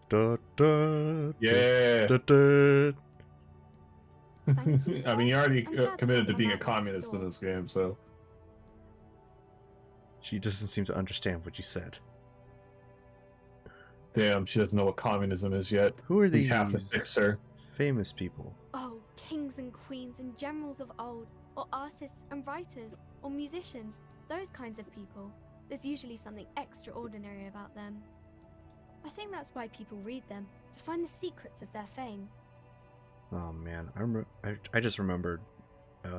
Da, da, Yeah. da, da. I mean, you're already committed to being a communist in this game, so. She doesn't seem to understand what you said. Damn, she doesn't know what communism is yet. Who are We these have to fix her. famous people? Oh, kings and queens and generals of old, or artists and writers, or musicians, those kinds of people. There's usually something extraordinary about them. I think that's why people read them, to find the secrets of their fame. Oh man, I just remembered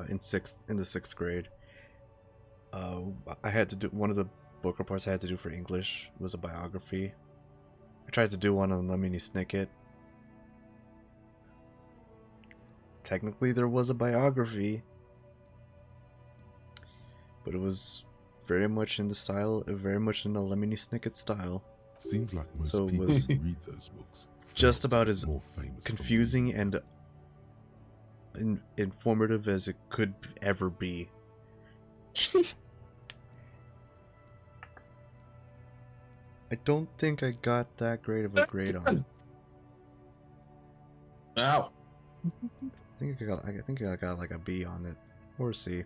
in the sixth grade. I had to do one of the book reports I had to do for English was a biography. I tried to do one on Lemony Snicket. Technically, there was a biography, but it was very much in the style, very much in the Lemony Snicket style. Seems like most So it people was who read those books just felt about as more famous for confusing and informative as it could ever be. I don't think I got that great of a grade on it. Ow. I think I got like a B on it, or a C.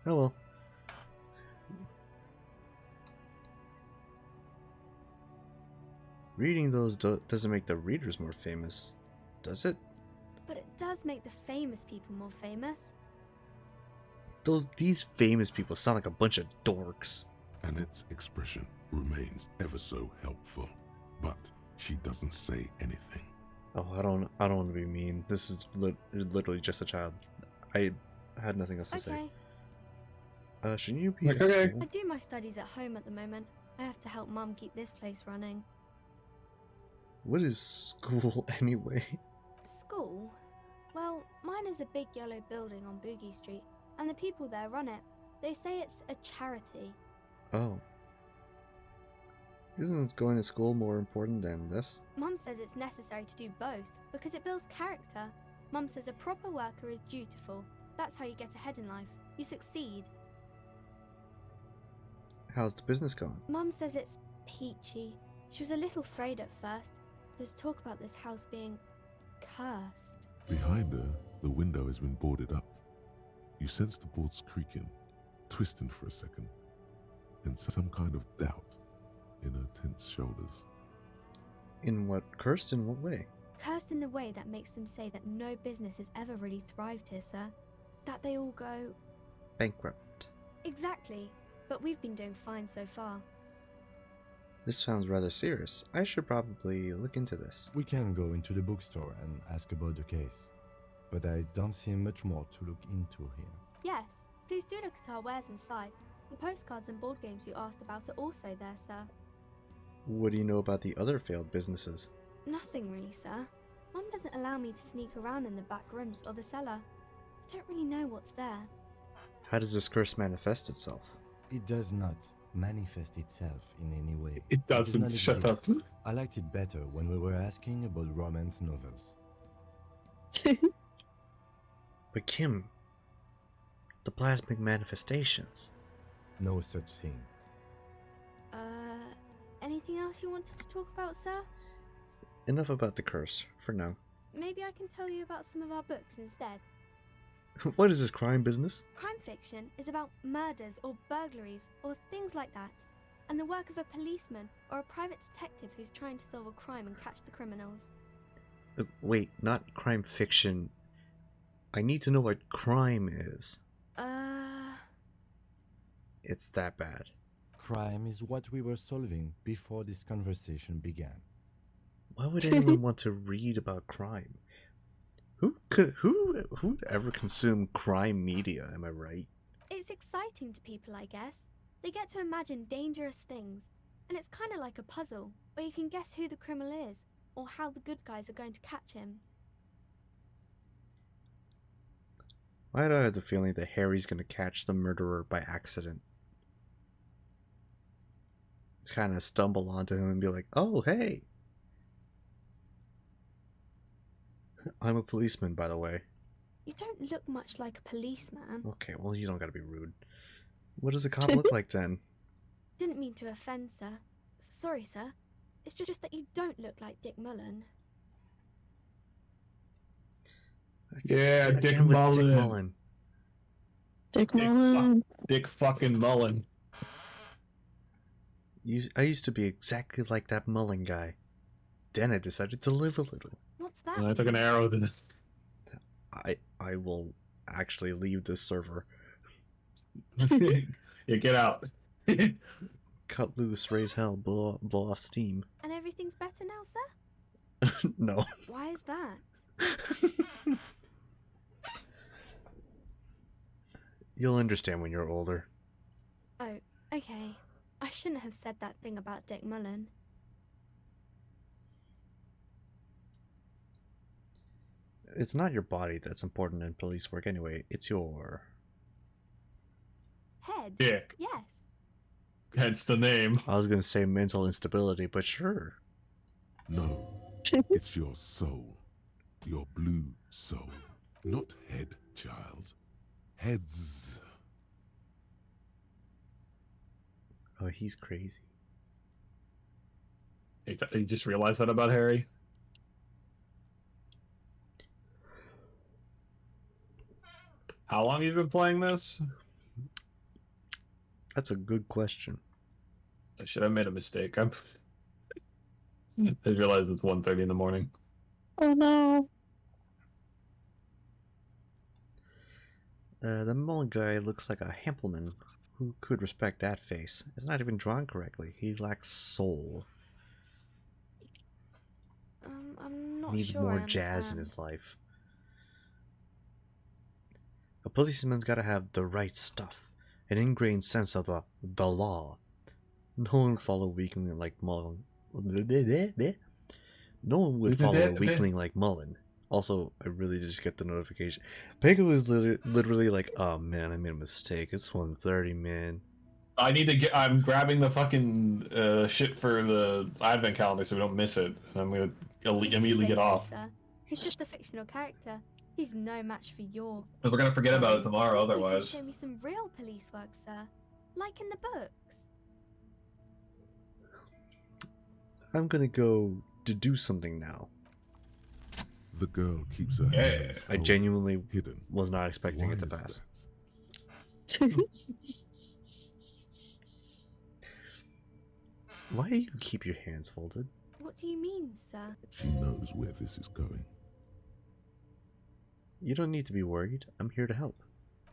Oh well. Reading those doesn't make the readers more famous, does it? But it does make the famous people more famous. These famous people sound like a bunch of dorks. Annette's expression remains ever so helpful, but she doesn't say anything. Oh, I don't want to be mean. This is literally just a child. I had nothing else to say. Shouldn't you be at school? I do my studies at home at the moment. I have to help Mum keep this place running. What is school anyway? School? Well, mine is a big yellow building on Boogie Street, and the people there run it. They say it's a charity. Oh. Isn't going to school more important than this? Mum says it's necessary to do both, because it builds character. Mum says a proper worker is dutiful. That's how you get ahead in life. You succeed. How's the business going? Mum says it's peachy. She was a little afraid at first. There's talk about this house being cursed. Behind her, the window has been boarded up. You sense the boards creaking, twisting for a second, and some kind of doubt in her tense shoulders. In what? Cursed in what way? Cursed in the way that makes them say that no business has ever really thrived here, sir. That they all go... bankrupt. Exactly. But we've been doing fine so far. This sounds rather serious. I should probably look into this. We can go into the bookstore and ask about the case, but I don't see much more to look into here. Yes, please do look at our wares inside. The postcards and board games you asked about are also there, sir. What do you know about the other failed businesses? Nothing really, sir. Mum doesn't allow me to sneak around in the back rooms or the cellar. I don't really know what's there. How does this curse manifest itself? It does not manifest itself in any way. It doesn't. does not Shut up. exist. I liked it better when we were asking about romance novels. But Kim, the plasmic manifestations. No such thing. Anything else you wanted to talk about, sir? Enough about the curse, for now. Maybe I can tell you about some of our books instead. What is this crime business? Crime fiction is about murders or burglaries or things like that, and the work of a policeman or a private detective who's trying to solve a crime and catch the criminals. Wait, not crime fiction. I need to know what crime is. It's that bad. Crime is what we were solving before this conversation began. Why would anyone want to read about crime? Who'd ever consume crime media, am I right? It's exciting to people, I guess. They get to imagine dangerous things, and it's kind of like a puzzle, where you can guess who the criminal is, or how the good guys are going to catch him. Why do I have the feeling that Harry's gonna catch the murderer by accident? Just kind of stumble onto him and be like, oh, hey! I'm a policeman, by the way. You don't look much like a policeman. Okay, well, you don't gotta be rude. What does a cop look like then? Didn't mean to offend, sir. Sorry, sir. It's just that you don't look like Dick Mullen. Yeah, Dick Again with Mullen. Dick Mullen. Dick Mullen. Dick fucking Mullen. I used to be exactly like that Mullen guy. Then I decided to live a little. What's that? And I took an arrow to this. I will actually leave this server. Yeah, get out. Cut loose, raise hell, blow off steam. And everything's better now, sir? No. Why is that? You'll understand when you're older. Oh, okay. I shouldn't have said that thing about Dick Mullen. It's not your body that's important in police work anyway. It's your... Head? Dick. Yes. Hence the name. I was gonna say mental instability, but sure. No, it's your soul. Your blue soul. Not head, child. Heads. Oh, he's crazy. You just realized that about Harry? How long have you been playing this? That's a good question. I should have made a mistake. I realized it's 1:30 in the morning. Oh no. The Mullen guy looks like a Hampelman. Who could respect that face? It's not even drawn correctly. He lacks soul. I'm not Needs sure more I jazz in understand. his life. A policeman's gotta have the right stuff. An ingrained sense of the law. No one would follow a weakling like Mullen. No one would follow a weakling like Mullen. Also, I really just get the notification. Pego was literally like, oh man, I made a mistake. It's 1:30, man. I need to get. I'm grabbing the fucking shit for the advent calendar so we don't miss it. And I'm gonna immediately get off. Sir. He's just a fictional character. He's no match for your... We're gonna forget about it tomorrow, Maybe you could otherwise. show me some real police work, sir. Like in the books. I'm gonna go to do something now. The girl keeps her Yeah. hands I folded, genuinely hidden. was not expecting it to Why is pass. Why do you keep your hands folded? What do you mean, sir? She knows where this is going. You don't need to be worried. I'm here to help.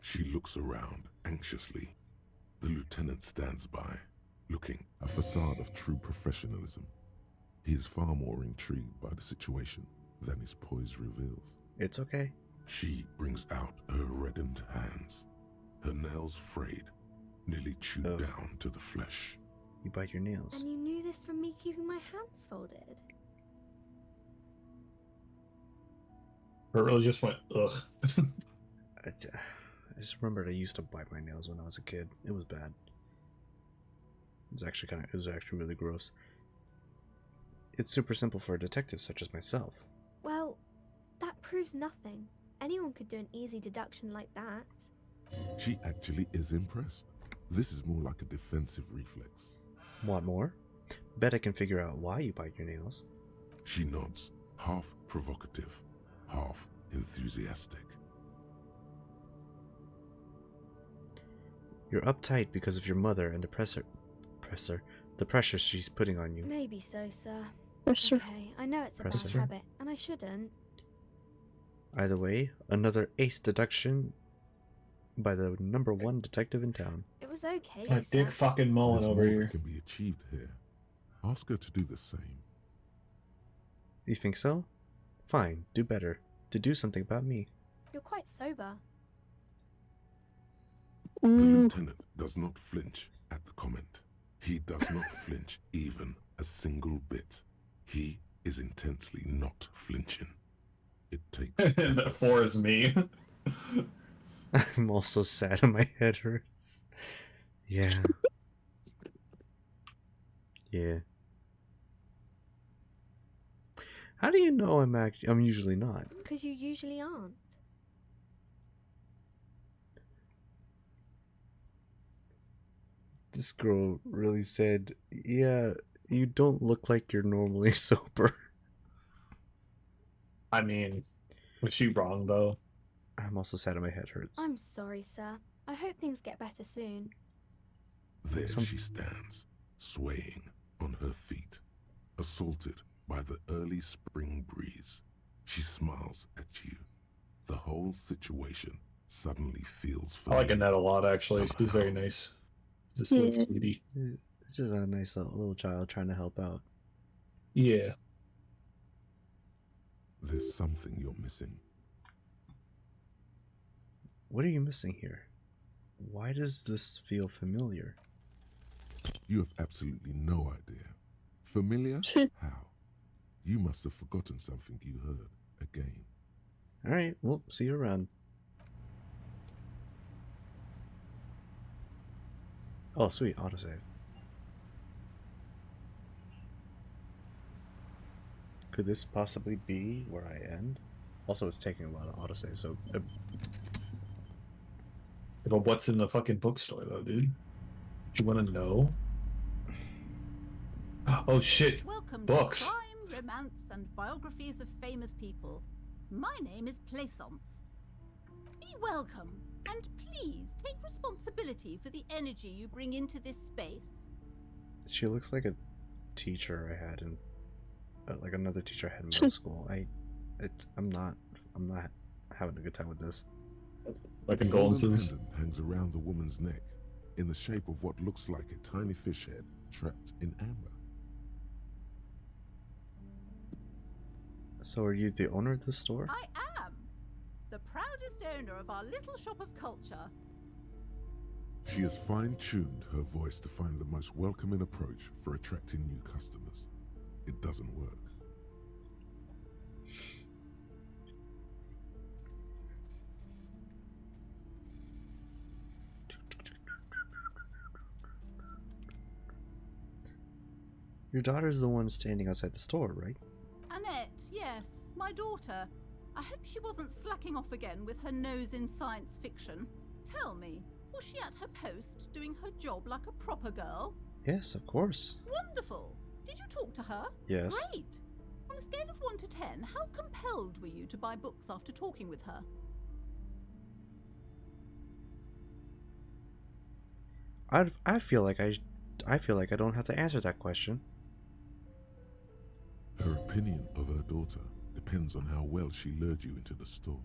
She looks around anxiously. The lieutenant stands by, looking, a facade of true professionalism. He is far more intrigued by the situation than his poise reveals. It's okay. She brings out her reddened hands, her nails frayed, nearly chewed down to the flesh. You bite your nails. And you knew this from me keeping my hands folded? It really just went, ugh. I just remembered I used to bite my nails when I was a kid. It was bad. It was actually really gross. It's super simple for a detective such as myself. Well, that proves nothing. Anyone could do an easy deduction like that. She actually is impressed. This is more like a defensive reflex. Want more? Bet I can figure out why you bite your nails. She nods, half provocative, half enthusiastic. You're uptight because of your mother and the the pressure she's putting on you. Maybe so, sir. Pressure. Okay, I know it's a Pressure. bad habit, and I shouldn't. Either way, another ace deduction by the #1 detective in town. It was okay, Like Dick sir. fucking Mullen There's over more here. that can be achieved here. Ask her to do the same. You think so? Fine, do better. To do something about me. You're quite sober. The lieutenant does not flinch at the comment. He does not flinch even a single bit. He is intensely not flinching. It takes That 4 is me. I'm also sad and my head hurts. Yeah. Yeah. How do you know I'm usually not? Because you usually aren't. This girl really said, yeah, you don't look like you're normally sober. I mean, was she wrong though? I'm also sad and my head hurts. I'm sorry, sir. I hope things get better soon. There she stands, swaying on her feet, assaulted by the early spring breeze. She smiles at you. The whole situation suddenly feels I familiar. like Annette a lot, actually. She's very nice. Just a little sweetie. It's just a nice little child trying to help out. Yeah. There's something you're missing. What are you missing here? Why does this feel familiar? You have absolutely no idea. Familiar? How? You must have forgotten something you heard again. Alright, well, see you around. Oh, sweet, autosave. Could this possibly be where I end? Also, it's taking a while to autosave, so... But what's in the fucking bookstore, though, dude? Do you want to know? Oh, shit. Welcome Books. to Crime, Romance, and Biographies of Famous People. My name is Plaisance. Be welcome, and please take responsibility for the energy you bring into this space. She looks like a teacher I had in... like another teacher I had in middle school. I'm not having a good time with this. Like a A golden golden sense. pendant hangs around the woman's neck in the shape of what looks like a tiny fish head trapped in amber. So are you the owner of this store? I am the proudest owner of our little shop of culture. She has fine-tuned her voice to find the most welcoming approach for attracting new customers. It doesn't work. Your daughter's the one standing outside the store, right? Annette, yes, my daughter. I hope she wasn't slacking off again with her nose in science fiction. Tell me, was she at her post doing her job like a proper girl? Yes, of course. Wonderful. Did you talk to her? Yes. Great. On a scale of 1 to 10, how compelled were you to buy books after talking with her? I feel like I don't have to answer that question. Her opinion of her daughter depends on how well she lured you into the store.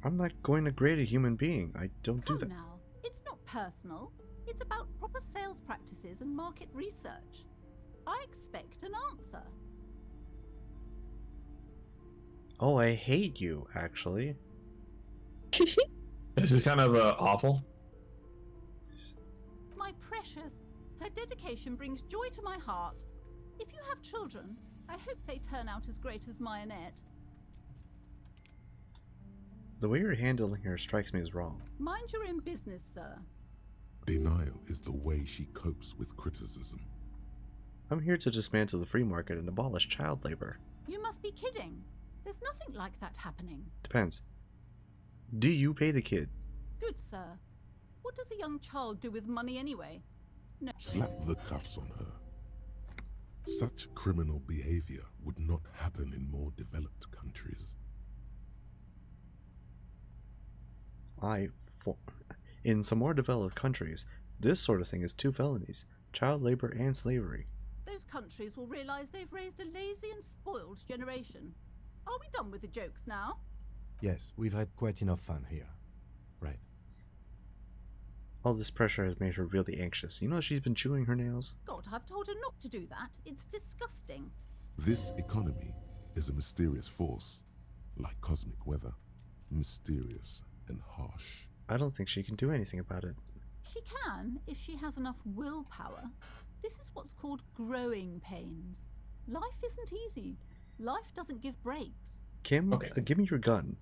I'm not going to grade a human being. I don't do Come that. now, it's not personal. It's about proper sales practices and market research. I expect an answer. Oh, I hate you, actually. This is kind of awful. My precious, her dedication brings joy to my heart. If you have children, I hope they turn out as great as my Annette. The way you're handling her strikes me as wrong. Mind your own business, sir. Denial is the way she copes with criticism. I'm here to dismantle the free market and abolish child labor. You must be kidding. There's nothing like that happening. Depends. Do you pay the kid? Good, sir. What does a young child do with money anyway? Slap the cuffs on her. Such criminal behavior would not happen in more developed countries. In some more developed countries, this sort of thing is 2 felonies: child labor and slavery. Those countries will realize they've raised a lazy and spoiled generation. Are we done with the jokes now? Yes, we've had quite enough fun here. Right. All this pressure has made her really anxious. You know she's been chewing her nails? God, I've told her not to do that. It's disgusting. This economy is a mysterious force, like cosmic weather. Mysterious and harsh. I don't think she can do anything about it. She can, if she has enough willpower. This is what's called growing pains. Life isn't easy. Life doesn't give breaks. Kim, give me your gun.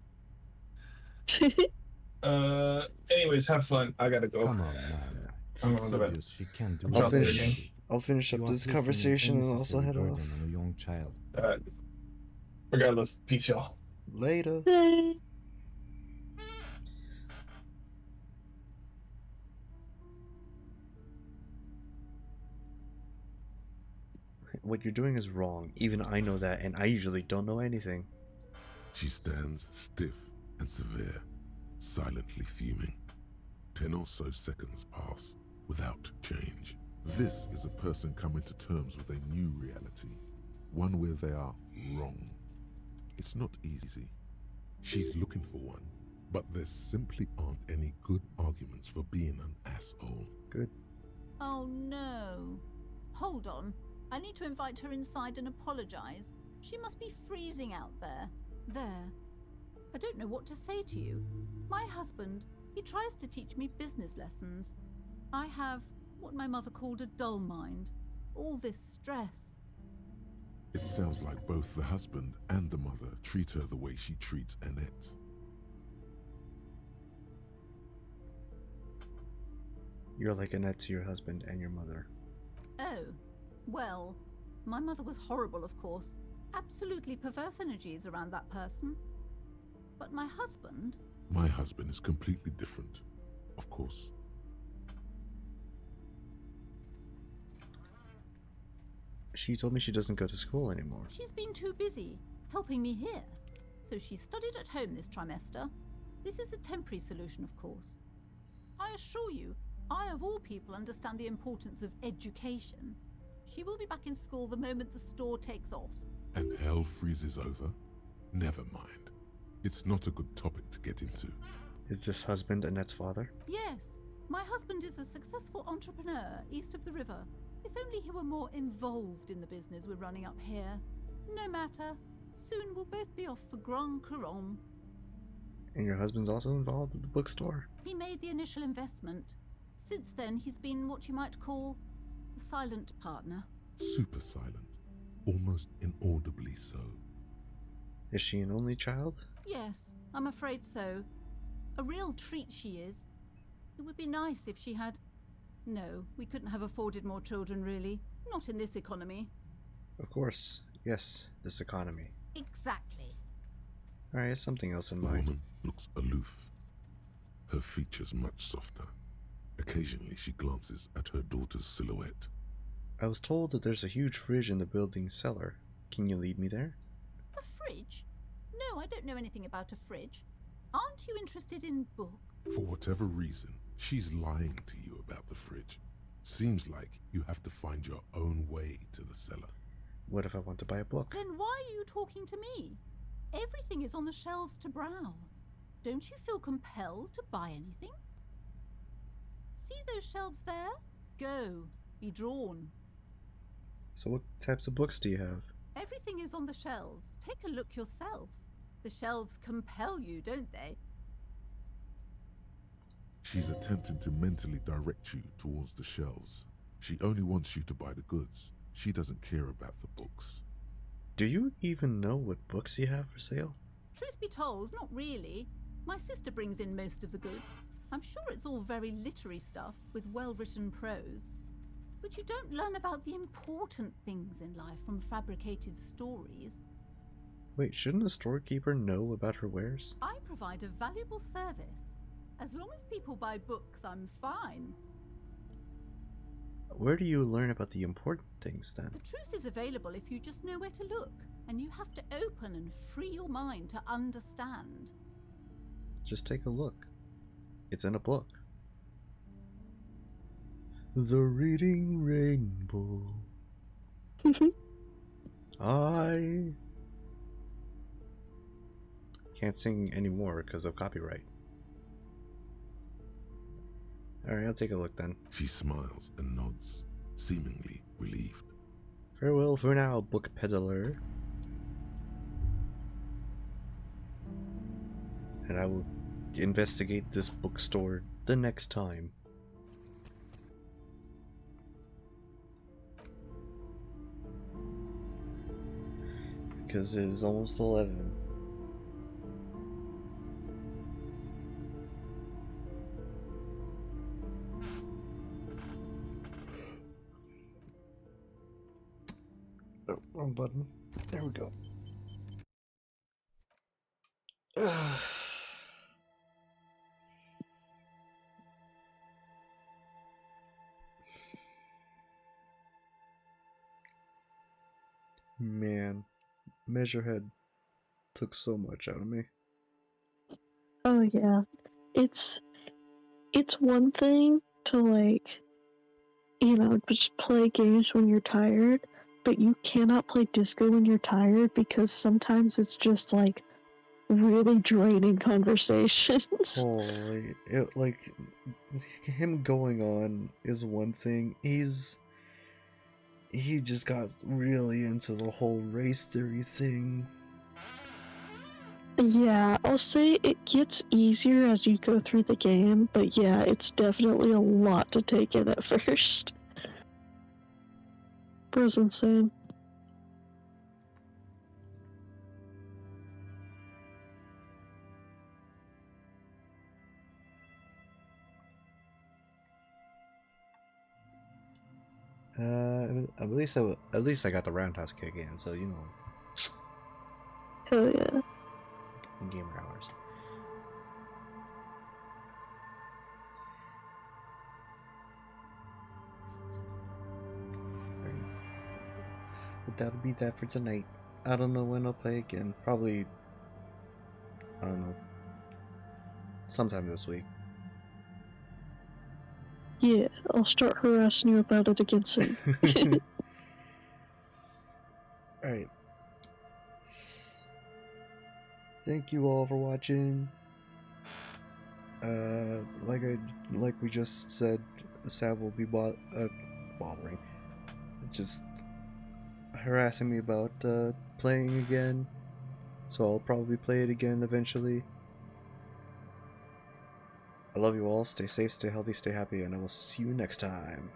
Anyways, have fun. I gotta go. Come on, man. I'm going to bed. She can't do I'll finish up this conversation and also head off. On a young child. Regardless, peace, y'all. Later. What you're doing is wrong. Even I know that, and I usually don't know anything. She stands stiff and severe, silently fuming. 10 or so seconds pass without change. This is a person coming to terms with a new reality, one where they are wrong. It's not easy. She's looking for one, but there simply aren't any good arguments for being an asshole. Good. Oh no. Hold on. I need to invite her inside and apologize. She must be freezing out there. There. I don't know what to say to you. My husband, he tries to teach me business lessons. I have what my mother called a dull mind. All this stress. It sounds like both the husband and the mother treat her the way she treats Annette. You're like Annette to your husband and your mother. Oh. Well, my mother was horrible, of course. Absolutely perverse energies around that person. But my husband... My husband is completely different, of course. She told me she doesn't go to school anymore. She's been too busy helping me here. So she studied at home this trimester. This is a temporary solution, of course. I assure you, I of all people understand the importance of education. She will be back in school the moment the store takes off. And hell freezes over? Never mind. It's not a good topic to get into. Is this husband Annette's father? Yes. My husband is a successful entrepreneur east of the river. If only he were more involved in the business we're running up here. No matter. Soon we'll both be off for Grand Couronne. And your husband's also involved at the bookstore? He made the initial investment. Since then, he's been what you might call a silent partner. Super silent. Almost inaudibly so. Is she an only child? Yes, I'm afraid so. A real treat she is. It would be nice if she had... No, we couldn't have afforded more children, really. Not in this economy. Of course. Yes, this economy. Exactly. Alright, something else in The mind. woman looks aloof. Her features much softer. Occasionally she glances at her daughter's silhouette. I was told that there's a huge fridge in the building's cellar. Can you lead me there? A fridge? No, I don't know anything about a fridge. Aren't you interested in books? For whatever reason, she's lying to you about the fridge. Seems like you have to find your own way to the cellar. What if I want to buy a book? Then why are you talking to me? Everything is on the shelves to browse. Don't you feel compelled to buy anything? See those shelves there? Go. Be drawn. So what types of books do you have? Everything is on the shelves. Take a look yourself. The shelves compel you, don't they? She's attempting to mentally direct you towards the shelves. She only wants you to buy the goods. She doesn't care about the books. Do you even know what books you have for sale? Truth be told, not really. My sister brings in most of the goods. I'm sure it's all very literary stuff with well-written prose. But you don't learn about the important things in life from fabricated stories. Wait, shouldn't a storekeeper know about her wares? I provide a valuable service. As long as people buy books, I'm fine. Where do you learn about the important things then? The truth is available if you just know where to look, and you have to open and free your mind to understand. Just take a look. It's in a book. The Reading Rainbow. I can't sing anymore because of copyright. Alright, I'll take a look then. She smiles and nods, seemingly relieved. Farewell for now, book peddler. And I will investigate this bookstore the next time. Because it is almost 11. Oh, wrong button. There we go. Man, Measurehead took so much out of me. Oh yeah, it's one thing to like, you know, just play games when you're tired, but you cannot play disco when you're tired because sometimes it's just like really draining conversations. Holy, like him going on is one thing. He just got really into the whole race theory thing. Yeah, I'll say it gets easier as you go through the game, but yeah, it's definitely a lot to take in at first. Bro's insane. At least I got the roundhouse kick in, so you know. Hell yeah. Gamer hours. Right. But that'll be that for tonight. I don't know when I'll play again. Probably, I don't know, sometime this week. Yeah, I'll start harassing you about it again soon. Alright. Thank you all for watching. Like we just said, Sav will be bothering, just harassing me about playing again. So I'll probably play it again eventually. I love you all. Stay safe, stay healthy, stay happy, and I will see you next time.